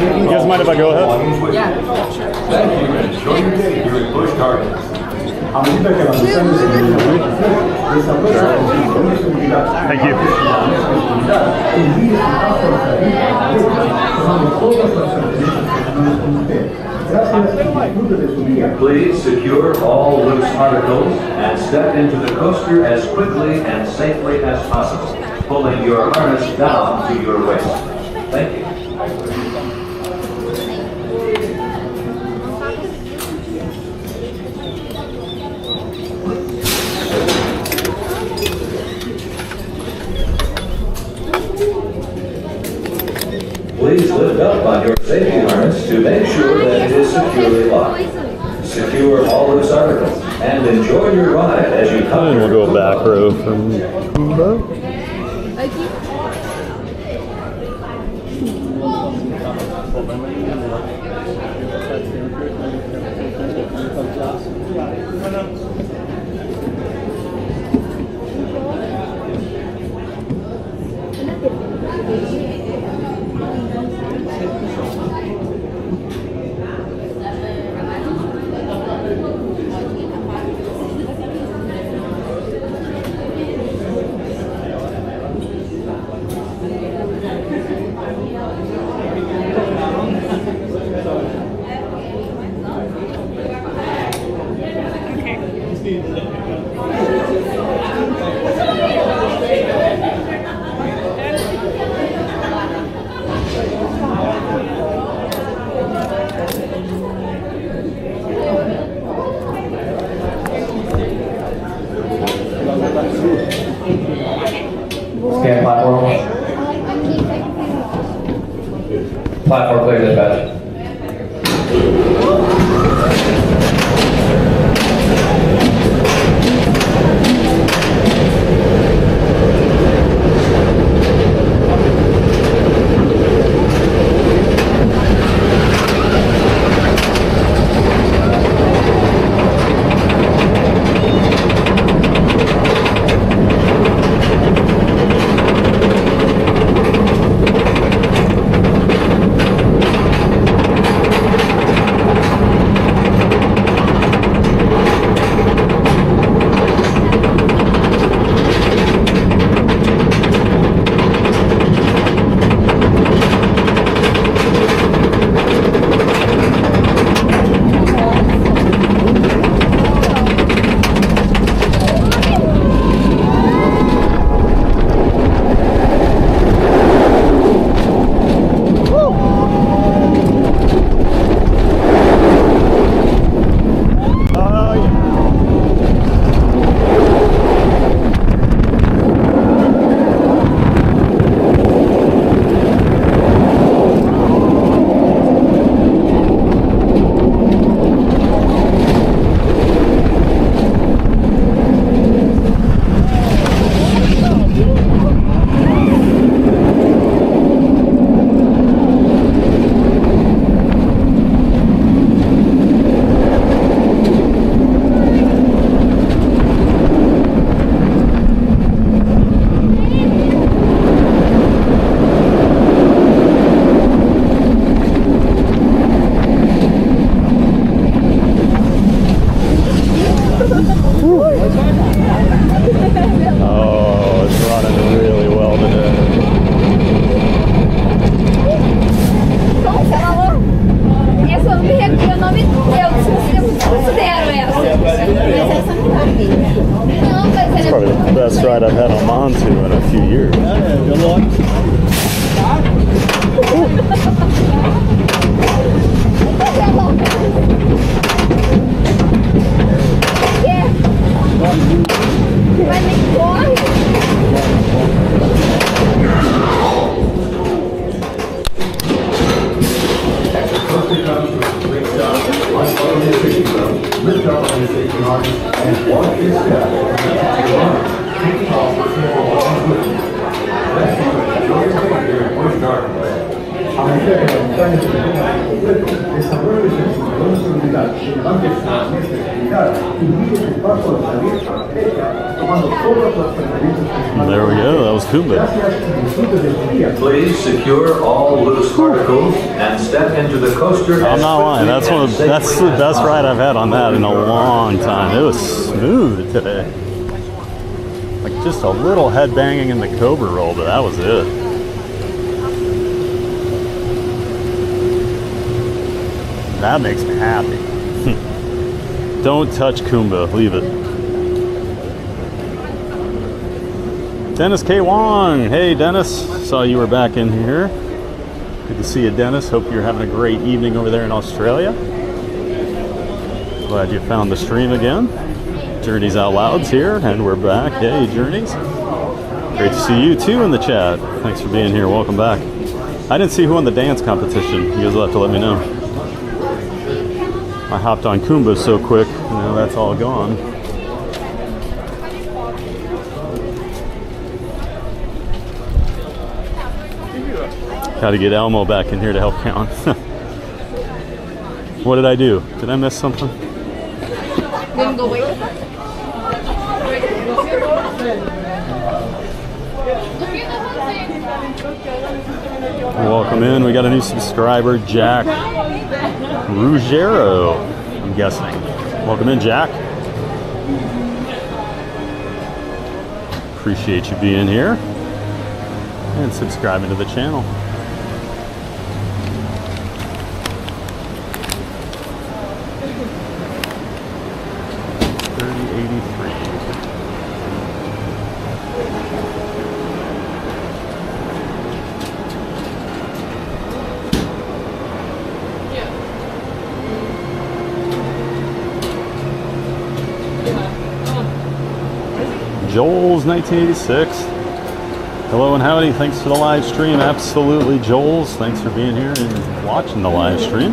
You guys mind if I go ahead? Yeah, sure. Thank you, and enjoy your day here at Busch Gardens. Thank you. Please secure all loose articles and step into the coaster as quickly and safely as possible, pulling your harness down to your waist. Thank you. Please lift up on your safety harness to make sure that it is securely locked. secure all loose articles, and enjoy your ride as you come. And we'll go back row from Kumba. Scan platform. Platform clear, dispatch. Oh, it's running really well today. Essa eu não me recuo, não me considero essa. Não, mas It's probably the best ride I've had on Montu in a few years. Vai nem corre. Lift up on your safety harness and watch your step. Taking off with careful along with you. Let's enjoy your day here at Busch Gardens. A medida que la montaña se mantenga completo, desarrolle su seguridad, levante su flexibilidad y dirige su paso al salir a la derecha, tomando todas las preferencias. There we go, that was Kumba. Please secure all loose articles and step into the coaster. I'm not lying, that's the best ride I've had on that in a long time. It was smooth today. Like just a little head banging in the Cobra roll, but that was it. That makes me happy. Don't touch Kumba, leave it. Dennis K. Wong. Hey Dennis, saw you were back in here. Good to see you, Dennis. Hope you're having a great evening over there in Australia. Glad you found the stream again. Journeys Out Loud's here, and we're back. Hey Journeys. Great to see you too in the chat. Thanks for being here, welcome back. I didn't see who won the dance competition. You guys will have to let me know. I hopped on Kumba so quick, now that's all gone. Got to get Elmo back in here to help count. What did I do? Did I miss something? Didn't go wait with us? Welcome in. We got a new subscriber, Jack Ruggiero, I'm guessing. Welcome in, Jack. Appreciate you being here and subscribing to the channel. Joel's 1986. Hello and howdy. Thanks for the live stream. Absolutely, Joel's. Thanks for being here and watching the live stream.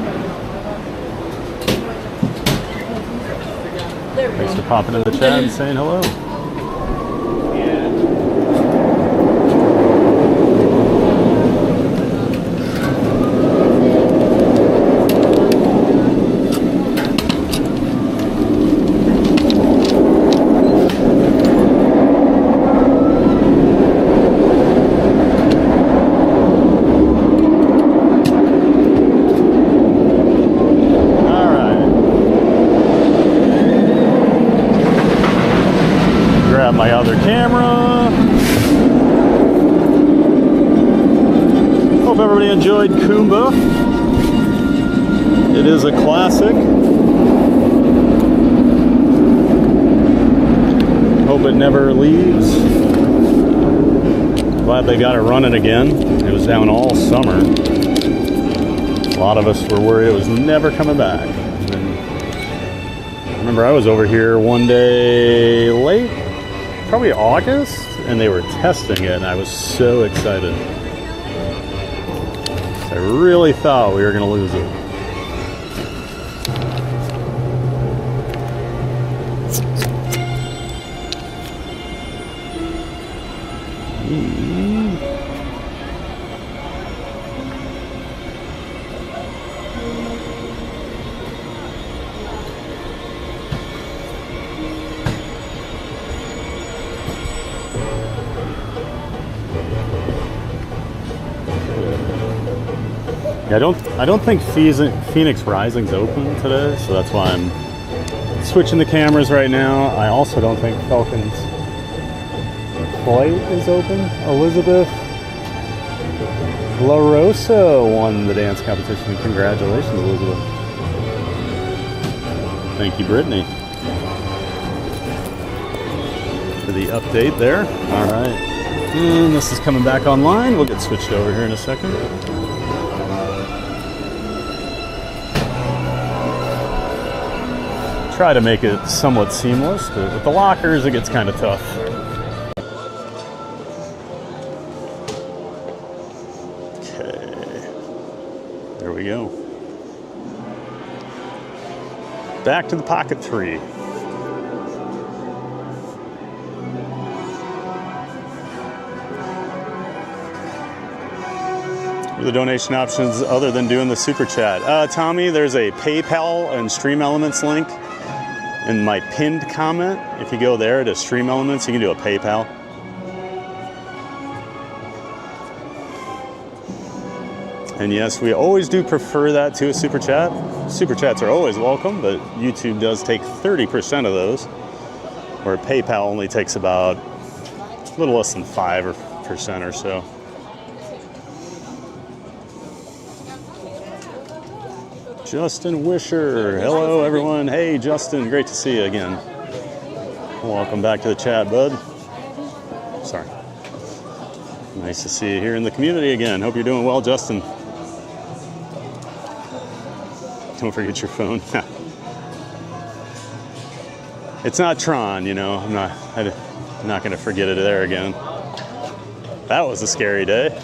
Thanks for popping in the chat and saying hello. My other camera. Hope everybody enjoyed Kumba. It is a classic. Hope it never leaves. Glad they got it running again. It was down all summer. A lot of us were worried it was never coming back. And I remember I was over here one day late, probably August, and they were testing it, and I was so excited. I really thought we were going to lose it. Yeah, I don't think Phoenix Rising's open today, so that's why I'm switching the cameras right now. I also don't think Falcon's Flight is open. Elizabeth La Rosa won the dance competition. Congratulations, Elizabeth. Thank you, Brittany, for the update there. All right, and this is coming back online. We'll get switched over here in a second. Try to make it somewhat seamless, but with the lockers it gets kind of tough. Okay, there we go. Back to the pocket tree. What are the donation options other than doing the super chat? Tommy, there's a PayPal and Stream Elements link in my pinned comment. If you go there to Stream Elements, you can do a PayPal. And yes, we always do prefer that to a super chat. Super chats are always welcome, but YouTube does take 30% of those, where PayPal only takes about a little less than 5% or so. Justin Wisher, hello everyone. Hey Justin, great to see you again. Welcome back to the chat, bud. Sorry. Nice to see you here in the community again. Hope you're doing well, Justin. Don't forget your phone. It's not Tron, you know. I'm not going to forget it there again. That was a scary day.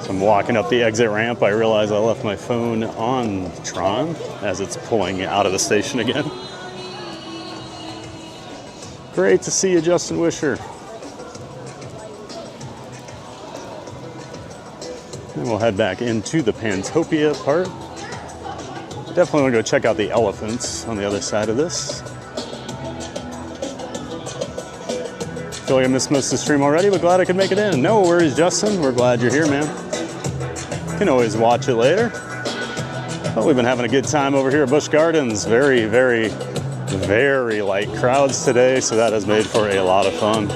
So I'm walking up the exit ramp. I realize I left my phone on Tron as it's pulling out of the station again. Great to see you, Justin Wisher. And we'll head back into the Pantopia part. Definitely want to go check out the elephants on the other side of this. Feel like I missed most of the stream already, but glad I could make it in. No worries, Justin. We're glad you're here, man. Can always watch it later. But we've been having a good time over here at Busch Gardens. Very, very, very light crowds today, so that has made for a lot of fun.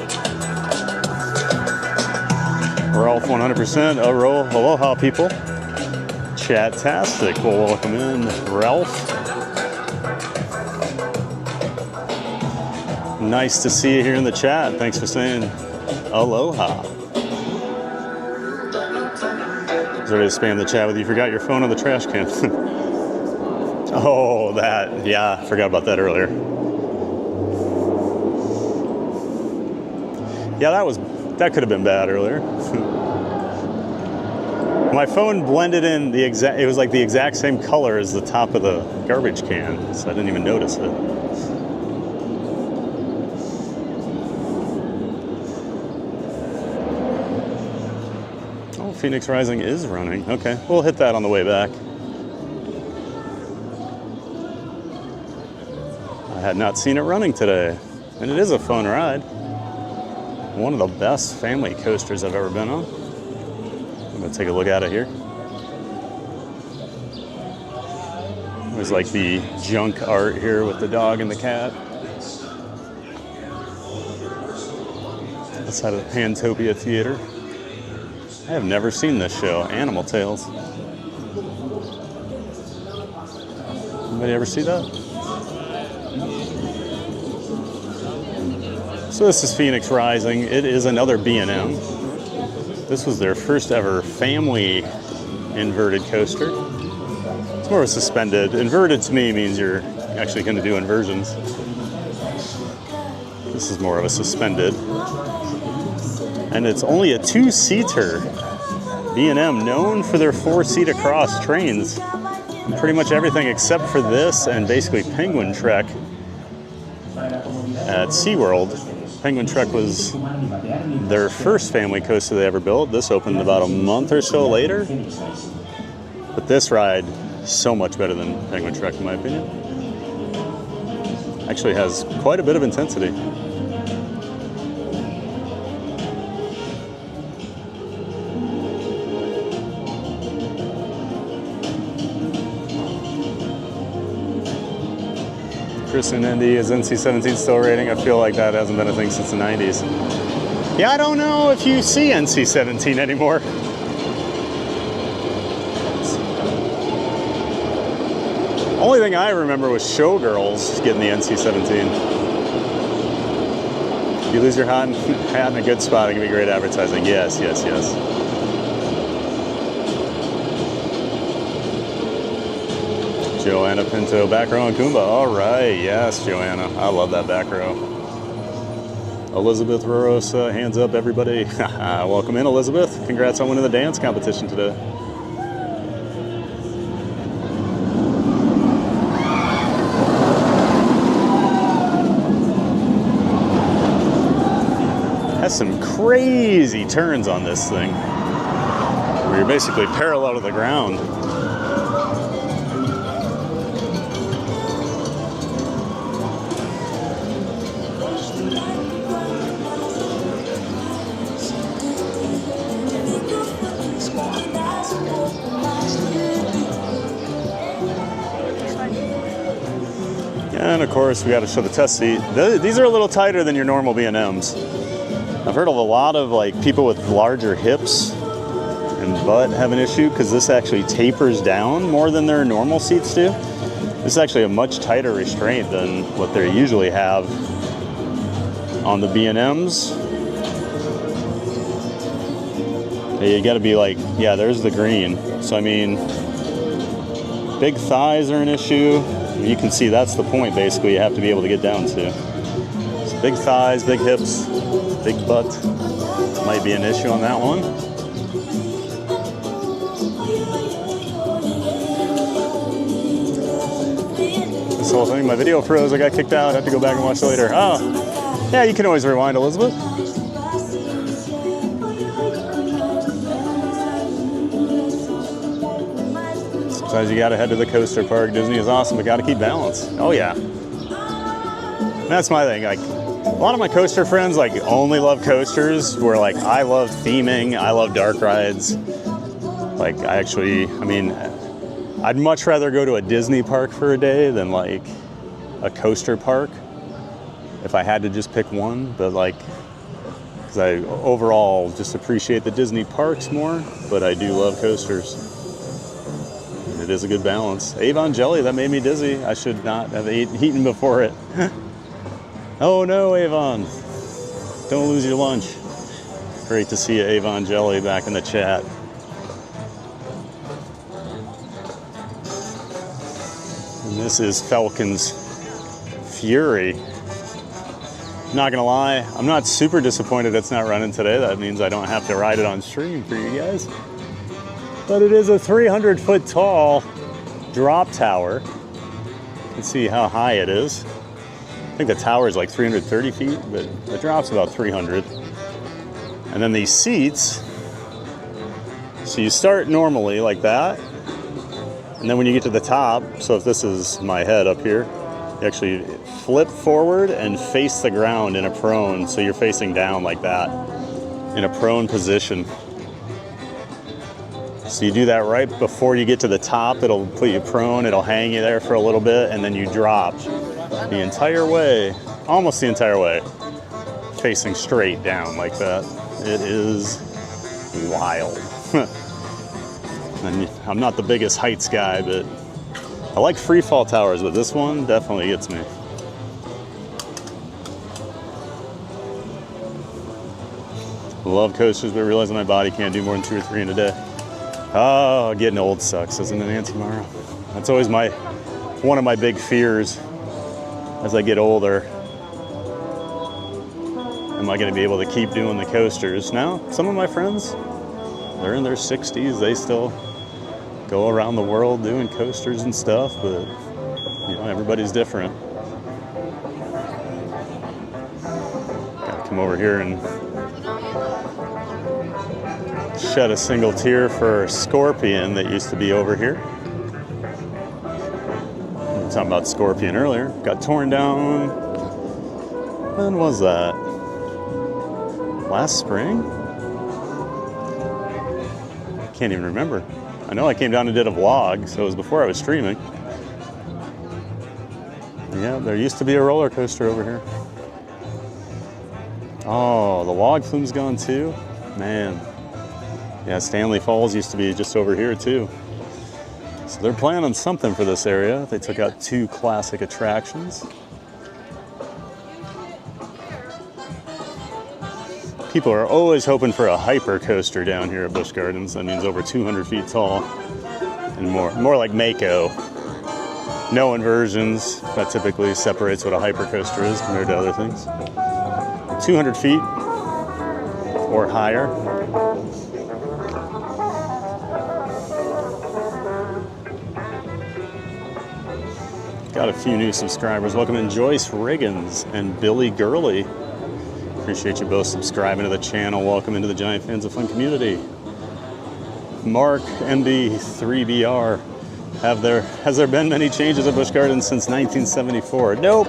Ralph 100%, aloha people. Chat-tastic. We'll welcome in Ralph. Nice to see you here in the chat. Thanks for saying aloha. I was ready to spam the chat with you. Forgot your phone on the trash can. Oh, that. Yeah, forgot about that earlier. Yeah, that could have been bad earlier. My phone blended in it was like the exact same color as the top of the garbage can, so I didn't even notice it. Oh, Phoenix Rising is running. Okay, we'll hit that on the way back. I had not seen it running today, and it is a fun ride. One of the best family coasters I've ever been on. I'm gonna take a look at it here. There's like the junk art here with the dog and the cat. Outside of the Pantopia Theater. I have never seen this show, Animal Tales. Anybody ever see that? So this is Phoenix Rising. It is another B&M. This was their first ever family inverted coaster. It's more of a suspended. Inverted to me means you're actually going to do inversions. This is more of a suspended. And it's only a 2-seater. B&M, known for their 4-seat across trains. Pretty much everything except for this and basically Penguin Trek at SeaWorld. Penguin Trek was their first family coaster they ever built. This opened about a month or so later. But this ride, so much better than Penguin Trek in my opinion. Actually has quite a bit of intensity. Chris and Indy, is NC-17 still rating? I feel like that hasn't been a thing since the 90s. Yeah, I don't know if you see NC-17 anymore. Only thing I remember was Showgirls getting the NC-17. If you lose your hat in a good spot, it can be great advertising. Yes, yes, yes. Joanna Pinto, back row on Kumba. All right, yes, Joanna. I love that back row. Elizabeth Rorosa, hands up, everybody. Welcome in, Elizabeth. Congrats on winning the dance competition today. Has some crazy turns on this thing, where you're basically parallel to the ground. And of course, we got to show the test seat. These are a little tighter than your normal B&Ms. I've heard of a lot of like people with larger hips and butt have an issue because this actually tapers down more than their normal seats do. This is actually a much tighter restraint than what they usually have on the B&Ms. You got to be like, yeah, there's the green. So I mean, big thighs are an issue. You can see that's the point basically you have to be able to get down to. So big thighs, big hips, big butt might be an issue on that one. this whole thing. My video froze, I got kicked out, I have to go back and watch it later. Oh, yeah, you can always rewind, Elizabeth. Sometimes you gotta head to the coaster park. Disney is awesome, but gotta keep balance. Oh yeah. That's my thing. Like, a lot of my coaster friends like only love coasters, where like I love theming, I love dark rides. Like I mean, I'd much rather go to a Disney park for a day than like a coaster park if I had to just pick one. But like, because I overall just appreciate the Disney parks more, but I do love coasters. It is a good balance. Avon jelly, that made me dizzy. I should not have eaten before it. Oh no, Avon. Don't lose your lunch. Great to see you, Avon jelly, back in the chat. And this is Falcon's Fury. Not gonna lie, I'm not super disappointed it's not running today. That means I don't have to ride it on stream for you guys. But it is a 300-foot tall drop tower. You can see how high it is. I think the tower is like 330 feet, but the drop's about 300. And then these seats, so you start normally like that. And then when you get to the top, so if this is my head up here, you actually flip forward and face the ground in a prone. So you're facing down like that in a prone position. So you do that right before you get to the top. It'll put you prone, it'll hang you there for a little bit, and then you drop the entire way, almost the entire way, facing straight down like that. It is wild. And I'm not the biggest heights guy, but I like free fall towers, but this one definitely gets me. Love coasters, but realizing my body can't do more than 2 or 3 in a day. Oh, getting old sucks, doesn't it, Nancy Morrow? That's always one of my big fears as I get older. Am I going to be able to keep doing the coasters? Now, some of my friends, they're in their 60s. They still go around the world doing coasters and stuff, but you know, everybody's different. Gotta come over here and shed a single tear for Scorpion that used to be over here. We were talking about Scorpion earlier. Got torn down. When was that? Last spring? Can't even remember. I know I came down and did a vlog, so it was before I was streaming. Yeah, there used to be a roller coaster over here. Oh, the log flume's gone too? Man. Yeah, Stanley Falls used to be just over here too. So they're planning something for this area. They took out 2 classic attractions. People are always hoping for a hyper coaster down here at Busch Gardens. That means over 200 feet tall and more like Mako. No inversions. That typically separates what a hyper coaster is compared to other things. 200 feet or higher. Got a few new subscribers. Welcome in Joyce Riggins and Billy Gurley. Appreciate you both subscribing to the channel. Welcome into the Giant Fans of Fun community. Mark MD3BR. Has there been many changes at Busch Gardens since 1974? Nope.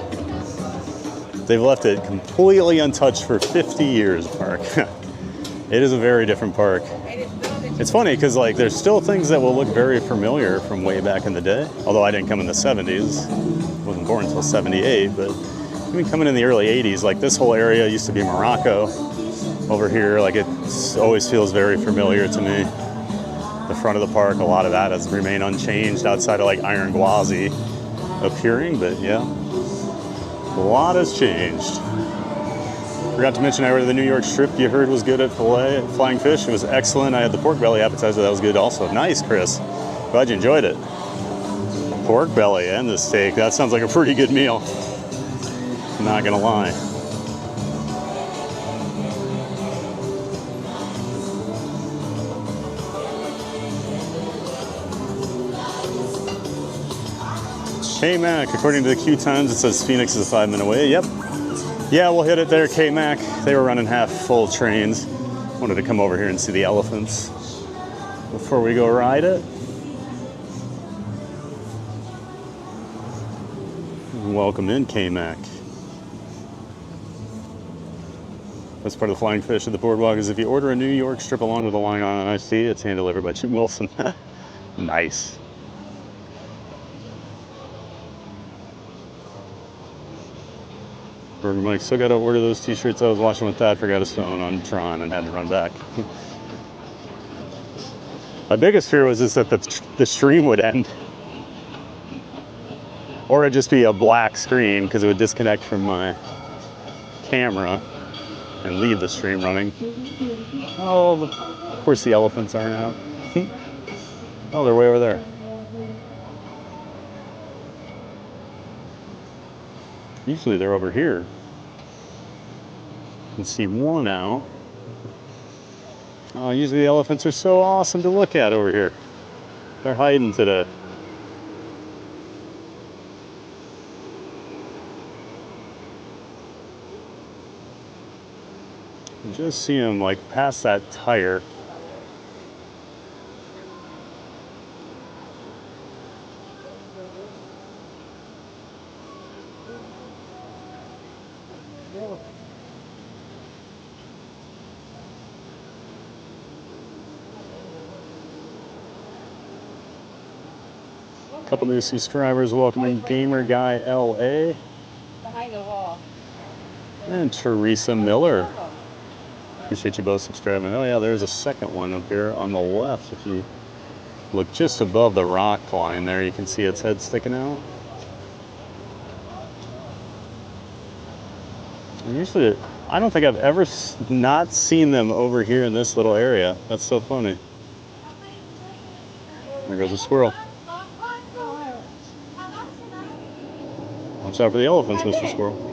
They've left it completely untouched for 50 years, Mark. It is a very different park. It's funny because like there's still things that will look very familiar from way back in the day. Although I didn't come in the 70s, wasn't born until 78, but even coming in the early 80s, like this whole area used to be Morocco. Over here, like it always feels very familiar to me. The front of the park, a lot of that has remained unchanged outside of like Iron Gwazi appearing, but yeah, a lot has changed. Forgot to mention I ordered the New York strip you heard was good at Flying Fish. It was excellent. I had the pork belly appetizer. That was good also. Nice, Chris. Glad you enjoyed it. Pork belly and the steak. That sounds like a pretty good meal. Not gonna lie. K-Mac, according to the Q Times, it says Phoenix is 5 minutes away. Yep. Yeah, we'll hit it there, K-Mac. They were running half full trains. Wanted to come over here and see the elephants before we go ride it. Welcome in, K-Mac. That's part of the Flying Fish at the boardwalk is if you order a New York strip along with a line on IC, it's hand delivered by Jim Wilson. Nice. I'm like, still got to order those t-shirts I was watching with Thad, forgot his phone on Tron and had to run back. My biggest fear was just that the stream would end. Or it'd just be a black screen because it would disconnect from my camera and leave the stream running. Oh, of course the elephants aren't out. Oh, they're way over there. Usually they're over here. You can see one out. Oh, usually the elephants are so awesome to look at over here. They're hiding today. You just see them like past that tire. Couple new subscribers welcoming Gamer Guy LA Behind the wall. and Teresa Miller. Appreciate you both subscribing. Oh yeah, there's a second one up here on the left. If you look just above the rock line there, you can see its head sticking out. And usually, I don't think I've ever not seen them over here in this little area. That's so funny. There goes a squirrel. Watch out for the elephants, Mr. Squirrel.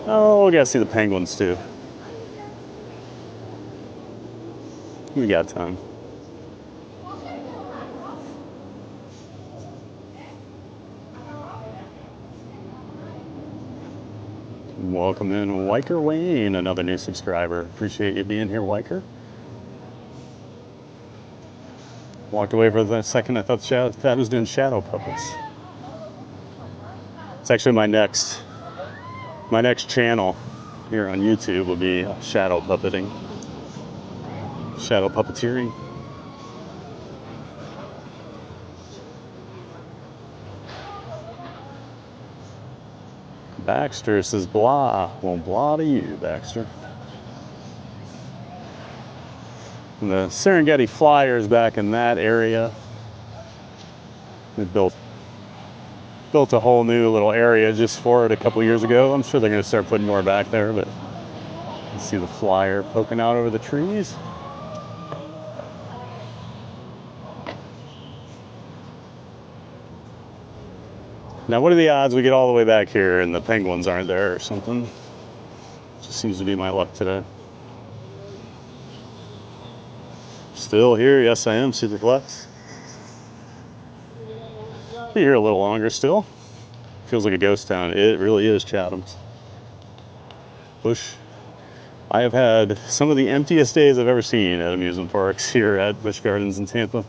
Oh, we gotta see the penguins too. We got time. Welcome in, Weiker Wayne, another new subscriber. Appreciate you being here, Weiker. Walked away for a second. I thought that was doing shadow puppets. It's actually my next channel here on YouTube will be shadow puppeting, shadow puppeteering. Baxter says blah. Well, blah to you, Baxter. And the Serengeti Flyers back in that area. They built a whole new little area just for it a couple years ago. I'm sure they're going to start putting more back there, but you see the flyer poking out over the trees. Now, what are the odds we get all the way back here and the penguins aren't there or something? Just seems to be my luck today. Still here, yes I am, Superflex. Be here a little longer still. Feels like a ghost town. It really is, Chatham's. Busch. I have had some of the emptiest days I've ever seen at amusement parks here at Busch Gardens in Tampa.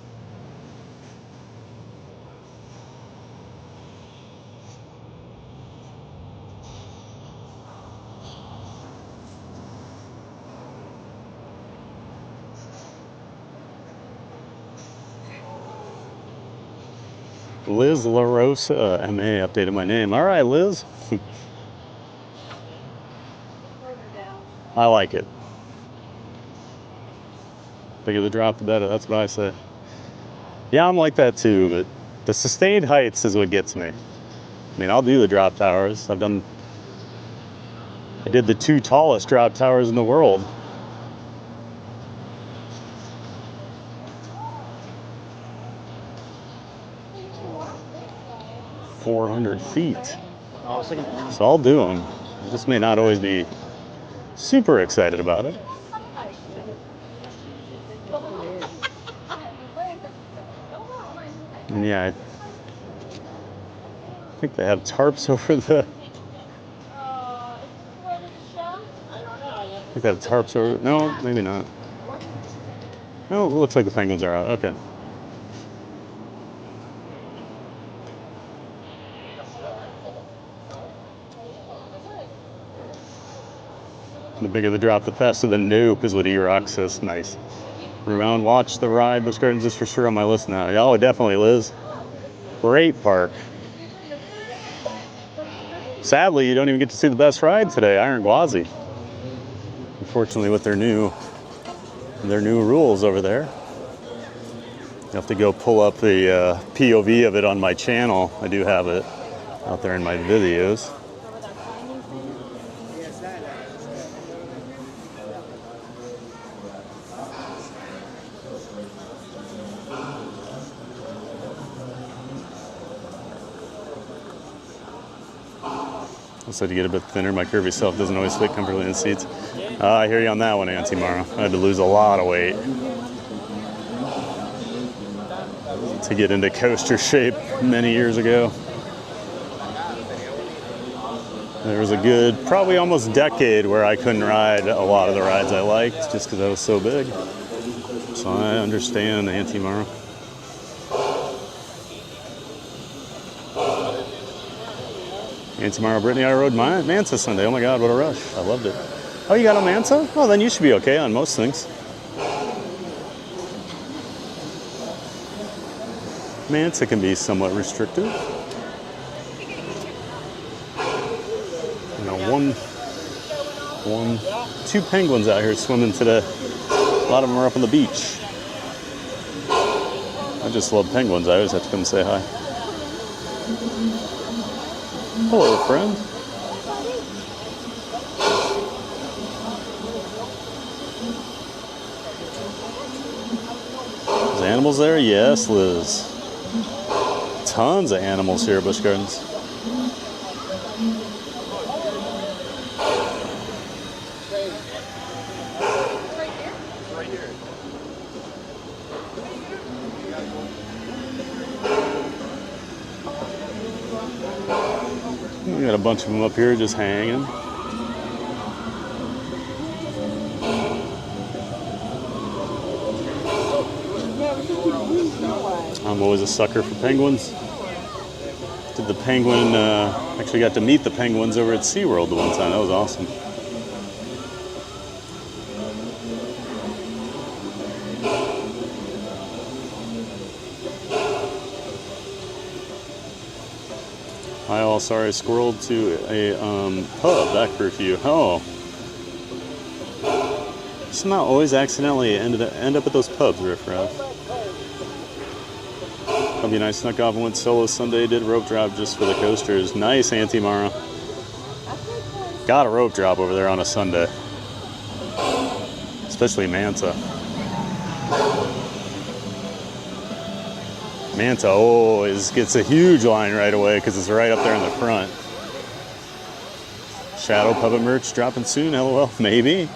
Liz LaRosa, MA, updated my name. All right, Liz. I like it. Bigger the drop, the better. That's what I say. Yeah, I'm like that too, but the sustained heights is what gets me. I mean, I'll do the drop towers. I did the 2 tallest drop towers in the world. "400 feet. So I'll do them. I just may not always be super excited about it. And yeah, I think they have tarps over the. I think they have tarps over. No, maybe not. No, it looks like the penguins are out. Okay. The bigger the drop, the faster the nope is what E-Rock says. Nice. Ramon, watch the ride. Busch Gardens is for sure on my list now. Oh, definitely, Liz. Great park. Sadly, you don't even get to see the best ride today, Iron Gwazi. Unfortunately, with their new rules over there. You have to go pull up the POV of it on my channel. I do have it out there in my videos. Also, to get a bit thinner, my curvy self doesn't always fit comfortably in the seats. I hear you on that one, Auntie Mara. I had to lose a lot of weight to get into coaster shape many years ago. There was a good, probably almost decade where I couldn't ride a lot of the rides I liked just because I was so big. So I understand, Auntie Mara. And tomorrow, Brittany, I rode Manta Sunday. Oh my God, what a rush. I loved it. Oh, you got a Manta? Oh, then you should be okay on most things. Manta can be somewhat restrictive. You know, two penguins out here swimming today. A lot of them are up on the beach. I just love penguins. I always have to come say hi. Hello, friend. There's animals there? Yes, Liz. Tons of animals here at Busch Gardens. We got a bunch of them up here just hanging. I'm always a sucker for penguins. Did the penguin, actually got to meet the penguins over at SeaWorld the one time. That was awesome. I also squirreled to a pub back for a few. Oh. Somehow always accidentally end up at those pubs, riffraff. That'd be nice. Snuck off and went solo Sunday. Did rope drop just for the coasters. Nice, Auntie Mara. Got a rope drop over there on a Sunday. Especially Manta. Manta always gets a huge line right away because it's right up there in the front. Shadow puppet merch dropping soon, LOL. Maybe.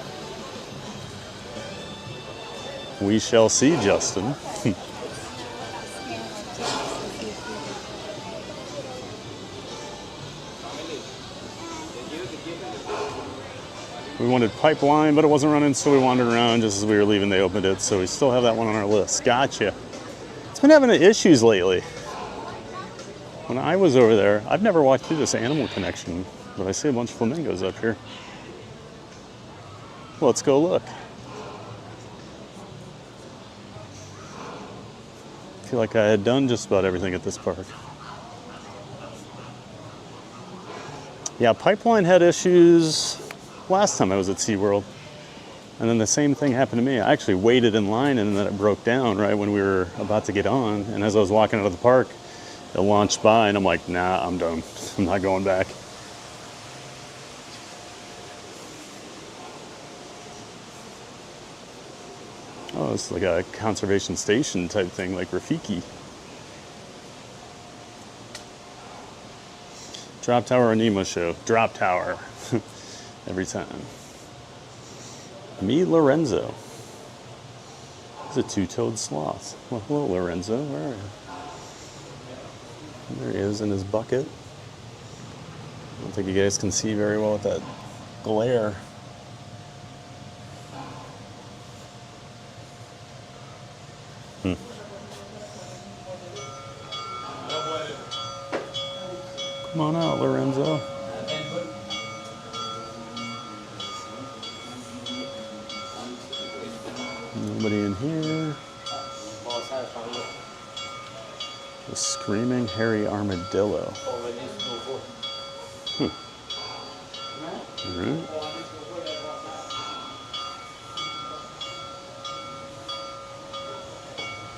We shall see, Justin. We wanted Pipeline, but it wasn't running, so we wandered around just as we were leaving. They opened it, so we still have that one on our list. Gotcha. It's been having issues lately. When I was over there, I've never walked through this Animal Connection, but I see a bunch of flamingos up here. Let's go look. I feel like I had done just about everything at this park. Yeah, Pipeline had issues last time I was at SeaWorld. And then the same thing happened to me. I actually waited in line and then it broke down right when we were about to get on. And as I was walking out of the park, it launched by and I'm like, nah, I'm done. I'm not going back. Oh, it's like a conservation station type thing, like Rafiki. Drop Tower or Nemo show? Drop Tower. Every time. Me, Lorenzo. It's a two-toed sloth. Well, hello, Lorenzo. Where are you? There he is in his bucket. I don't think you guys can see very well with that glare. Come on out, Lorenzo. Nobody in here. The screaming hairy armadillo. All right.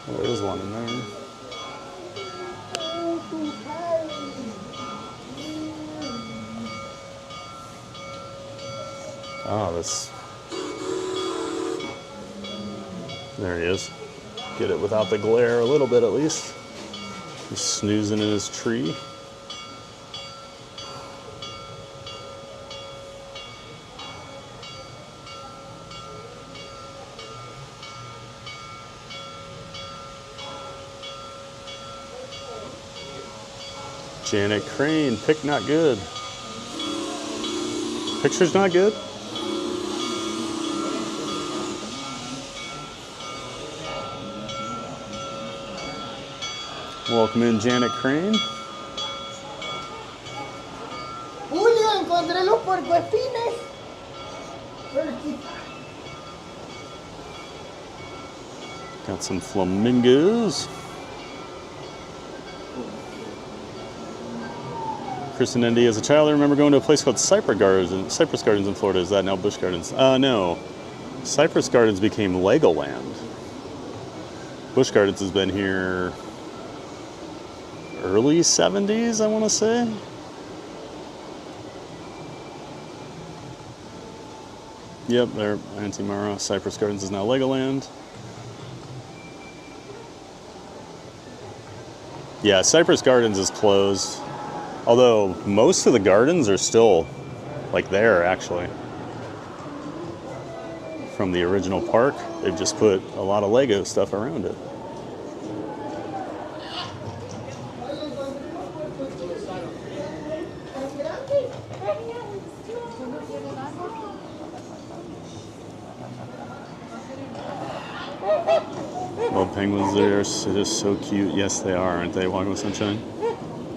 There is one in there. Oh, this. There he is. Get it without the glare a little bit at least. He's snoozing in his tree. Janet Crane, pick not good. Picture's not good? Welcome in, Janet Crane. Julio, encontré los puercoespines. Got some flamingos. Chris and Andy, as a child, I remember going to a place called Cypress Gardens in Florida. Is that now Busch Gardens? No. Cypress Gardens became Legoland. Busch Gardens has been here early 70s, I want to say. Yep, there, Auntie Mara. Cypress Gardens is now Legoland. Yeah, Cypress Gardens is closed. Although most of the gardens are still like there, actually. From the original park, they've just put a lot of Lego stuff around it. Well, penguins are just so cute. Yes, they are, aren't they? Walking with Sunshine.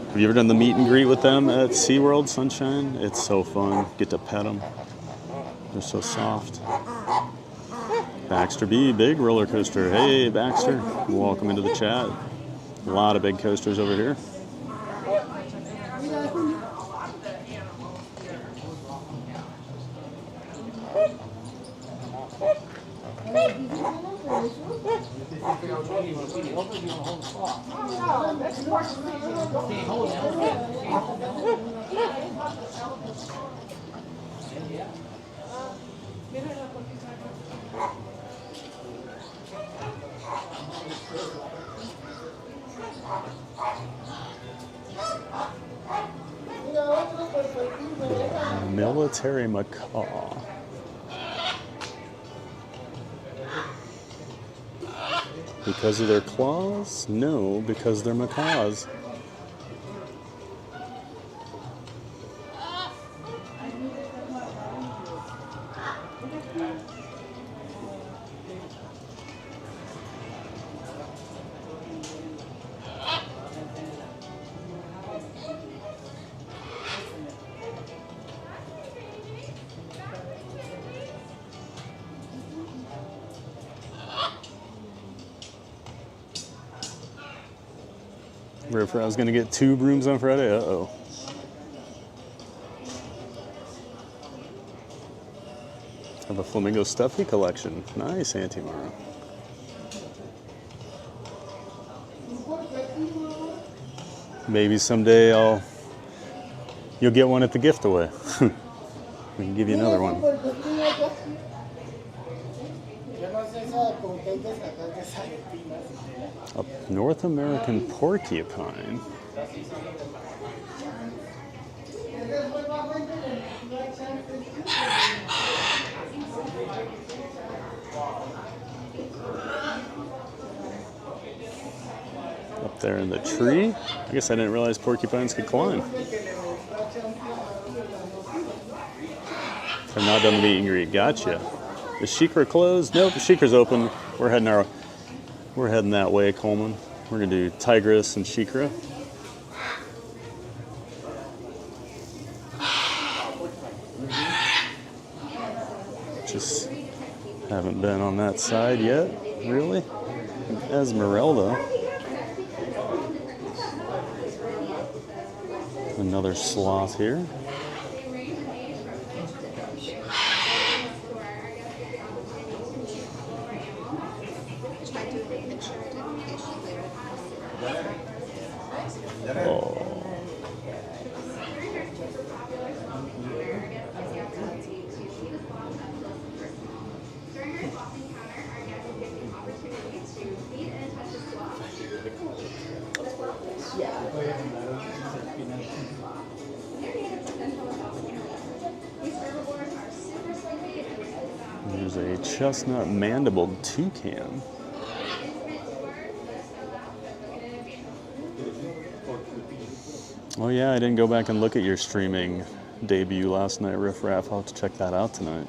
Have you ever done the meet and greet with them at SeaWorld, Sunshine? It's so fun. Get to pet them. They're so soft. Baxter B, big roller coaster. Hey, Baxter. Welcome into the chat. A lot of big coasters over here. Military macaw. Because of their claws? No, because they're macaws. I was going to get 2 brooms on Friday. Uh-oh. Have a flamingo stuffy collection. Nice, Auntie Mara. Maybe someday you'll get one at the gift away. We can give you another one. A North American porcupine. A there in the tree. I guess I didn't realize porcupines could climb. I'm not done the meet and greet. Gotcha. Is SheiKra closed? Nope, SheiKra's open. We're heading that way, Coleman. We're gonna do Tigris and SheiKra. Just haven't been on that side yet, really. Esmeralda. Another sloth here. Oh. There's a chestnut mandibled toucan. Oh yeah, I didn't go back and look at your streaming debut last night, Riff Raff. I'll have to check that out tonight.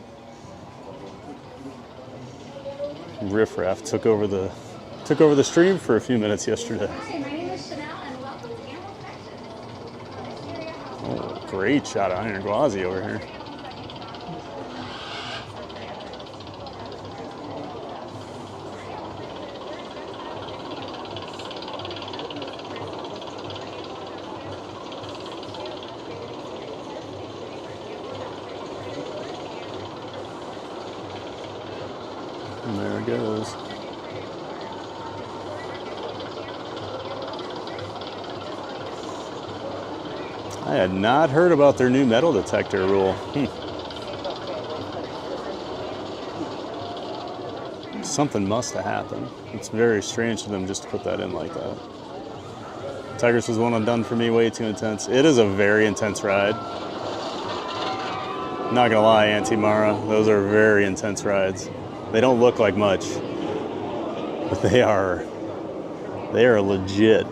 Riff Raff took over the stream for a few minutes yesterday. Hi, my name is Chanel and welcome to Animal Connection. Oh, great shot of Iron Gwazi over here. And there it goes. I had not heard about their new metal detector rule. Something must have happened. It's very strange for them just to put that in like that. Tigris was one and done for me, way too intense. It is a very intense ride. Not gonna lie, Auntie Mara, those are very intense rides. They don't look like much, but they are legit.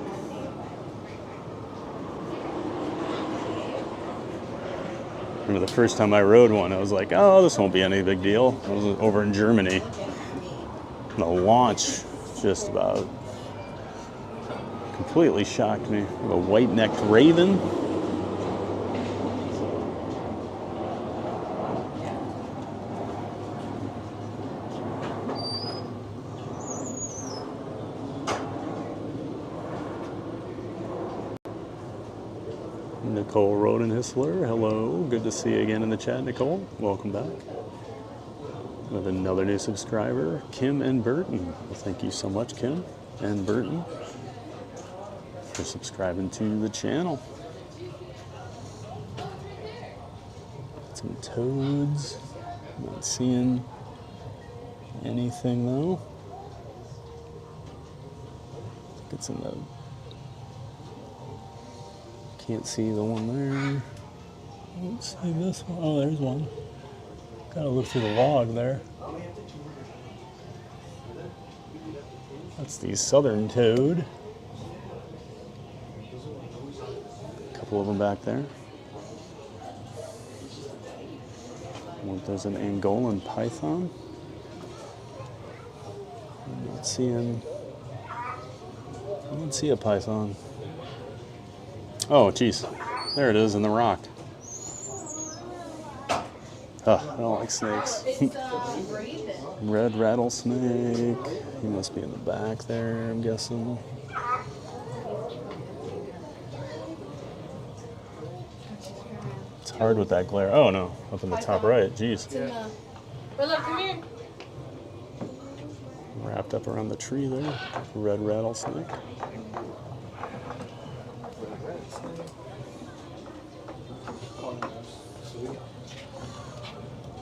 Remember the first time I rode one, I was like, oh, this won't be any big deal. I was over in Germany. The launch just about completely shocked me. A white-necked raven. Nicole Rodenhisler, hello. Good to see you again in the chat, Nicole. Welcome back. With another new subscriber, Kim and Burton. Well, thank you so much, Kim and Burton, for subscribing to the channel. Some toads. Not seeing anything though. It's in the. Can't see the one there. Let's see this one. Oh, there's one. Gotta look through the log there. That's the southern toad. A couple of them back there. There's an Angolan python. I'm not seeing. I don't see a python. Oh, geez. There it is in the rock. Oh, I don't like snakes. Red rattlesnake. He must be in the back there, I'm guessing. It's hard with that glare. Oh, no. Up in the top right. Jeez. Come here. Wrapped up around the tree there. Red rattlesnake.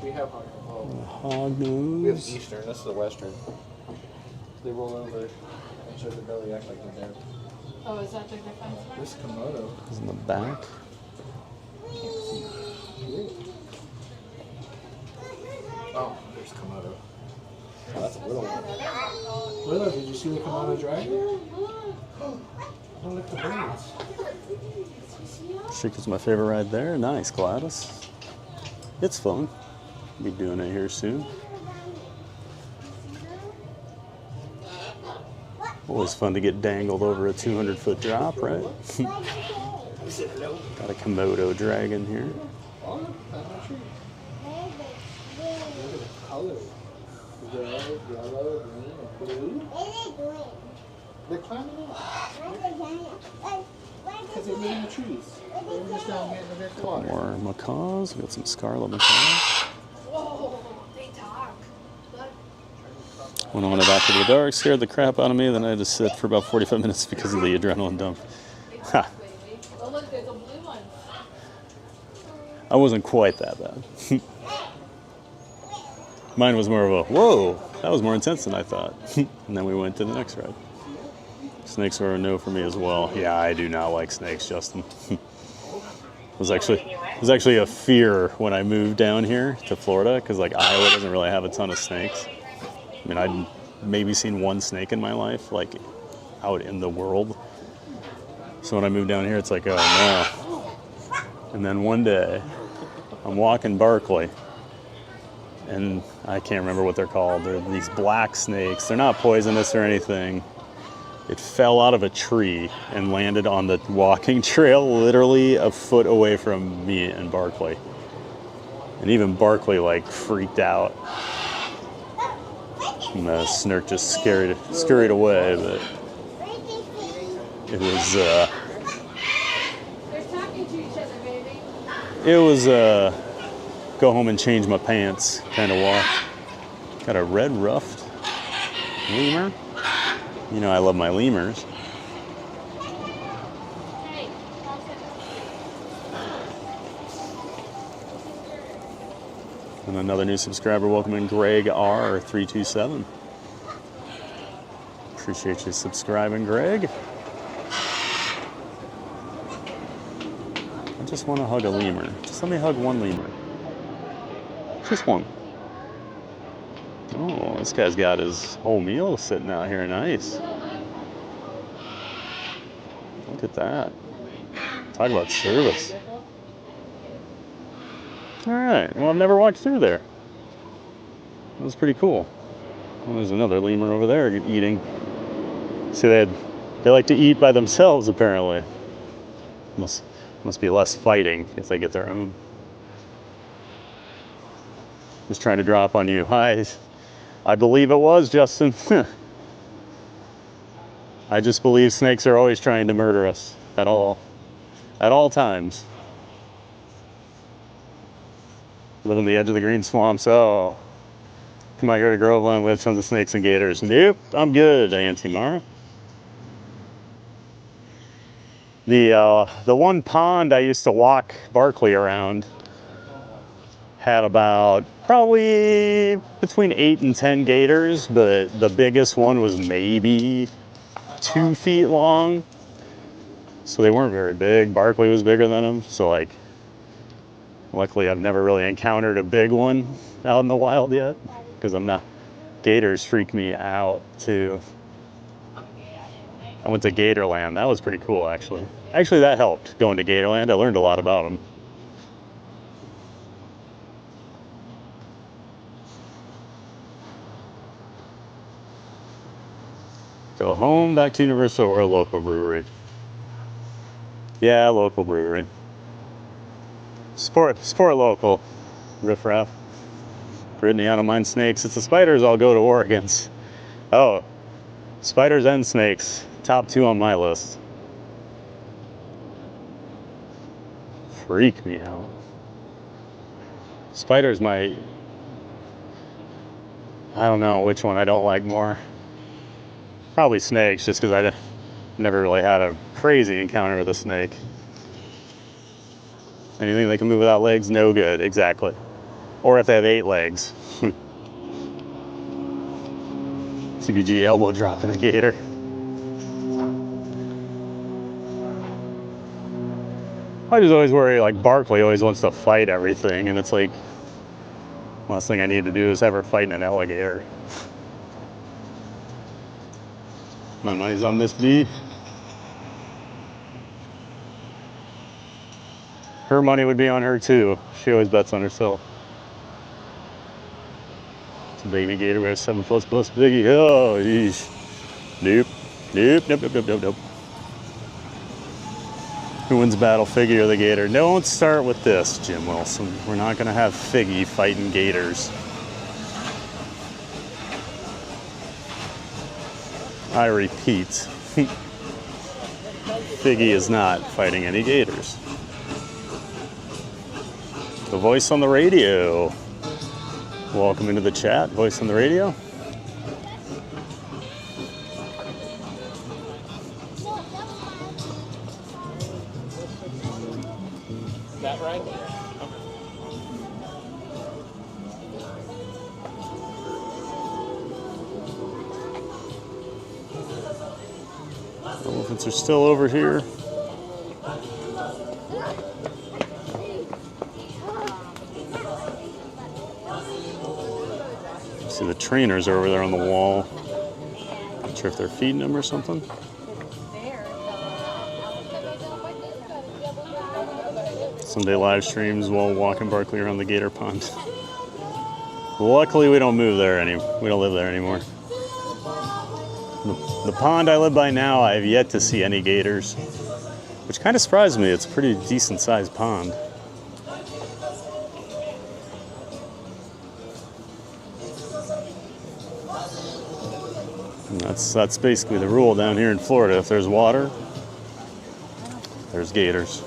We have hog nose. We have eastern. This is the western. They roll over and show the belly act like they're dead. Oh, is that the difference? This Komodo is in the back. Oh, there's Komodo. Oh, that's a little one. Willow, did you see the Komodo dragon? Don't lick the braids. SheiKra's my favorite ride there. Nice, Gladys. It's fun. Be doing it here soon. Always fun to get dangled over a 200-foot drop, right? Got a Komodo dragon here. Red, yellow, green, and blue. They're climbing up. Because they're living in the trees. They're just down here in the water. More macaws. We got some scarlet macaws. Whoa, they talk. Went on it after the dark, scared the crap out of me. Then I had to sit for about 45 minutes because of the adrenaline dump. Ha! Oh, look, there's a blue one. I wasn't quite that bad. Mine was more of a, whoa, that was more intense than I thought. And then we went to the next ride. Snakes are a no for me as well. Yeah, I do not like snakes, Justin. It was actually a fear when I moved down here to Florida, because like Iowa doesn't really have a ton of snakes. I mean, I'd maybe seen one snake in my life, like out in the world. So when I moved down here, it's like, oh no. And then one day, I'm walking Barkley, and I can't remember what they're called. They're these black snakes. They're not poisonous or anything. It fell out of a tree and landed on the walking trail literally a foot away from me and Barkley. And even Barkley like freaked out. And the snark just scurried away, but it was They're talking to each other, baby. it was go home and change my pants kind of walk. Got a red ruffed lemur. You know I love my lemurs. And another new subscriber, welcoming Greg R327. Appreciate you subscribing, Greg. I just want to hug a lemur. Just let me hug one lemur. Just one. Oh, this guy's got his whole meal sitting out here. Nice. Look at that. Talk about service. All right. Well, I've never walked through there. That was pretty cool. Well, there's another lemur over there eating. See, they like to eat by themselves, apparently. Must be less fighting if they get their own. Just trying to drop on you. Hi. I believe it was, Justin. I just believe snakes are always trying to murder us at all times. Live on the edge of the green swamps. Oh, come out here to Groveland, live tons of snakes and gators. Nope, I'm good, Auntie Mara. The one pond I used to walk Barkley around had about probably between 8 and 10 gators, but the biggest one was maybe 2 feet long. So they weren't very big. Barkley was bigger than them. So like, luckily I've never really encountered a big one out in the wild yet, because gators freak me out too. I went to Gatorland. That was pretty cool, actually. Actually, that helped, going to Gatorland. I learned a lot about them. Go home, back to Universal, or a local brewery. Yeah, local brewery. Sport local. Riffraff. Brittany, I don't mind snakes. It's the spiders I'll go to Oregon's. Oh, spiders and snakes. Top 2 on my list. Freak me out. Spiders might... I don't know which one I don't like more. Probably snakes, just because I never really had a crazy encounter with a snake. Anything they can move without legs, no good, exactly. Or if they have 8 legs. CBG elbow drop in a gator. I just always worry, like Barkley always wants to fight everything, and it's like, last thing I need to do is have her fighting an alligator. My money's on this bee. Her money would be on her too. She always bets on herself. It's a baby gator. We have 7 plus biggie. Oh, yeesh. Nope. Nope. Who wins battle, Figgy or the gator? Don't start with this, Jim Wilson. We're not going to have Figgy fighting gators. I repeat, Figgy is not fighting any gators. The voice on the radio. Welcome into the chat, voice on the radio. Is that right? Elephants are still over here. See, the trainers are over there on the wall. Not sure if they're feeding them or something. Sunday live streams while walking Barkley around the gator pond. Luckily, we don't move there anymore. We don't live there anymore. The pond I live by now, I have yet to see any gators, which kind of surprised me. It's a pretty decent sized pond. And that's basically the rule down here in Florida. If there's water, there's gators.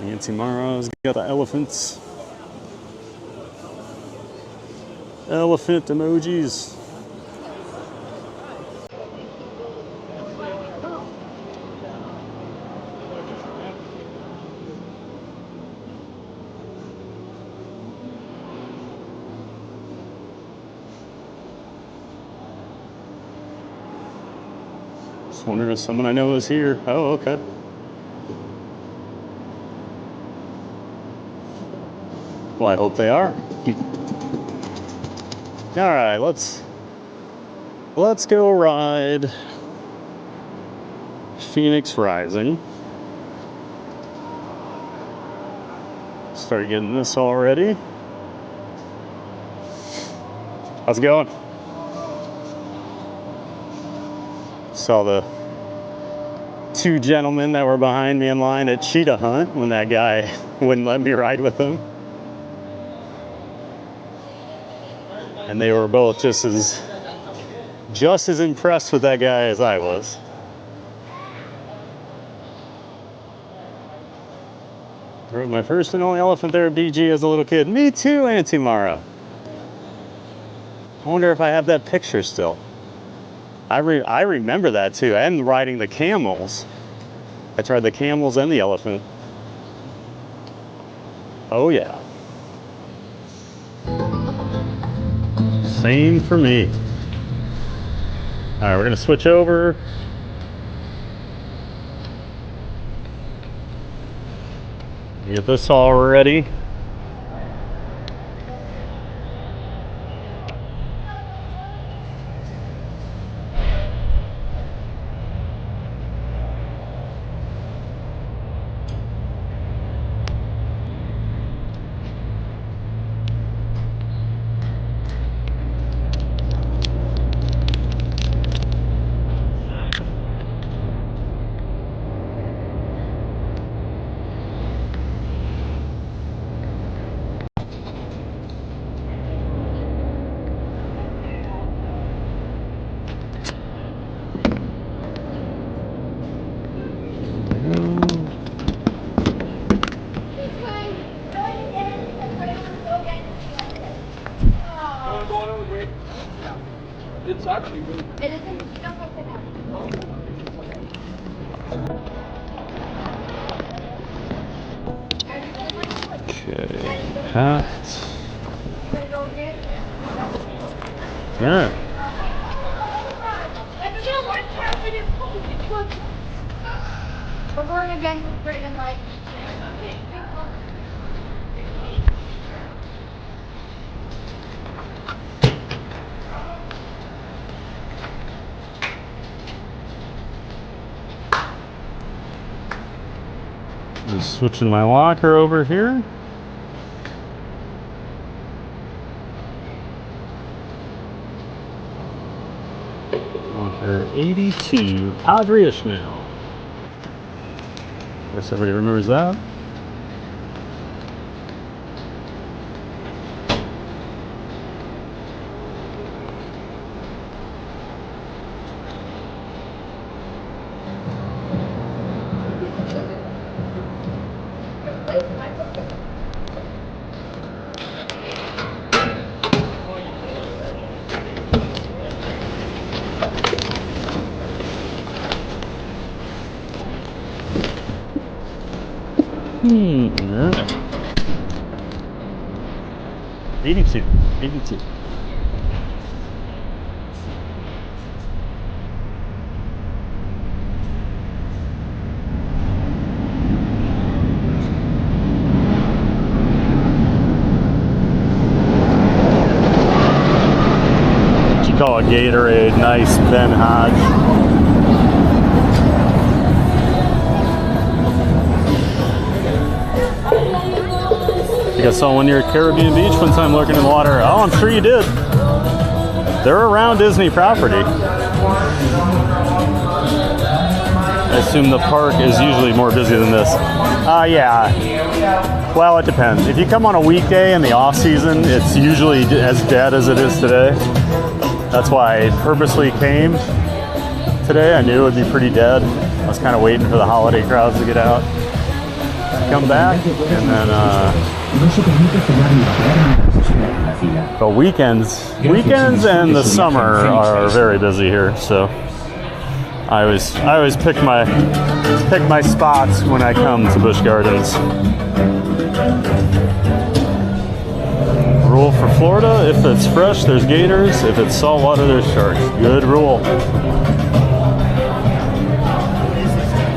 Auntie Mara's got the elephants. Elephant emojis. Just wondering if someone I know is here. Oh, okay. Well, I hope they are. All right, let's go ride Phoenix Rising. Start getting this all ready. How's it going? Saw the 2 gentlemen that were behind me in line at Cheetah Hunt when that guy wouldn't let me ride with him. And they were both just as impressed with that guy as I was. I rode my first and only elephant there at BG as a little kid. Me too, Auntie Mara. I wonder if I have that picture still. I remember that too. And riding the camels. I tried the camels and the elephant. Oh yeah. Same for me. All right, we're gonna switch over. Get this all ready. It's actually really It isn't. You don't have to have. Okay, hat. Yeah. We're going again with Britain, like. Just switching my locker over here. Locker 82, Padre Ishmael. Guess everybody remembers that. Alright. 82. What you call a Gatorade, nice Ben Hodge. I think I saw one near Caribbean Beach one time looking in the water. Oh, I'm sure you did. They're around Disney property. I assume the park is usually more busy than this. Yeah. Well, it depends. If you come on a weekday in the off season, it's usually as dead as it is today. That's why I purposely came today. I knew it would be pretty dead. I was kind of waiting for the holiday crowds to get out. Come back, and then but weekends and the summer are very busy here, so I always pick my spots when I come to Busch Gardens. Rule for Florida: if it's fresh, there's gators. If it's saltwater, there's sharks. Good rule.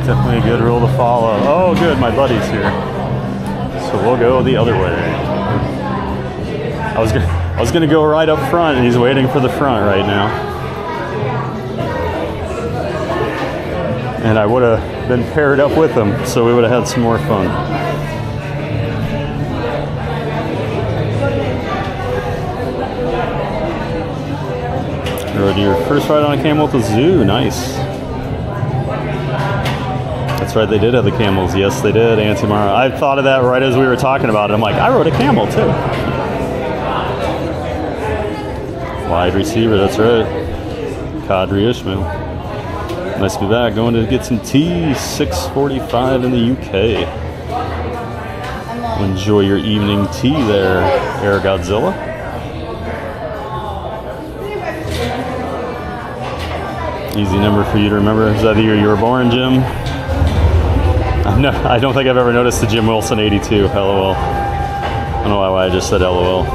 Definitely a good rule to follow. Oh, good, my buddy's here. So we'll go the other way. I was gonna go right up front, and he's waiting for the front right now. And I would have been paired up with him, so we would have had some more fun. Rode your first ride on a camel at the zoo. Nice. That's right, they did have the camels. Yes, they did, Auntie Mara. I thought of that right as we were talking about it. I'm like, I rode a camel too. Wide receiver, that's right. Padre Ishmael. Nice to be back. Going to get some tea. 6:45 in the UK. Enjoy your evening tea there, Air Godzilla. Easy number for you to remember. Is that the year you were born, Jim? No, I don't think I've ever noticed the Jim Wilson 82. LOL. I don't know why I just said LOL.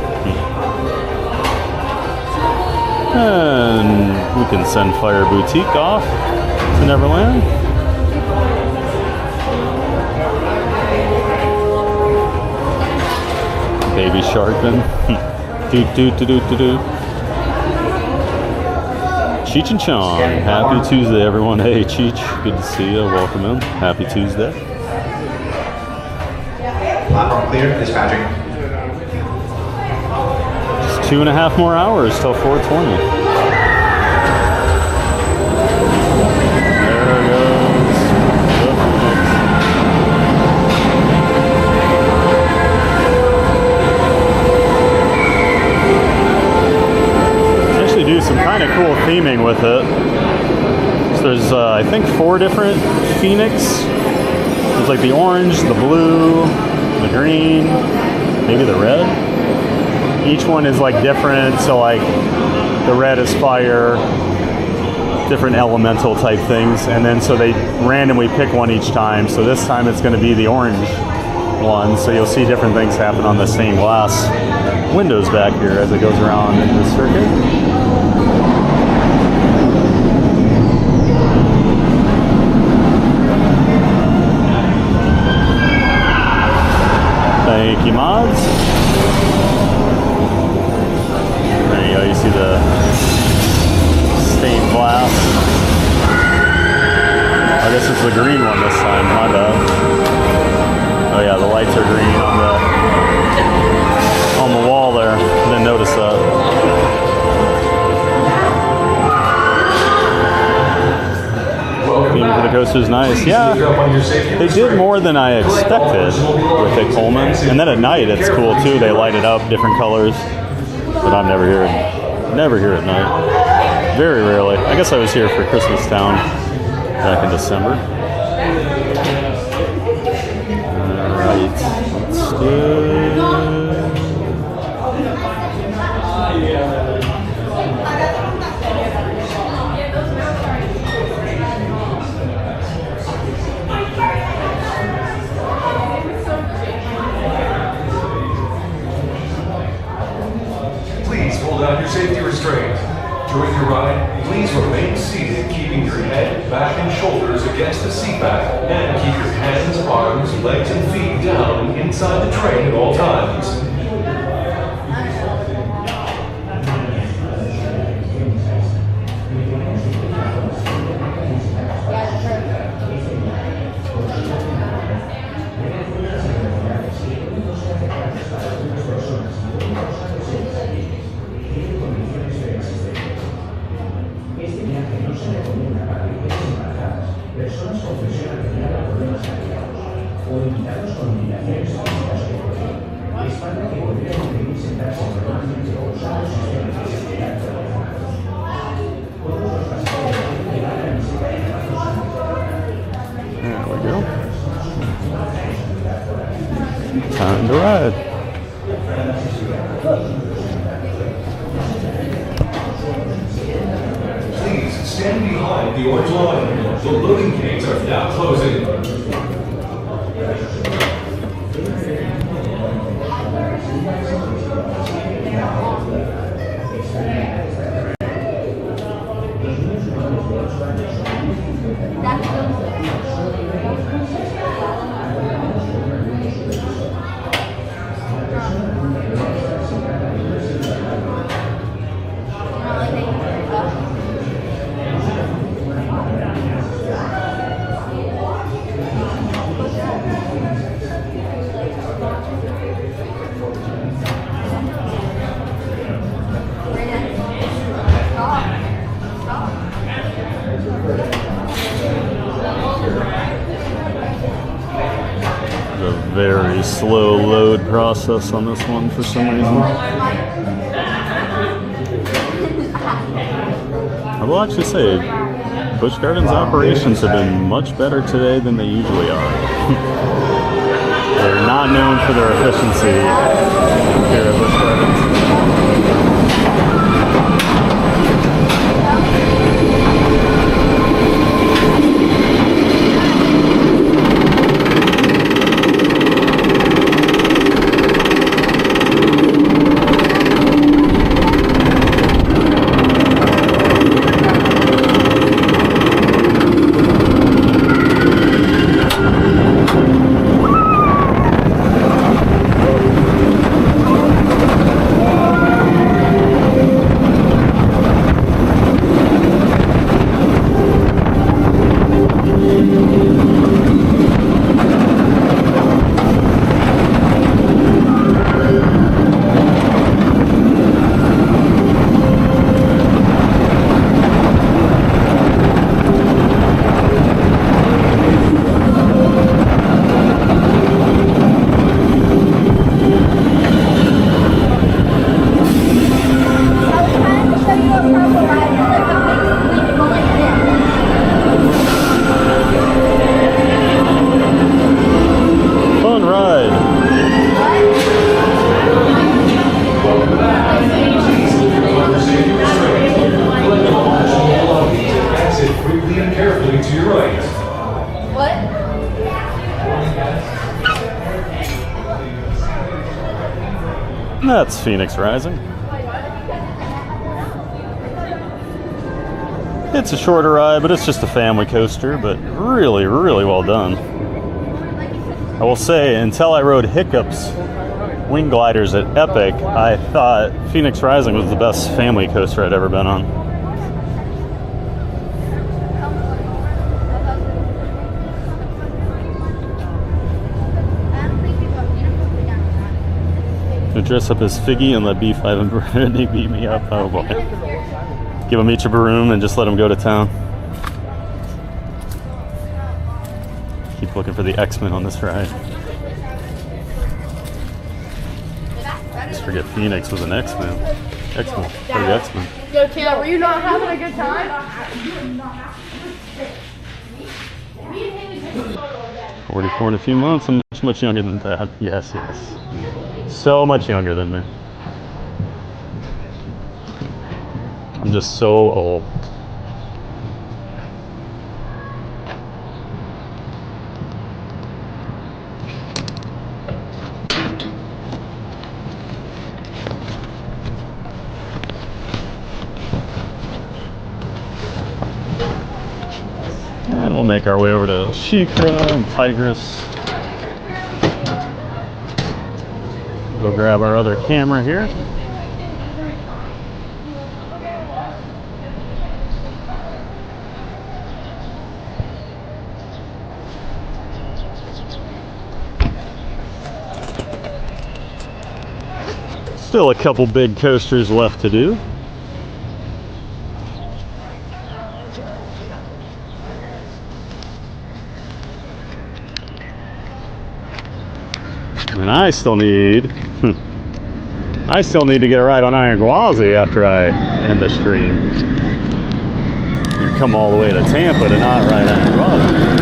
And we can send Fire Boutique off to Neverland. Baby Sharkman. Do. Cheech and Chong. Happy Tuesday, everyone. Hey, Cheech. Good to see you. Welcome in. Happy Tuesday. Platform clear. Dispatching. Just 2.5 more hours till 4:20. There goes the Phoenix. Actually do some kind of cool theming with it. So there's, I think, 4 different Phoenix. There's like the orange, the blue, the green, maybe the red. Each one is like different, so like the red is fire, different elemental type things, and then so they randomly pick one each time. So this time it's going to be the orange one, so you'll see different things happen on the stained glass windows back here as it goes around in the circuit. Thank you, mods. There you go, you see the stained glass. I guess it's the green one this time, my bad. Oh yeah, the lights are green on the wall there. I didn't notice that. Theme for the coaster's nice. Yeah, they did more than I expected with it, Coleman. And then at night it's cool too. They light it up different colors, but I'm never here at night. Very rarely. I guess I was here for Christmas Town back in December. Alright, let's do... Please hold out your safety restraint. During your ride, please remain seated, keeping your head, back, and shoulders against the seat back, and keep your hands, arms, legs, and feet down inside the train at all times. There we go. Time to ride. Please stand behind the orange line. The loading gates are now closing. Very slow load process on this one for some reason. I will actually say, Busch Gardens operations have been much better today than they usually are. They're not known for their efficiency here at Busch Gardens. That's Phoenix Rising. It's a shorter ride, but it's just a family coaster, but really, really well done. I will say, until I rode Hiccup's wing gliders at Epic, I thought Phoenix Rising was the best family coaster I'd ever been on. Gonna dress up as Figgy and let B5 and Brittany beat me up. Oh boy. Give them each a broom and just let them go to town. Keep looking for the X-Men on this ride. Just forget Phoenix was an X-Men. X-Men. For the X-Men. Yo, Taylor, were you not having a good time? 44 in a few months. I'm much younger than that. Yes, yes. So much younger than me. I'm just so old. And we'll make our way over to SheiKra and Tigris. Go grab our other camera here. Still a couple big coasters left to do. And I still need to get a ride on Iron Gwazi after I end the stream. You come all the way to Tampa to not ride Iron Gwazi.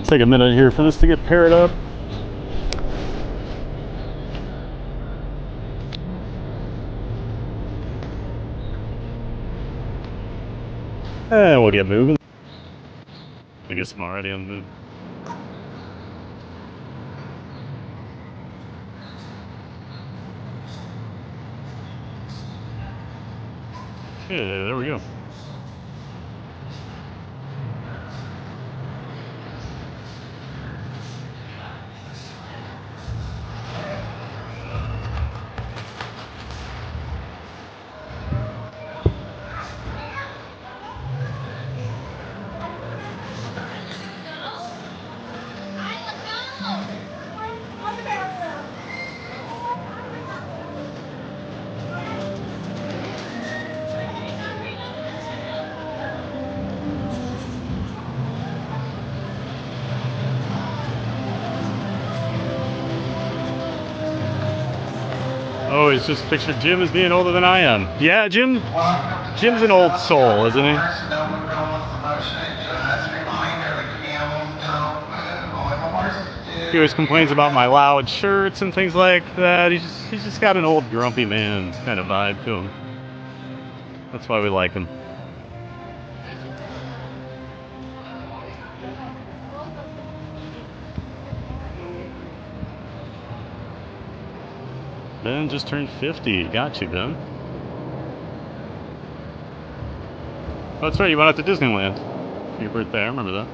Take a minute here for this to get paired up. And we'll get moving. I guess I'm already on the move. Okay, there we go. Always just pictured Jim as being older than I am. Yeah, Jim's an old soul, isn't he? He always complains about my loud shirts and things like that. He's just got an old grumpy man kind of vibe to him. That's why we like him. Ben just turned 50. Got you, Ben. Oh, that's right. You went out to Disneyland for your birthday. I remember that.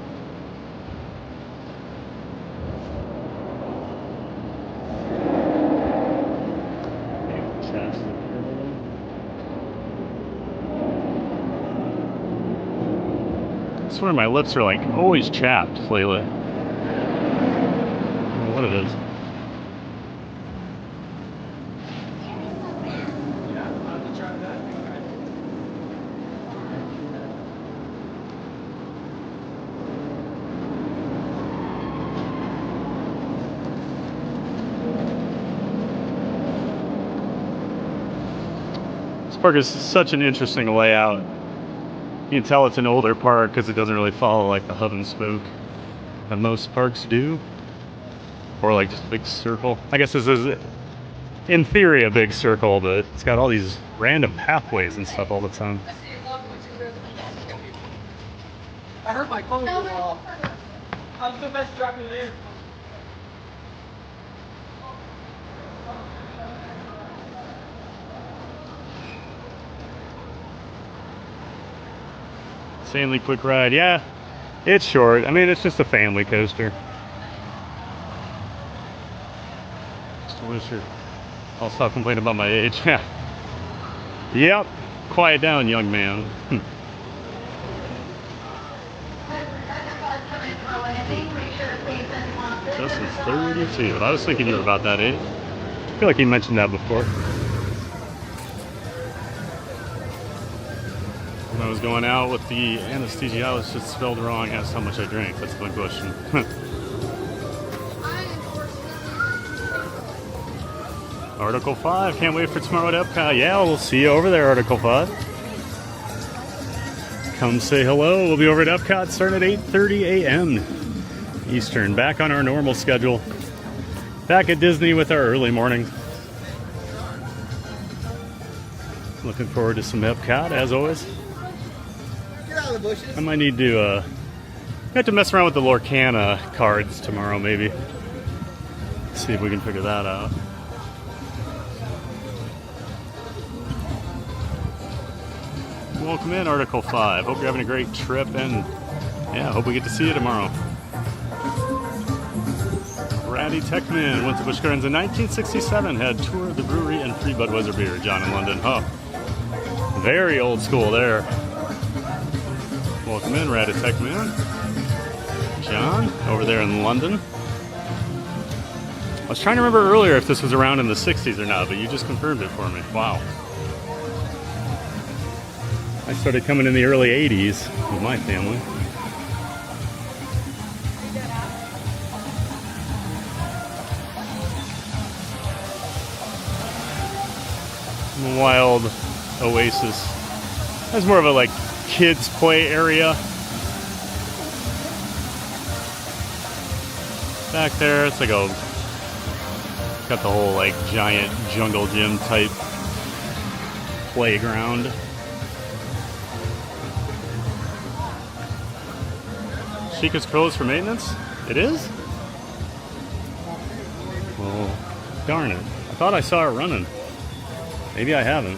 I swear my lips are like always chapped lately. I don't know what it is. This park is such an interesting layout. You can tell it's an older park because it doesn't really follow like the hub and spoke that most parks do. Or like just a big circle. I guess this is, in theory, a big circle, but it's got all these random pathways and stuff all the time. I heard my phone go off. I'm the best driving here. Insanely quick ride. Yeah, it's short. I mean, it's just a family coaster. Just wish it. I'll stop complaining about my age. Yep. Quiet down, young man. Justin's 32. I was thinking you were about that age. I feel like you mentioned that before. When I was going out with the anesthesiologist, it's spelled wrong, asked how much I drank. That's my question. Article 5, can't wait for tomorrow at Epcot. Yeah, we'll see you over there, Article 5. Come say hello. We'll be over at Epcot starting at 8:30 a.m. Eastern. Back on our normal schedule. Back at Disney with our early morning. Looking forward to some Epcot, as always. Get out of the bushes. I might need to, have to mess around with the Lorcana cards tomorrow, maybe. See if we can figure that out. Welcome in, Article 5. Hope you're having a great trip, and yeah, hope we get to see you tomorrow. Ratty Techman went to Busch Gardens in 1967, had toured the brewery and free Budweiser beer. John in London. Oh, very old school there. Welcome in, Ratty Techman. John, over there in London. I was trying to remember earlier if this was around in the 60s or not, but you just confirmed it for me. Wow. I started coming in the early 80s with my family. Wild oasis. That's more of a like kids play area. Back there, it's like got the whole like giant jungle gym type playground. SheiKra's closed for maintenance? It is? Well, darn it. I thought I saw it running. Maybe I haven't.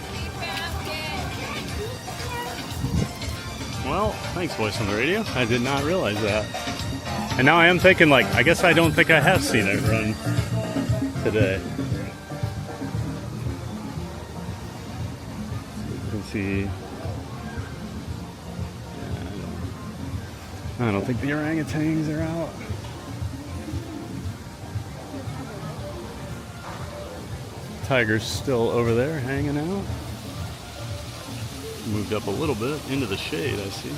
Well, thanks, voice on the radio. I did not realize that. And now I am thinking, like, I guess I don't think I have seen it run today. You can see. I don't think the orangutans are out. Tiger's still over there hanging out. Moved up a little bit into the shade, I see.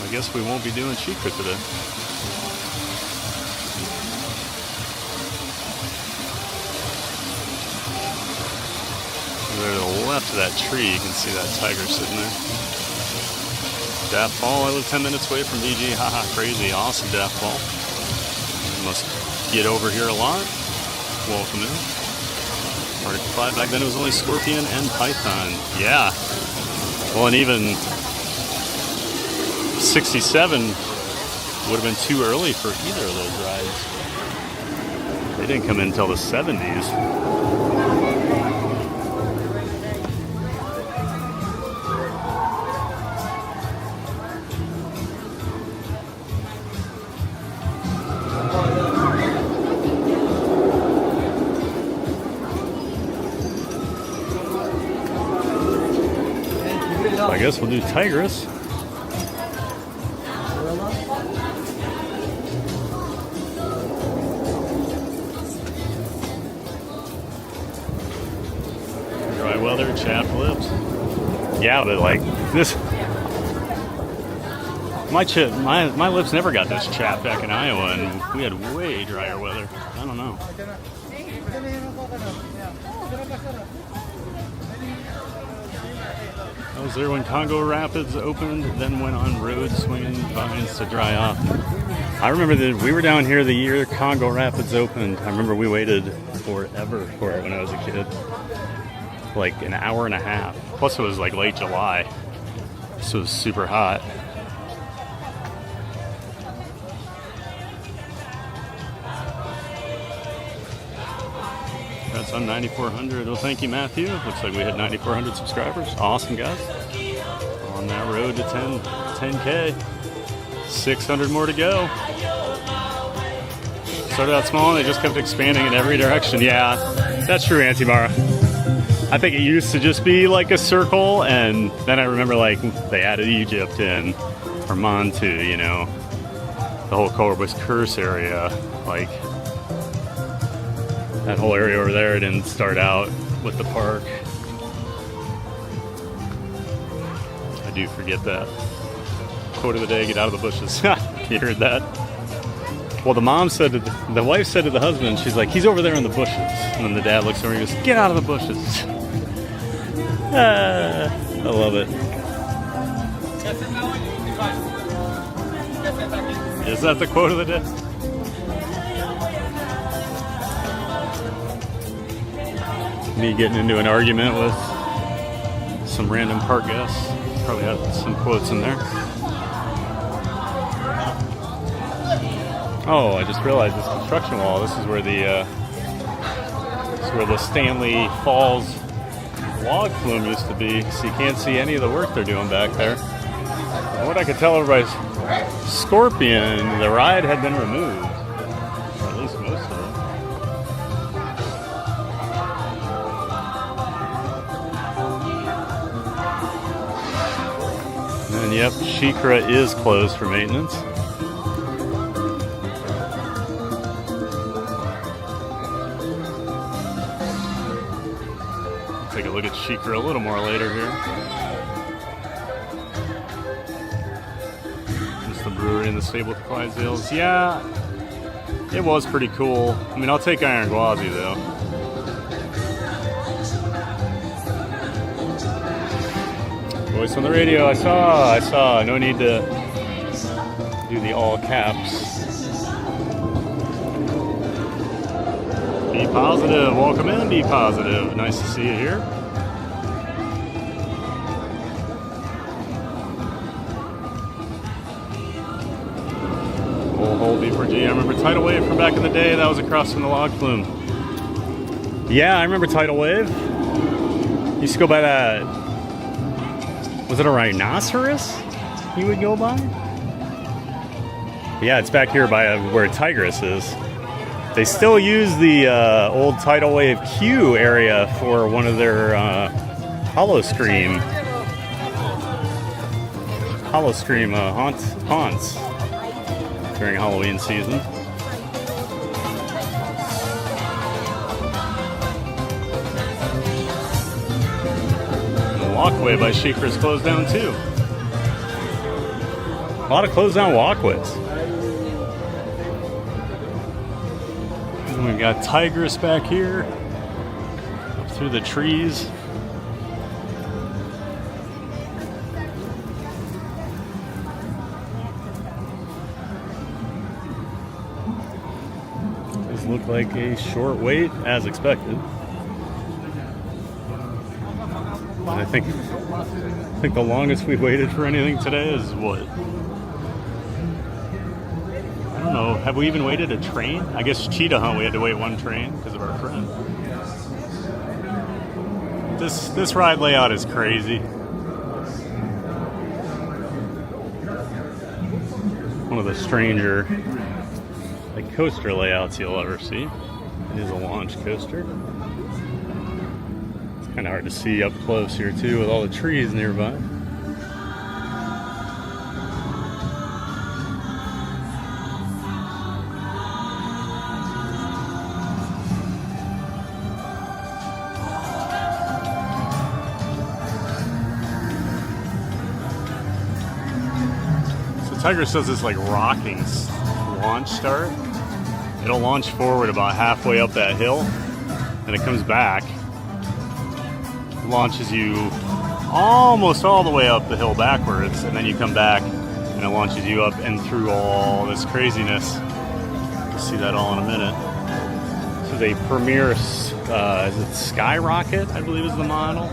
I guess we won't be doing SheiKra today. There to the left of that tree, you can see that tiger sitting there. Daft Ball, I live 10 minutes away from DG. Haha, crazy. Awesome, Daft Ball. Must get over here a lot. Welcome in. Article 5, back then it was only Scorpion and Python. Yeah. Well, and even 67 would have been too early for either of those rides. They didn't come in until the 70s. I guess we'll do Tigris. Dry weather, chapped lips. Yeah, but like this, my lips never got this chapped back in Iowa, and we had way drier weather. I don't know. I was there when Congo Rapids opened, then went on road swinging vines to dry off. I remember that we were down here the year Congo Rapids opened. I remember we waited forever for it when I was a kid. Like an hour and a half. Plus it was like late July. So it was super hot. That's on 9,400. Well, thank you, Matthew. Looks like we hit 9,400 subscribers. Awesome, guys. On that road to 10K. 600 more to go. Started out small and they just kept expanding in every direction. Yeah, that's true, Antibara. I think it used to just be like a circle, and then I remember like they added Egypt in, or Montu, you know. The whole Cobra's Curse area, like that whole area over there didn't start out with the park. I do forget that. Quote of the day, get out of the bushes. You heard that? Well, the mom said, the wife said to the husband, she's like, he's over there in the bushes. And then the dad looks over and goes, get out of the bushes. I love it. Is that the quote of the day? Me getting into an argument with some random park guests. Probably had some quotes in there. Oh, I just realized this construction wall. This is where the Stanley Falls log flume used to be. So you can't see any of the work they're doing back there. And what I could tell everybody's Scorpion, the ride had been removed, or at least most of it. And yep, SheiKra is closed for maintenance. Take a look at SheiKra a little more later here. Just the brewery and the stable with Clydesdales. Yeah, it was pretty cool. I mean, I'll take Iron Gwazi though. Voice on the radio, I saw. No need to do the all caps. Be positive, welcome in, be positive. Nice to see you here. Old B4G, I remember Tidal Wave from back in the day. That was across from the log flume. Yeah, I remember Tidal Wave. Used to go by that. Was it a rhinoceros you would go by? Yeah, it's back here by where Tigris is. They still use the old Tidal Wave Q area for one of their Hollow Scream haunts during Halloween season. The walkway by SheiKra is closed down too. A lot of closed down walkways. And we've got Tigris back here, up through the trees. Does look like a short wait, as expected. And I think the longest we waited for anything today is what? I don't know. Have we even waited a train? I guess Cheetah Hunt we had to wait one train because of our friend. This ride layout is crazy. One of the stranger like coaster layouts you'll ever see. It is a launch coaster. It's kind of hard to see up close here too with all the trees nearby. Tigris does this like rocking launch start. It'll launch forward about halfway up that hill, and it comes back, launches you almost all the way up the hill backwards, and then you come back and it launches you up and through all this craziness. You'll see that all in a minute. This is a Premier, is it Skyrocket, I believe is the model.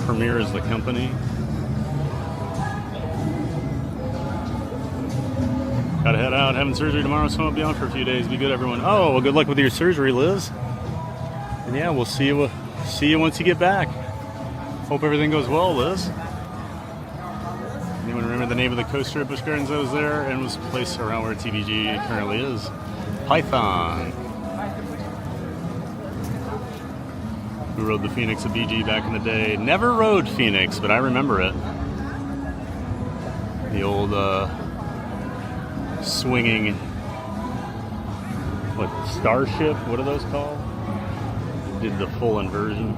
Premier is the company. Gotta head out, having surgery tomorrow, so I'll be on for a few days. Be good, everyone. Oh, well, good luck with your surgery, Liz. And yeah, we'll see you once you get back. Hope everything goes well, Liz. Anyone remember the name of the coaster at Busch Gardens that was there and was placed around where TBG currently is? Python. Who rode the Phoenix at BG back in the day? Never rode Phoenix, but I remember it. The old swinging, what, Starship? What are those called? Did the full inversion.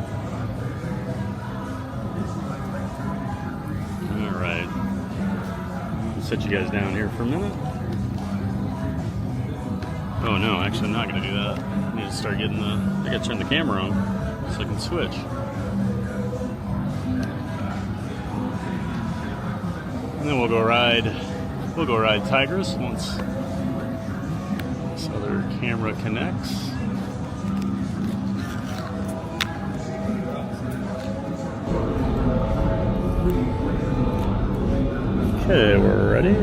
All right. I'll set you guys down here for a minute. Oh no, actually I'm not gonna do that. I need to start getting I gotta turn the camera on so I can switch. And then we'll go ride Tigris once this other camera connects. Okay, we're ready.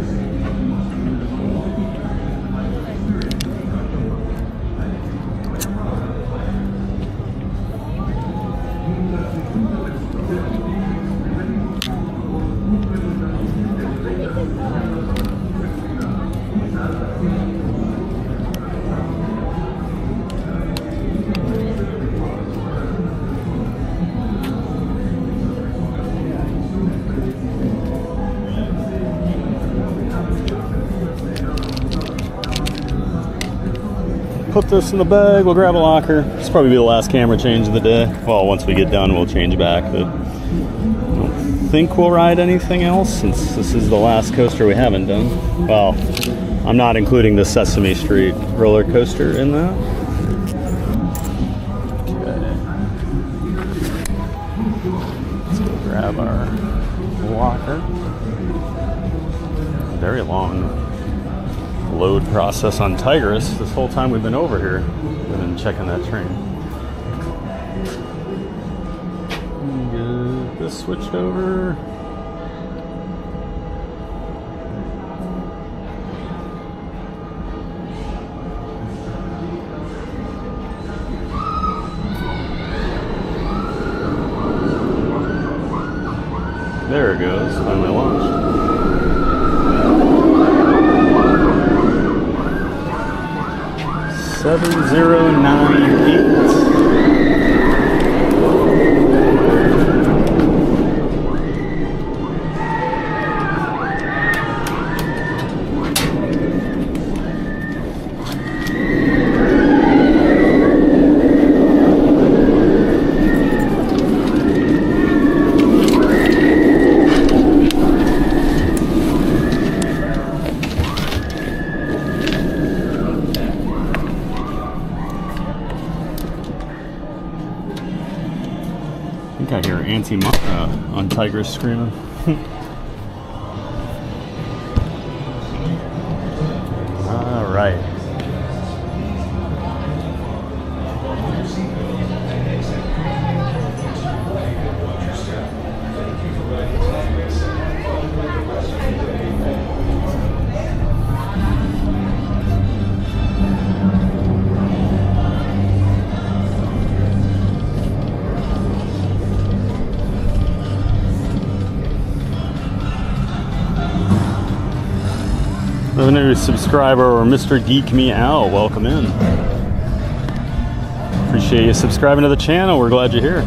Put this in the bag, we'll grab a locker. This will probably be the last camera change of the day. Well, once we get done, we'll change back, but I don't think we'll ride anything else since this is the last coaster we haven't done. Well, I'm not including the Sesame Street roller coaster in that. Okay. Let's go grab our locker. Very long load process on Tigris. This whole time we've been over here, we've been checking that train. Get this switched over. There it goes, finally launched. 7098. I hear on Tigris screaming. All right. A new subscriber, or Mr. Geek Me Out, welcome in. Appreciate you subscribing to the channel. We're glad you're here.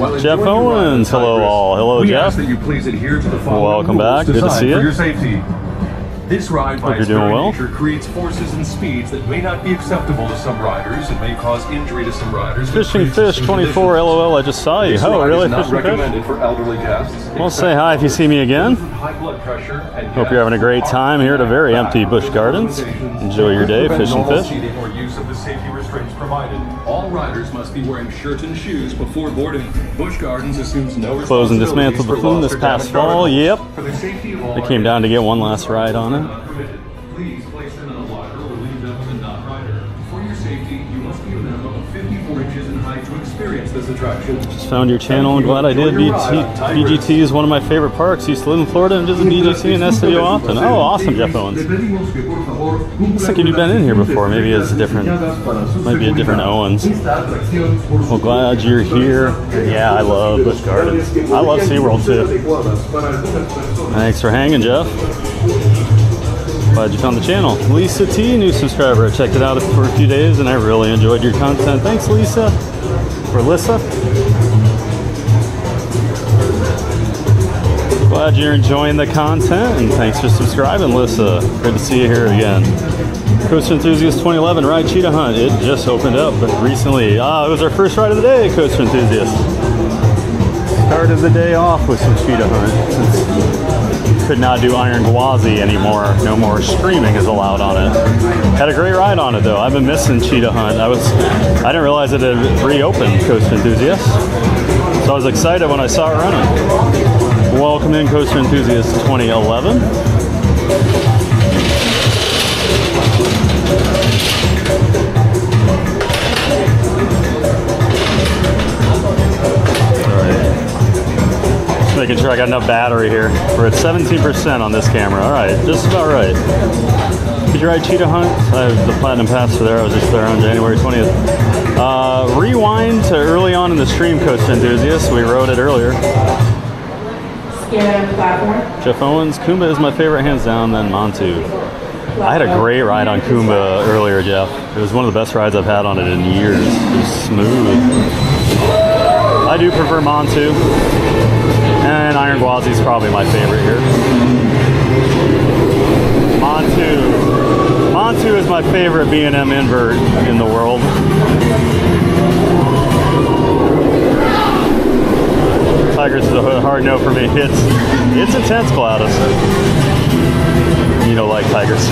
Well, Jeff Owens, hello all. Hello, we Jeff. ask that you please adhere to the following Welcome rules back. Good to designed see you. For your safety. This ride by Hope you're its doing very well. nature creates forces and speeds that may not be acceptable to some riders and may cause injury to some riders. with Fishing Fish pre-existing 24, conditions. LOL, I just saw you. This Oh, ride really? is not Fishing Fish? recommended for elderly guests. Well, say hi if you see me again. High blood pressure and Hope you're having a great time here at a very empty Busch Gardens. Enjoy your day fishing fish. Seating or use of the safety restraints provided. All riders must be wearing shirts and shoes before boarding. Busch Gardens assumes no Close and dismantled the flume this past fall. Yep. For the safety of all I came down to get one last ride on it. Please place them in a locker or leave them with a non-rider. For your safety, you must be a minimum of 54 inches in height to experience this attraction. Just found your channel and glad I did. BGT is one of my favorite parks. Used to live in Florida and visit BGT and SWO often. Oh, awesome, Jeff Owens. Looks like you've been in here before. Maybe it's different. Might be a different Owens. Well, glad you're here. Yeah, I love Busch Gardens. I love SeaWorld too. Thanks for hanging, Jeff. Glad you found the channel. Lisa T, new subscriber. I checked it out for a few days and I really enjoyed your content. Thanks, Lisa. Or Lissa. Glad you're enjoying the content and thanks for subscribing, Lissa. Good to see you here again. Coaster Enthusiast 2011 ride Cheetah Hunt. It just opened up recently. It was our first ride of the day, Coaster Enthusiast. Started the day off with some Cheetah Hunt. Could not do Iron Gwazi anymore. No more streaming is allowed on it. Had a great ride on it though. I've been missing Cheetah Hunt. I didn't realize it had reopened, Coaster Enthusiast. So I was excited when I saw it running. Welcome in Coaster Enthusiast 2011. Making sure I got enough battery here. We're at 17% on this camera. All right, just about right. Did you ride Cheetah Hunt? I have the Platinum Pass for there. I was just there on January 20th. Rewind to early on in the stream, Coaster Enthusiast. We rode it earlier. Jeff Owens, Kumba is my favorite hands down, then Montu. I had a great ride on Kumba earlier, Jeff. It was one of the best rides I've had on it in years. It was smooth. I do prefer Montu. And Iron Gwazi is probably my favorite here. Montu is my favorite B&M invert in the world. Tigris is a hard no for me. It's intense, Gladys. You don't like Tigris.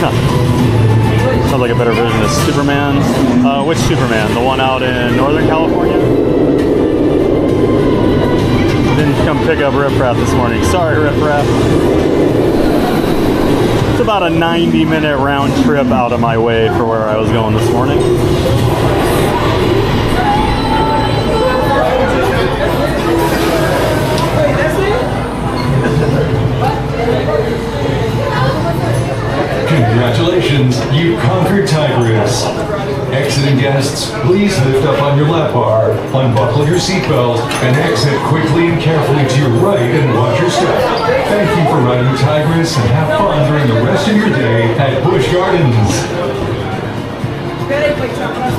Sounds like a better version of Superman. Which Superman? The one out in Northern California? Didn't come pick up Riff Raff this morning. Sorry, Riff Raff. It's about a 90-minute round trip out of my way for where I was going this morning. Congratulations, you conquered Tigris. Exiting guests, please lift up on your lap bar, unbuckle your seatbelt, and exit quickly and carefully to your right and watch your step. Thank you for riding Tigris and have fun during the rest of your day at Busch Gardens.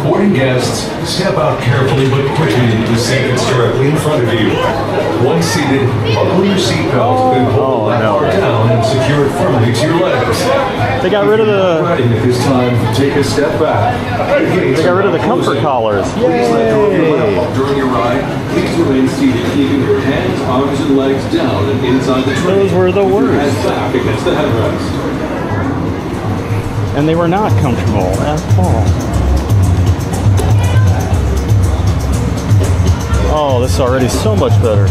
Boarding guests, step out carefully but quickly into the seat that's directly in front of you. Once seated, buckle your seatbelt, then hold the lap bar down and secure it firmly to your legs. They got rid of the... Riding at this time, take a step back. They got rid of the comfort collars. Please let go of your lap during your ride. Please remain seated, keeping your hands, arms, and legs down and inside the train. Those were the worst. Head back against the headrest. And they were not comfortable at all. Oh, this is already so much better.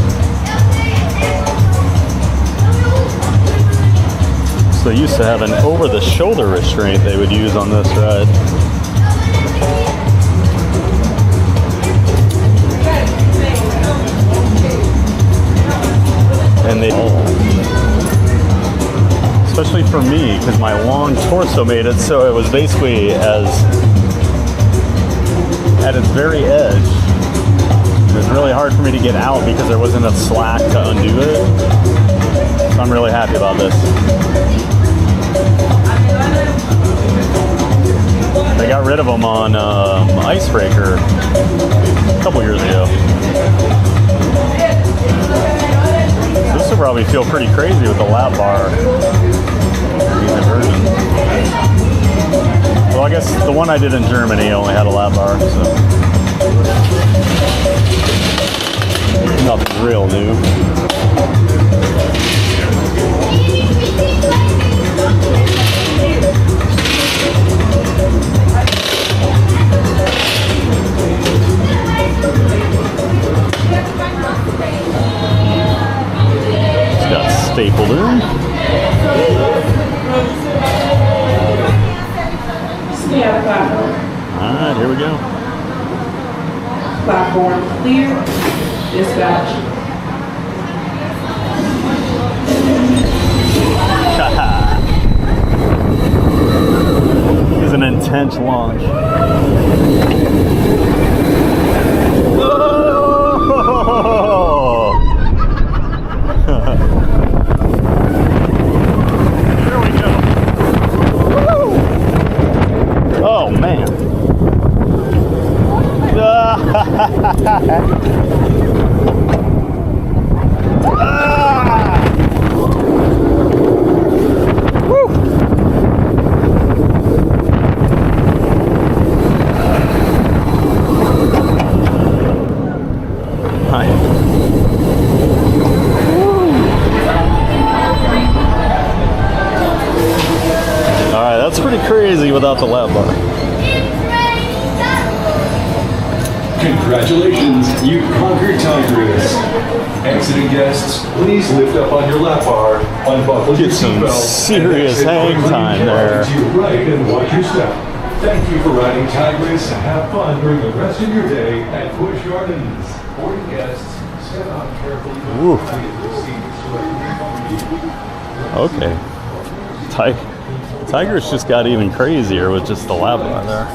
So they used to have an over-the-shoulder restraint they would use on this ride. And they... Especially for me, because my long torso made it so it was basically at its very edge. It was really hard for me to get out because there wasn't enough slack to undo it. So I'm really happy about this. They got rid of them on Icebreaker a couple years ago. This will probably feel pretty crazy with the lap bar. different versions. Well, I guess the one I did in Germany only had a lap bar, so nothing real new. It's got stapled in. Yeah, platform. Alright, here we go. Platform clear. Dispatch. It's an intense launch. Here we go. Oh man. Alright, that's pretty crazy without the lap bar. Congratulations, you conquered Tigris. Exiting guests, please lift up on your lap bar, unbuckle your Get some seatbelt, serious and exit hang quickly time there. to your right and watch your step. Thank you for riding Tigris and have fun during the rest of your day at Busch Gardens. Boarding guests, step out carefully. Ooh. Okay. Tigris just got even crazier with just the lap bar there.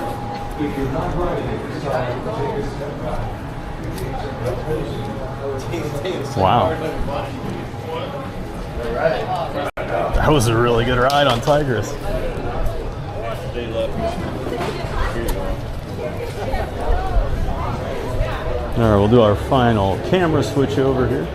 If you're not riding at this time, take a step back. Wow. That was a really good ride on Tigris. Alright, we'll do our final camera switch over here.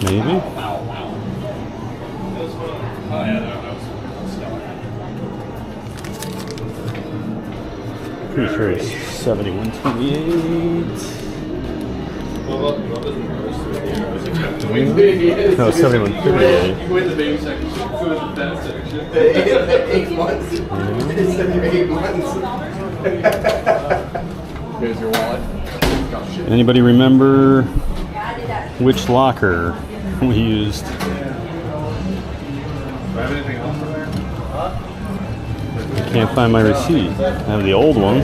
Maybe. Pretty sure it's 7128. No, 7138. You go in the baby section, you go in the fat section. 8 months. It's 8 months. Here's your wallet. Anybody remember which locker we used? I can't find my receipt. I have the old one.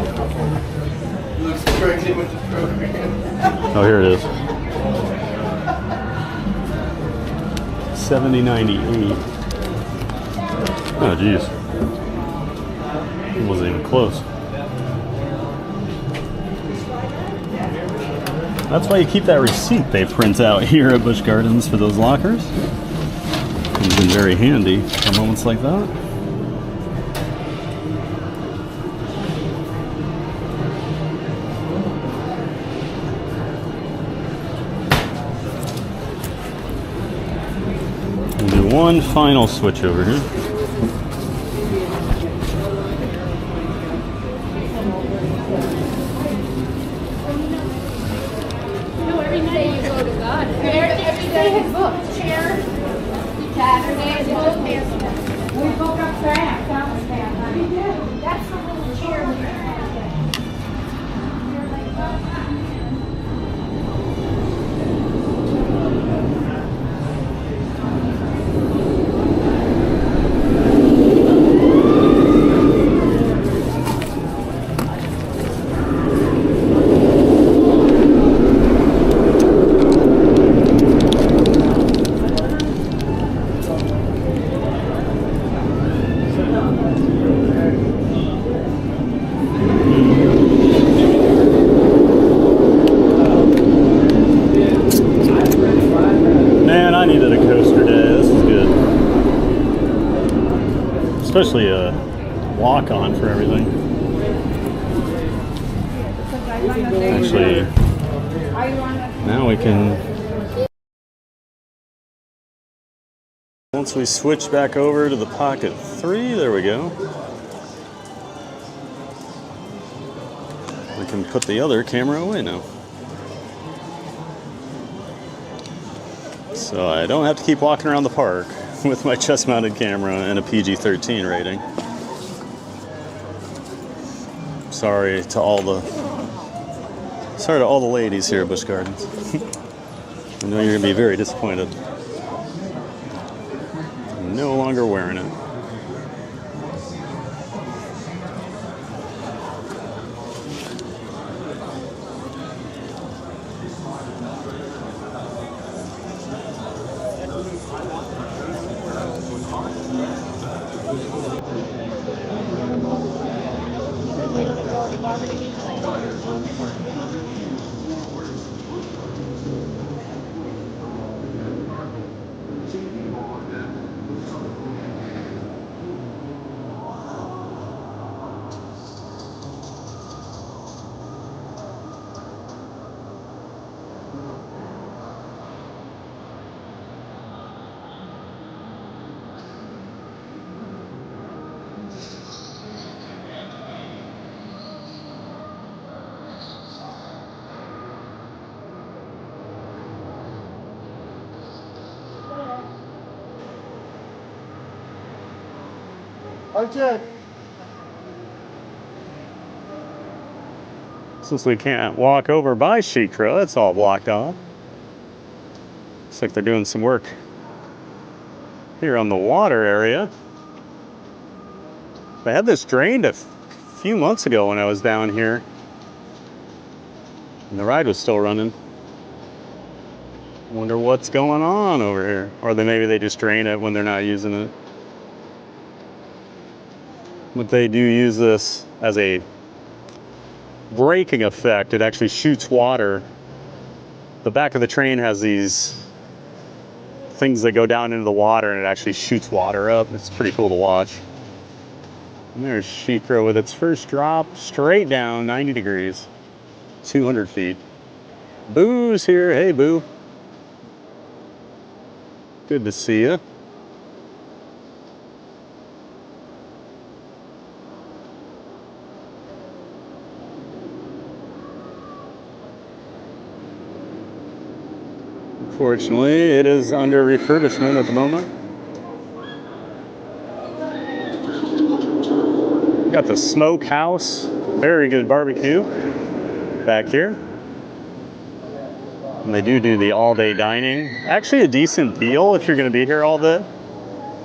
Looks pregnant with the program. Oh, here it is. 7098. Oh, geez. It wasn't even close. That's why you keep that receipt they print out here at Busch Gardens for those lockers. It's been very handy for moments like that. We'll do one final switch over here. Every day you go to God. Every day is booked. Chair. Saturday is booked. We book up fast. That's the little chair we have. especially a walk-on for everything. Actually, now we can, once we switch back over to the Pocket 3, there we go. We can put the other camera away now. So I don't have to keep walking around the park with my chest-mounted camera and a PG-13 rating. Sorry to all the ladies here at Busch Gardens. I know you're gonna be very disappointed. I'm no longer wearing it. Since we can't walk over by SheiKra, it's all blocked off. Looks like they're doing some work here on the water area. They had this drained a few months ago when I was down here, and the ride was still running. Wonder what's going on over here. Or maybe they just drain it when they're not using it. But they do use this as a braking effect. It actually shoots water. The back of the train has these things that go down into the water, and it actually shoots water up. It's pretty cool to watch. And there's SheiKra with its first drop straight down 90 degrees, 200 feet. Boo's here. Hey, Boo. Good to see you. Unfortunately, it is under refurbishment at the moment. Got the smokehouse, very good barbecue back here. And they do the all-day dining. Actually a decent deal if you're gonna be here all day.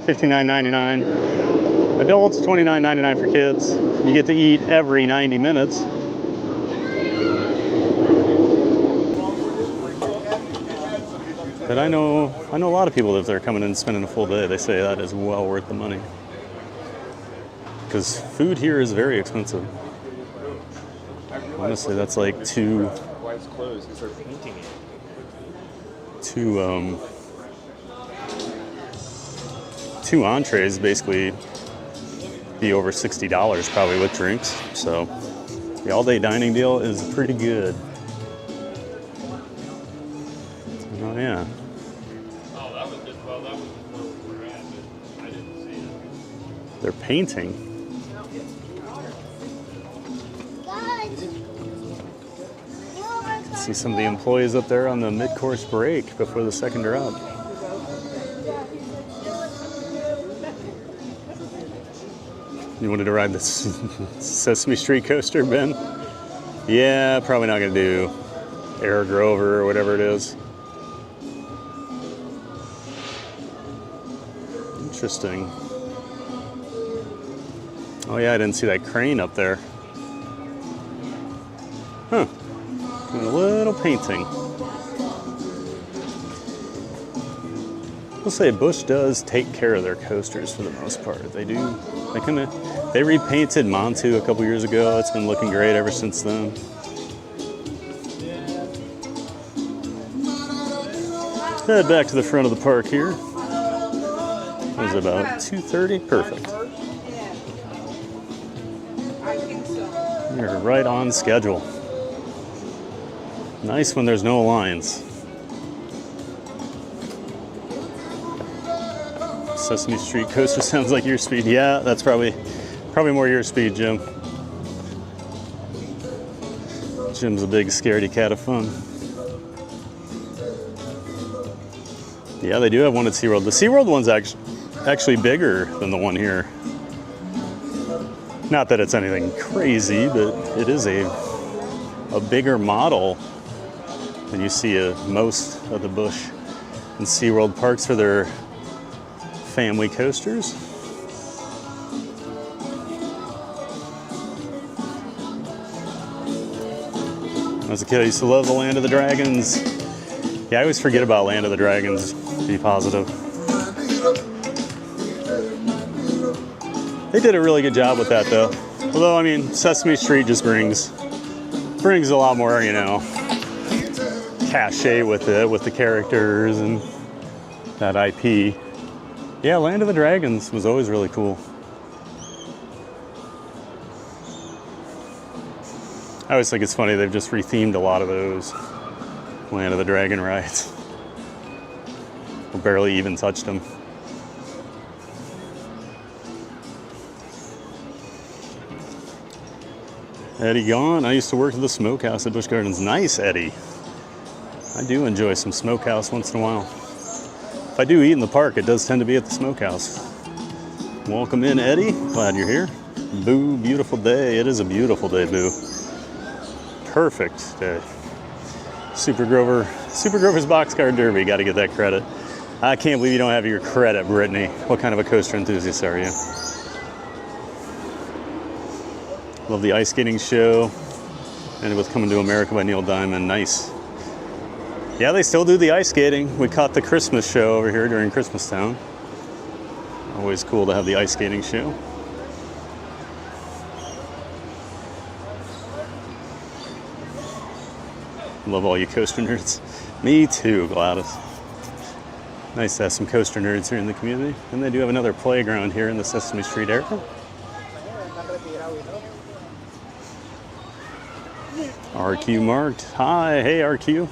$59.99. Adults, $29.99 for kids. You get to eat every 90 minutes. But I know a lot of people, if they're coming in and spending a full day, they say that is well worth the money. Because food here is very expensive. Honestly, that's like two entrees basically be over $60 probably with drinks. So the all-day dining deal is pretty good. Oh yeah. They're painting. See some of the employees up there on the mid-course break before the second drop. You wanted to ride the Sesame Street coaster, Ben? Yeah, probably not gonna do Air Grover or whatever it is. Interesting. Oh yeah, I didn't see that crane up there. Huh. Doing a little painting. I'll say Busch does take care of their coasters for the most part. They do. They repainted Montu a couple years ago. It's been looking great ever since then. Head back to the front of the park here. It was about 2:30. Perfect. You're right on schedule. Nice when there's no lines. Sesame Street coaster sounds like your speed. Yeah, that's probably more your speed, Jim. Jim's a big scaredy cat of fun. Yeah, they do have one at SeaWorld. The SeaWorld one's actually bigger than the one here. Not that it's anything crazy, but it is a bigger model than you see at most of the Busch and SeaWorld parks for their family coasters. As a kid, I used to love the Land of the Dragons. Yeah, I always forget about Land of the Dragons, to be positive. They did a really good job with that, though. Although, I mean, Sesame Street just brings a lot more, you know, cachet with it, with the characters and that IP. Yeah, Land of the Dragons was always really cool. I always think it's funny, they've just rethemed a lot of those Land of the Dragon rides. We barely even touched them. Eddie gone. I used to work at the smokehouse at Busch Gardens. Nice, Eddie. I do enjoy some smokehouse once in a while. If I do eat in the park, it does tend to be at the smokehouse. Welcome in, Eddie. Glad you're here. Boo, beautiful day. It is a beautiful day, Boo. Perfect day. Super Grover's Boxcar Derby. Got to get that credit. I can't believe you don't have your credit, Brittany. What kind of a coaster enthusiast are you? Love the ice skating show. Ended with Coming to America by Neil Diamond. Nice. Yeah, they still do the ice skating. We caught the Christmas show over here during Christmastown. Always cool to have the ice skating show. Love all you coaster nerds. Me too, Gladys. Nice to have some coaster nerds here in the community. And they do have another playground here in the Sesame Street area. RQ marked. Hi, hey RQ.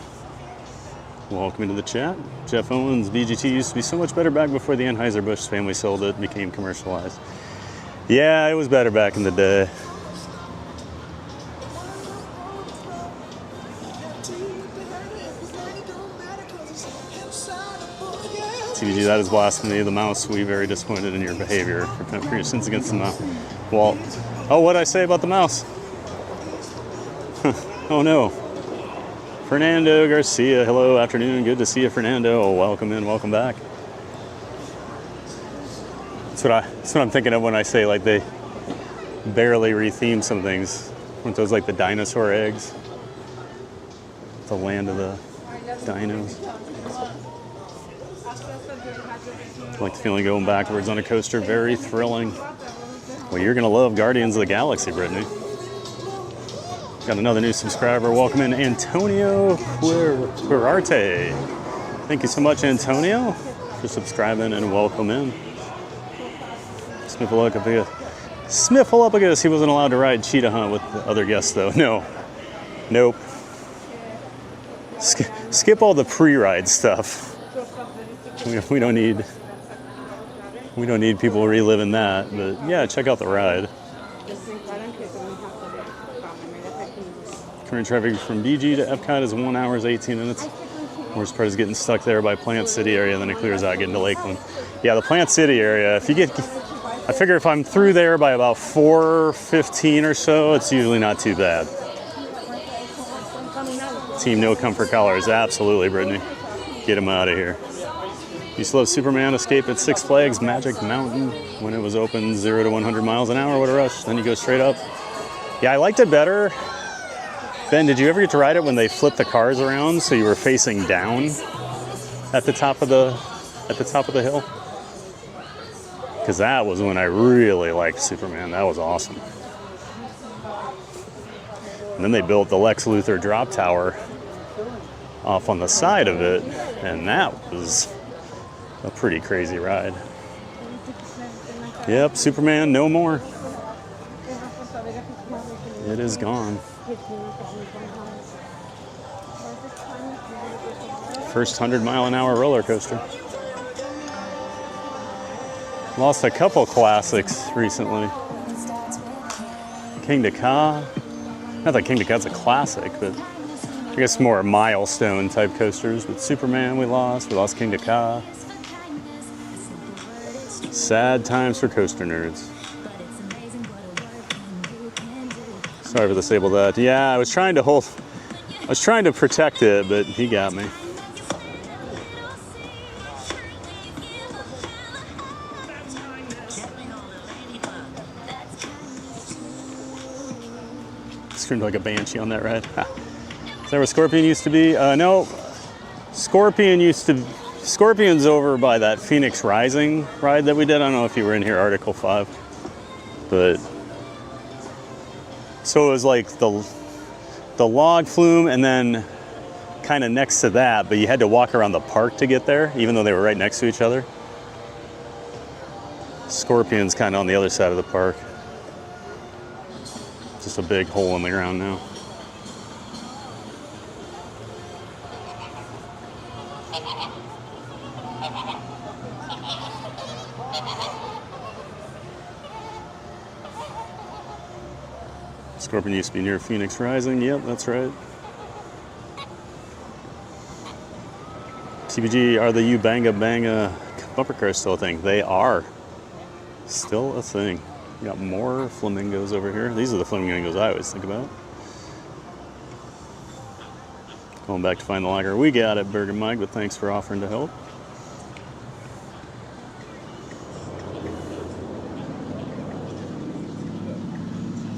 Welcome into the chat. Jeff Owens, VGT used to be so much better back before the Anheuser-Busch family sold it and became commercialized. Yeah, it was better back in the day. TVG, that is blasphemy. The mouse, we very disappointed in your behavior. Repent for your sins against the mouse. Well, oh, what did I say about the mouse? Oh no. Fernando Garcia, hello, afternoon. Good to see you, Fernando. Oh, welcome in, welcome back. That's what I'm thinking of when I say like they barely rethemed some things. Weren't those like the dinosaur eggs? The land of the dinos. I like the feeling going backwards on a coaster. Very thrilling. Well, you're going to love Guardians of the Galaxy, Brittany. Got another new subscriber. Welcome in, Antonio Quirarte. Thank you so much, Antonio, for subscribing and welcome in. Smiffleupagus. He wasn't allowed to ride Cheetah Hunt with the other guests, though. No. Nope. Skip all the pre-ride stuff. We don't need people reliving that, but yeah, check out the ride. Current traffic from BG to Epcot is 1 hour 18 minutes. Worst part is getting stuck there by Plant City area, and then it clears out getting to Lakeland. Yeah, the Plant City area, I figure if I'm through there by about 4:15 or so, it's usually not too bad. Team No Comfort Collars, absolutely, Brittany. Get him out of here. Used to love Superman Escape at Six Flags Magic Mountain when it was open 0 to 100 miles an hour. What a rush. Then you go straight up. Yeah, I liked it better. Ben, did you ever get to ride it when they flipped the cars around so you were facing down at the top of the hill? Because that was when I really liked Superman. That was awesome. And then they built the Lex Luthor drop tower off on the side of it, and that was a pretty crazy ride. Yep, Superman, no more. It is gone. First 100-mile-an-hour roller coaster. Lost a couple classics recently. King to Ka. Not that King to Ka's a classic, but I guess more milestone type coasters. With Superman we lost King to Ka. Sad times for coaster nerds. Sorry for the sable that. Yeah, I was trying to protect it, but he got me. Screamed like a banshee on that ride. Is that where Scorpion used to be? No. Scorpion's over by that Phoenix Rising ride that we did. I don't know if you were in here, Article 5. But so it was like the log flume and then kind of next to that, but you had to walk around the park to get there, even though they were right next to each other. Scorpion's kind of on the other side of the park. Just a big hole in the ground now. Scorpion used to be near Phoenix Rising. Yep, that's right. TBG, are the U-Banga Banga bumper cars still a thing? They are still a thing. We got more flamingos over here. These are the flamingos I always think about. Going back to find the locker we got at Burger Mike, but thanks for offering to help.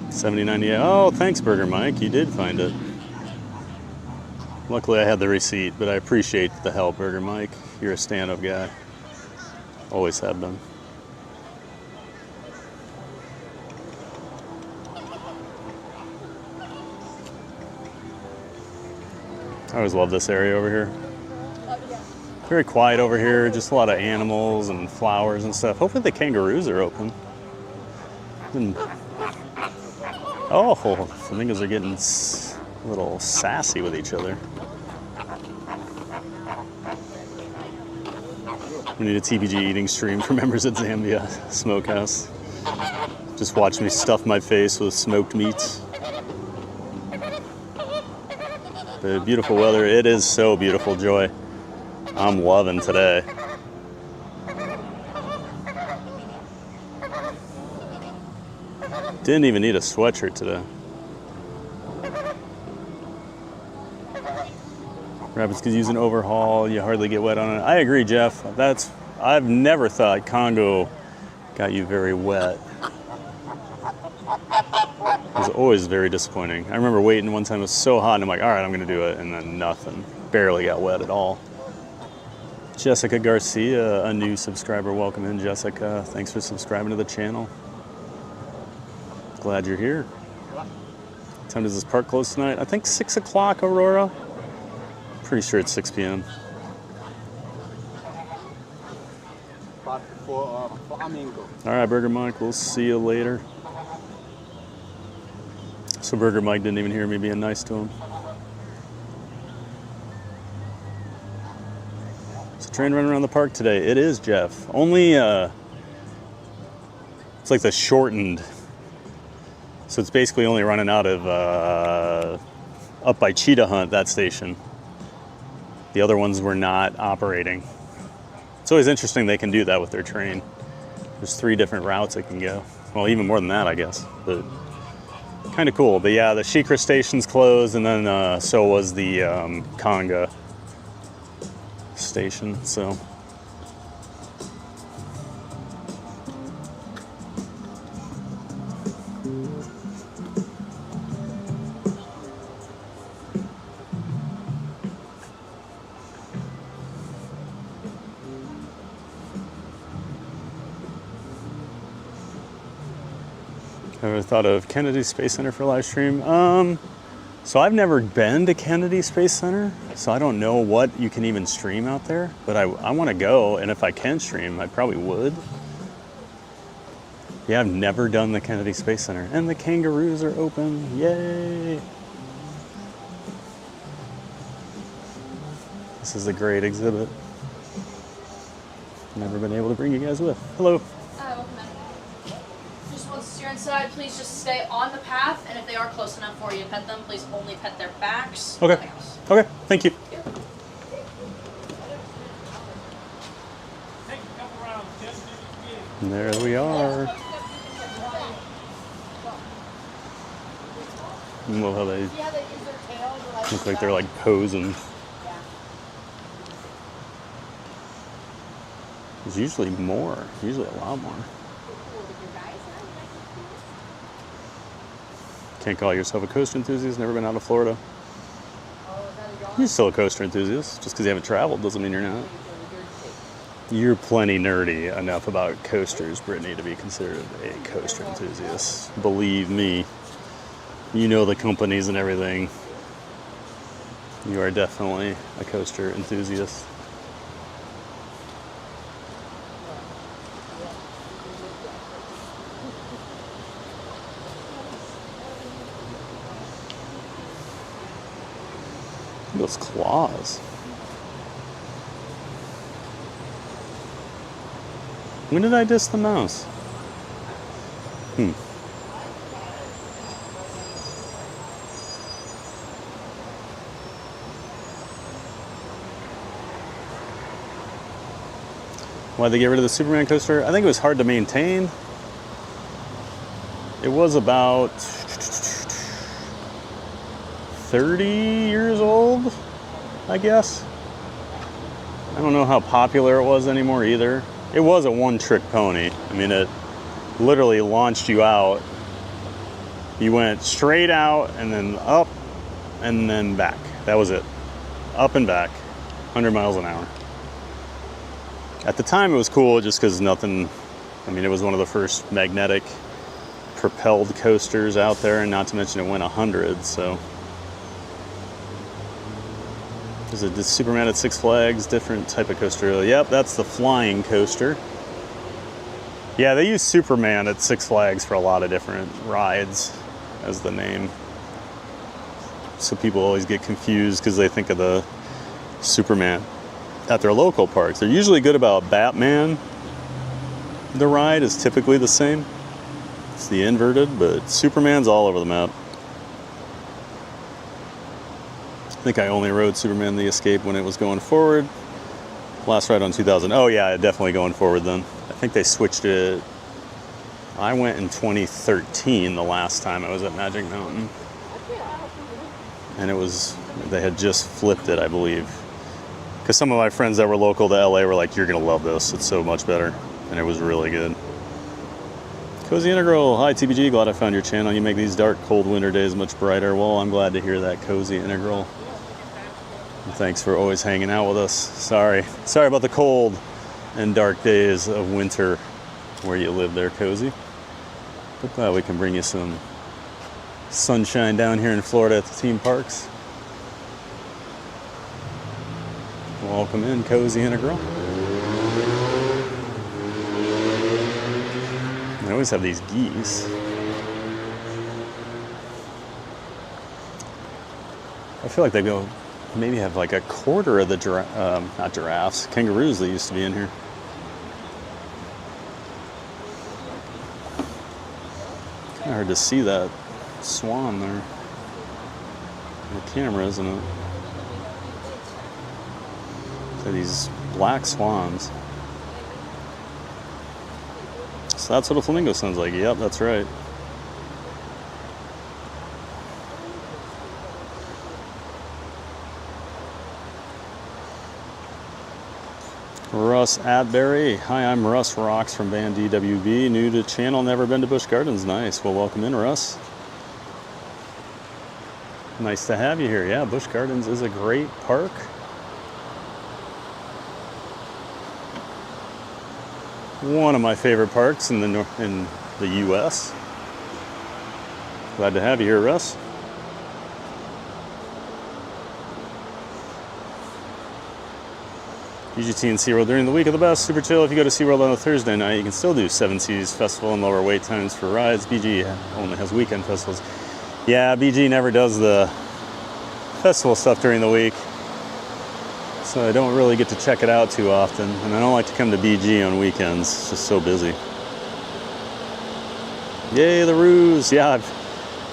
$70.98. Oh, thanks, Burger Mike. You did find it. Luckily, I had the receipt, but I appreciate the help, Burger Mike. You're a stand-up guy. Always have been. I always love this area over here. Very quiet over here, just a lot of animals and flowers and stuff. Hopefully the kangaroos are open. Oh, flamingos are getting a little sassy with each other. We need a TBG eating stream for members at Zambia Smokehouse. Just watch me stuff my face with smoked meats. The beautiful weather, it is so beautiful, Joy. I'm loving today. Didn't even need a sweatshirt today. Rapids could use an overhaul. You hardly get wet on it. I agree, Jeff. I've never thought Congo got you very wet. It was always very disappointing. I remember waiting one time, it was so hot, and I'm like, all right, I'm gonna do it, and then nothing. Barely got wet at all. Jessica Garcia, a new subscriber. Welcome in, Jessica. Thanks for subscribing to the channel. Glad you're here. What time does this park close tonight? I think 6 o'clock, Aurora. Pretty sure it's 6 p.m. For Flamingo. All right, Burger Mike, we'll see you later. So Burger Mike didn't even hear me being nice to him. So train running around the park today. It is, Jeff. Only, it's like the shortened. So it's basically only running out of up by Cheetah Hunt, that station. The other ones were not operating. It's always interesting they can do that with their train. There's 3 different routes it can go. Well, even more than that, I guess. But kind of cool. But yeah, the SheiKra station's closed, and then so was the Conga station. So. Ever thought of Kennedy Space Center for live stream? So I've never been to Kennedy Space Center, so I don't know what you can even stream out there, but I want to go, and if I can stream, I probably would. Yeah, I've never done the Kennedy Space Center. And the kangaroos are open. Yay! This is a great exhibit. Never been able to bring you guys with. Hello. Welcome in. Just once you're inside, please just stay on the path, and if they are close enough for you to pet them, please only pet their backs. Okay. Nothing else. Okay, thank you. And there we are. I love how they look like they're like posing. There's usually more, usually a lot more. Can't call yourself a coaster enthusiast, never been out of Florida. You're still a coaster enthusiast. Just because you haven't traveled doesn't mean you're not. You're plenty nerdy enough about coasters, Brittany, to be considered a coaster enthusiast. Believe me. You know the companies and everything. You are definitely a coaster enthusiast. Look at those claws. When did I diss the mouse? Why'd they get rid of the Superman coaster? I think it was hard to maintain. It was about 30 years old, I guess. I don't know how popular it was anymore either. It was a one-trick pony. I mean, it literally launched you out. You went straight out and then up and then back. That was it. Up and back, 100 miles an hour. At the time, it was cool just because nothing, I mean, it was one of the first magnetic propelled coasters out there, and not to mention it went 100, so. Is it the Superman at Six Flags? Different type of coaster. Yep, that's the flying coaster. Yeah, they use Superman at Six Flags for a lot of different rides as the name. So people always get confused because they think of the Superman at their local parks. They're usually good about Batman. The ride is typically the same. It's the inverted, but Superman's all over the map. I think I only rode Superman the Escape when it was going forward. Last ride on 2000. Oh yeah, definitely going forward then. I think they switched it. I went in 2013 the last time I was at Magic Mountain. And it was, they had just flipped it, I believe. Because some of my friends that were local to LA were like, you're going to love this. It's so much better. And it was really good. Cozy Integral. Hi, TBG. Glad I found your channel. You make these dark, cold winter days much brighter. Well, I'm glad to hear that, Cozy Integral. And thanks for always hanging out with us. Sorry about the cold and dark days of winter where you live there, Cozy. But glad we can bring you some sunshine down here in Florida at the theme parks. Welcome in, Cozy Integral. They always have these geese. I feel like they go, maybe have like a quarter of the not giraffes, kangaroos that used to be in here. Kind of hard to see that swan there. The camera, isn't it? So these black swans. So that's what a flamingo sounds like. Yep, that's right. Russ Atberry. Hi, I'm Russ Rocks from Band DWB. New to channel, never been to Busch Gardens. Nice. Well, welcome in, Russ. Nice to have you here. Yeah, Busch Gardens is a great park. One of my favorite parks in the U.S. Glad to have you here, Russ. UGT and SeaWorld during the week are the best. Super chill. If you go to SeaWorld on a Thursday night, you can still do 7 Seas Festival and lower wait times for rides. BG only has weekend festivals. Yeah, BG never does the festival stuff during the week, so I don't really get to check it out too often. And I don't like to come to BG on weekends. It's just so busy. Yay, the roos. Yeah,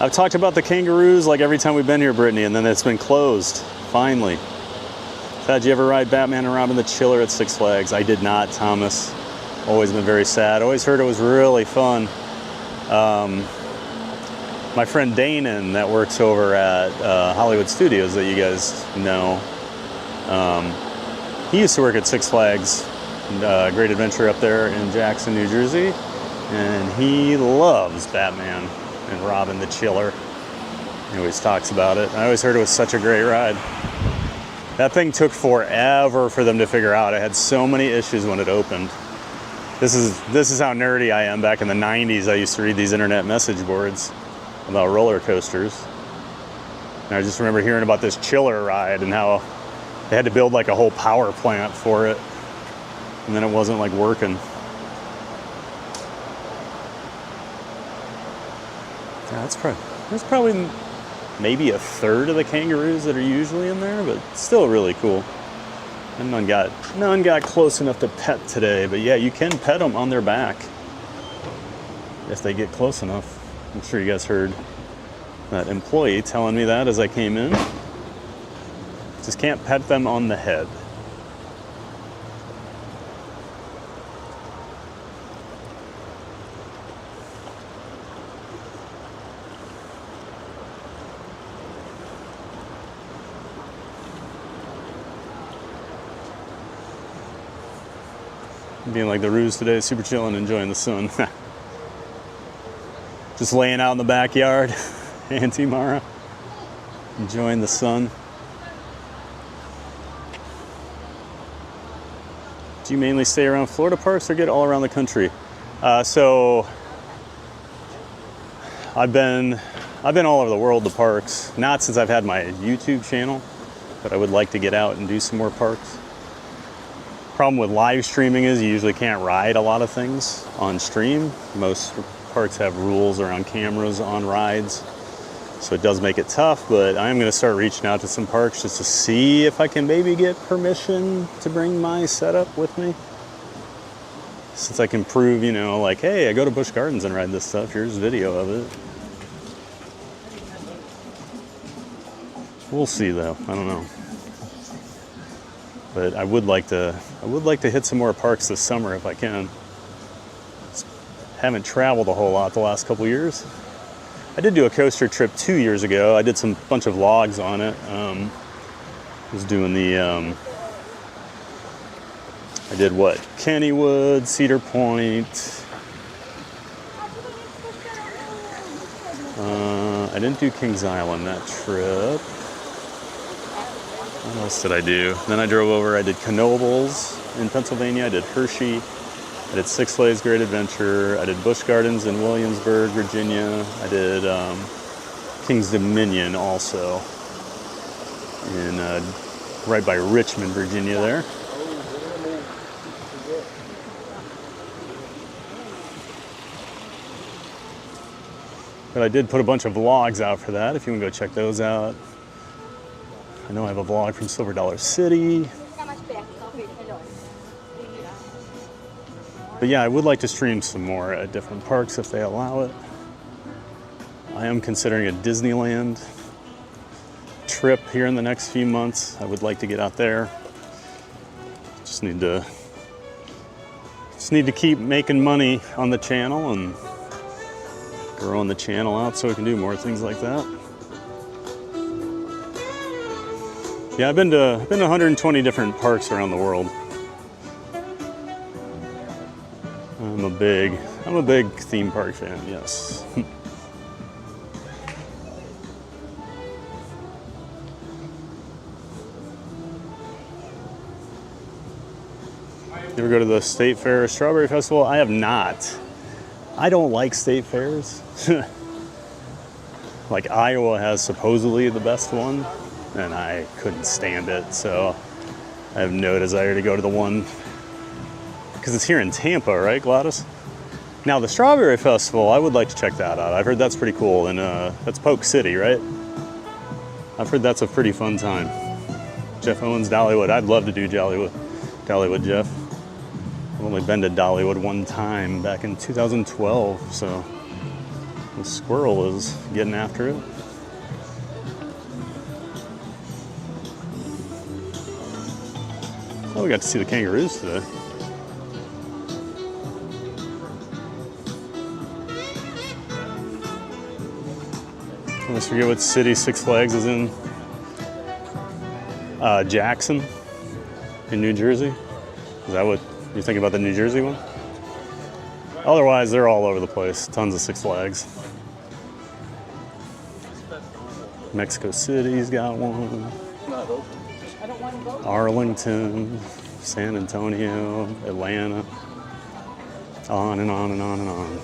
I've talked about the kangaroos like every time we've been here, Brittany, and then it's been closed, finally. Did you ever ride Batman and Robin the Chiller at Six Flags? I did not, Thomas. Always been very sad. Always heard it was really fun. My friend Danon that works over at Hollywood Studios that you guys know, he used to work at Six Flags Great Adventure up there in Jackson, New Jersey, and he loves Batman and Robin the Chiller. He always talks about it. I always heard it was such a great ride. That thing took forever for them to figure out. It had so many issues when it opened. This is how nerdy I am. Back in the 90s, I used to read these internet message boards about roller coasters. And I just remember hearing about this chiller ride and how they had to build like a whole power plant for it. And then it wasn't like working. Yeah, there's probably maybe a third of the kangaroos that are usually in there, but still really cool. And none got close enough to pet today, but yeah, you can pet them on their back if they get close enough. I'm sure you guys heard that employee telling me that as I came in. Just can't pet them on the head. Being like the roos today, super chilling, enjoying the sun. Just laying out in the backyard, Auntie Mara, enjoying the sun. Do you mainly stay around Florida parks or get all around the country? So I've been all over the world to parks. Not since I've had my YouTube channel, but I would like to get out and do some more parks. Problem with live streaming is you usually can't ride a lot of things on stream. Most parks have rules around cameras on rides, so it does make it tough, but I am going to start reaching out to some parks just to see if I can maybe get permission to bring my setup with me. Since I can prove, you know, like, hey, I go to Busch Gardens and ride this stuff, here's video of it. We'll see though, I don't know. But I would like to hit some more parks this summer if I can. Haven't traveled a whole lot the last couple years. I did do a coaster trip 2 years ago. I did some bunch of vlogs on it. Was doing the I did what? Kennywood, Cedar Point. I didn't do Kings Island that trip. What else did I do? Then I drove over, I did Knoebels in Pennsylvania, I did Hershey, I did Six Flags Great Adventure, I did Busch Gardens in Williamsburg, Virginia, I did King's Dominion also, in right by Richmond, Virginia there. But I did put a bunch of vlogs out for that, if you want to go check those out. I know I have a vlog from Silver Dollar City. But yeah, I would like to stream some more at different parks if they allow it. I am considering a Disneyland trip here in the next few months. I would like to get out there. Just need to keep making money on the channel and growing the channel out so we can do more things like that. Yeah, I've been to 120 different parks around the world. I'm a big theme park fan, yes. You ever go to the State Fair Strawberry Festival? I have not. I don't like state fairs. Like Iowa has supposedly the best one, and I couldn't stand it. So I have no desire to go to the one, because it's here in Tampa, right, Gladys? Now the Strawberry Festival, I would like to check that out. I've heard that's pretty cool, and that's Polk City, right? I've heard that's a pretty fun time. Jeff Owens, Dollywood. I'd love to do Dollywood, Jeff. I've only been to Dollywood one time back in 2012, so the squirrel is getting after it. Oh, we got to see the kangaroos today. I always forget what city Six Flags is in. Jackson in New Jersey. Is that what you think about the New Jersey one? Otherwise, they're all over the place. Tons of Six Flags. Mexico City's got one. Arlington, San Antonio, Atlanta. On and on and on and on.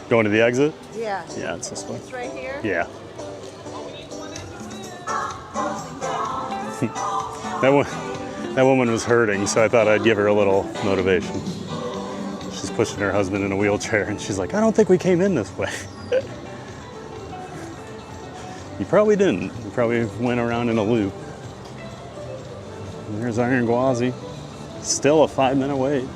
Going to the exit? Yeah. Yeah, it's this one. It's right here? Yeah. That woman was hurting, so I thought I'd give her a little motivation. She's pushing her husband in a wheelchair, and she's like, I don't think we came in this way. You probably didn't. You probably went around in a loop. And there's Iron Gwazi. Still a 5-minute wait.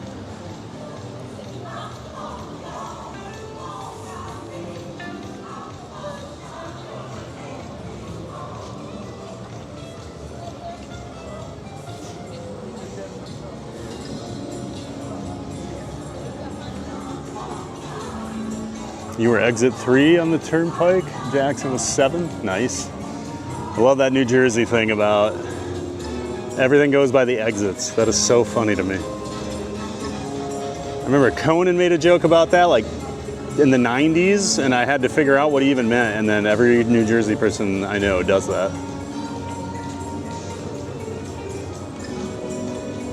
You were exit 3 on the turnpike. Jackson was 7. Nice. I love that New Jersey thing about everything goes by the exits. That is so funny to me. I remember Conan made a joke about that, like in the 90s, and I had to figure out what he even meant, and then every New Jersey person I know does that.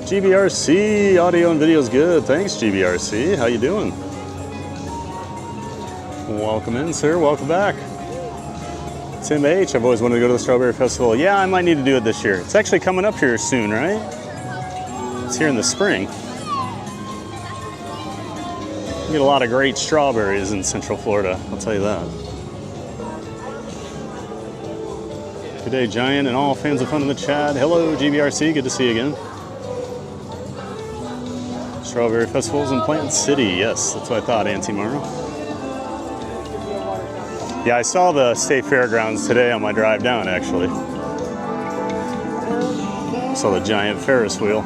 GBRC, audio and video is good. Thanks, GBRC. How you doing? Welcome in, sir. Welcome back. Tim H. I've always wanted to go to the Strawberry Festival. Yeah, I might need to do it this year. It's actually coming up here soon, right? It's here in the spring. You get a lot of great strawberries in Central Florida, I'll tell you that. Good day, Giant, and all fans of fun in the chat. Hello, GBRC. Good to see you again. Strawberry Festivals in Plant City. Yes, that's what I thought, Auntie Mara. Yeah, I saw the State Fairgrounds today on my drive down, actually. Saw the giant Ferris wheel.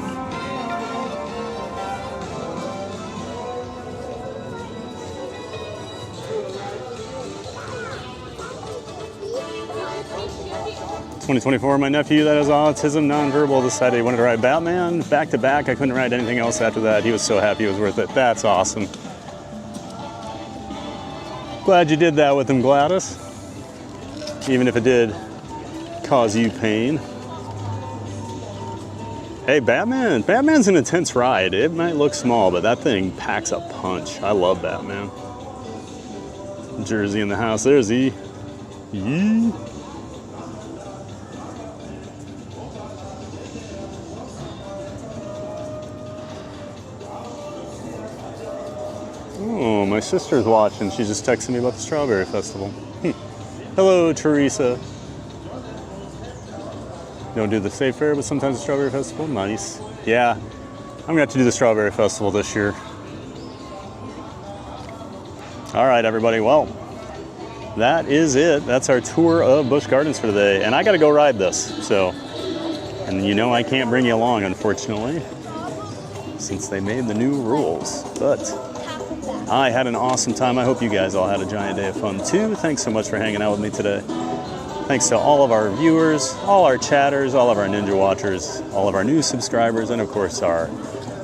'24, my nephew that has autism, nonverbal, decided he wanted to ride Batman back to back. I couldn't ride anything else after that. He was so happy it was worth it. That's awesome. Glad you did that with him, Gladys. Even if it did cause you pain. Hey, Batman's an intense ride. It might look small, but that thing packs a punch. I love Batman. Jersey in the house. There's E. Yee. Oh, my sister's watching. She just texted me about the Strawberry Festival. Hello, Teresa. Don't do the State Fair, but sometimes the Strawberry Festival. Nice. Yeah, I'm gonna have to do the Strawberry Festival this year. All right, everybody. Well, that is it. That's our tour of Busch Gardens for today. And I gotta go ride this. So, and you know I can't bring you along, unfortunately, since they made the new rules. But I had an awesome time. I hope you guys all had a giant day of fun too. Thanks so much for hanging out with me today. Thanks to all of our viewers, all our chatters, all of our Ninja Watchers, all of our new subscribers, and of course our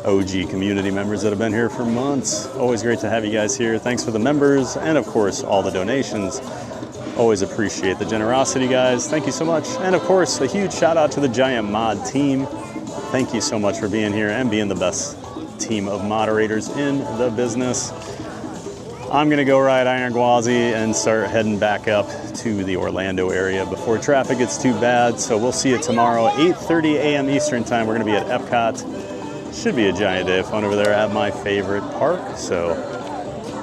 OG community members that have been here for months. Always great to have you guys here. Thanks for the members and of course all the donations. Always appreciate the generosity, guys. Thank you so much. And of course, a huge shout out to the Giant Mod team. Thank you so much for being here and being the best team of moderators in the business. I'm gonna go ride Iron Gwazi and start heading back up to the Orlando area before traffic gets too bad. So we'll see you tomorrow, 8:30 a.m. Eastern time. We're gonna be at Epcot. Should be a giant day of fun over there at my favorite park. So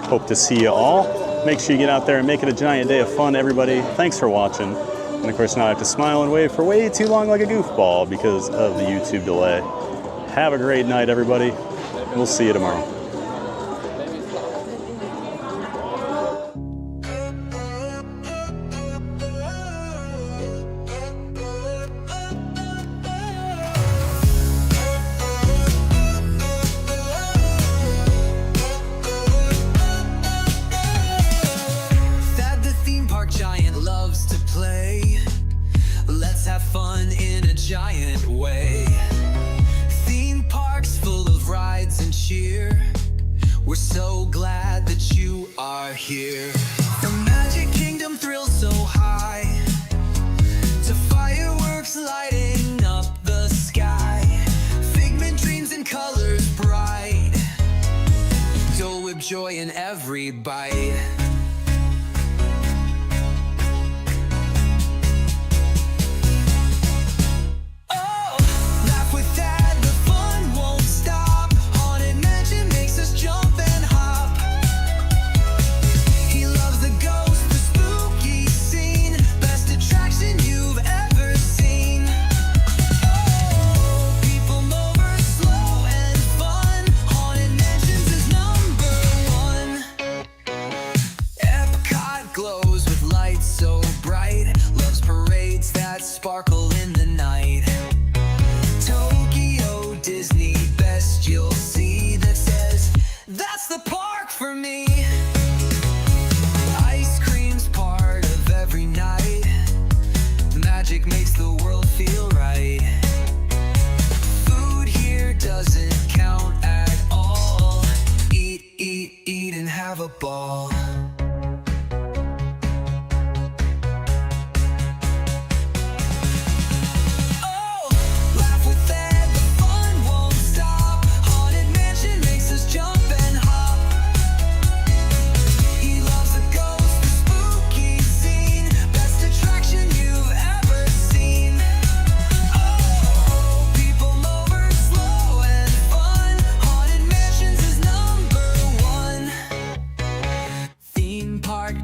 hope to see you all. Make sure you get out there and make it a giant day of fun, everybody. Thanks for watching. And of course now I have to smile and wave for way too long like a goofball because of the YouTube delay. Have a great night, everybody. We'll see you tomorrow. Giant way. Theme parks full of rides and cheer. We're so glad that you are here. The Magic Kingdom thrills so high, to fireworks lighting up the sky. Figment dreams and colors bright, Dole Whip joy in every bite. Sparkle in the night. Tokyo Disney, best you'll see that says that's the park for me. Ice cream's part of every night. Magic makes the world feel right. Food here doesn't count at all. Eat, eat, eat and have a ball.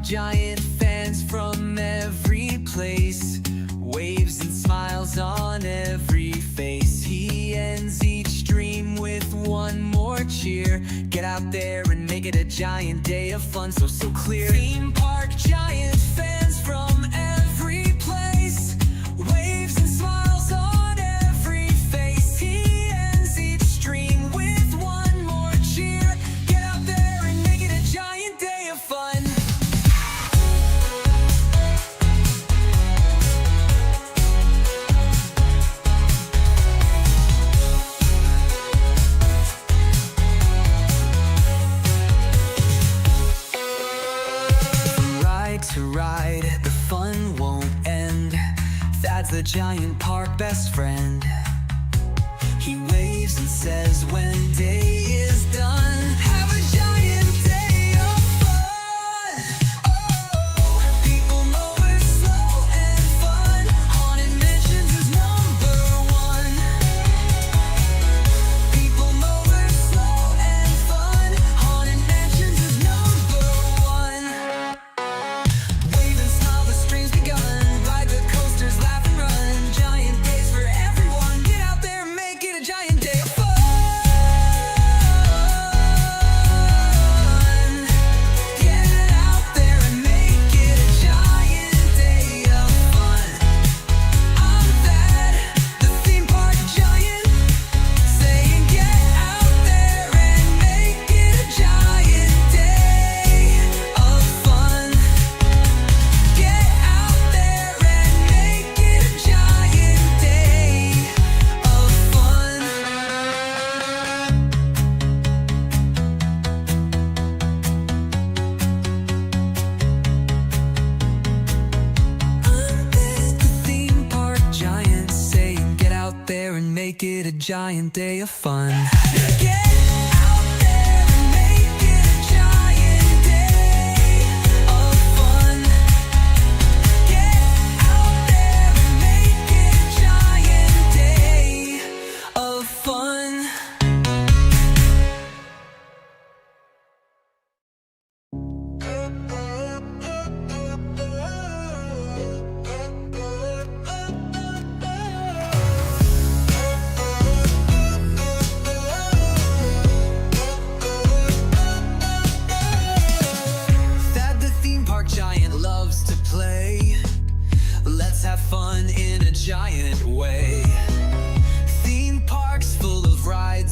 Giant fans from every place, waves and smiles on every face. He ends each dream with one more cheer. Get out there and make it a giant day of fun, so clear. Theme park giant fans from every place, waves and smiles on every face. He ends each dream with one more cheer. Get out there and make it a giant day of fun. To ride, the fun won't end. Thad's the giant park best friend. He waves and says when day is done, have a giant day of fun. Oh, people mover slow and fun. Haunted Mansions is #1. People mover slow and fun. Haunted Mansions is #1. Make it a giant day of fun. have fun in a giant way.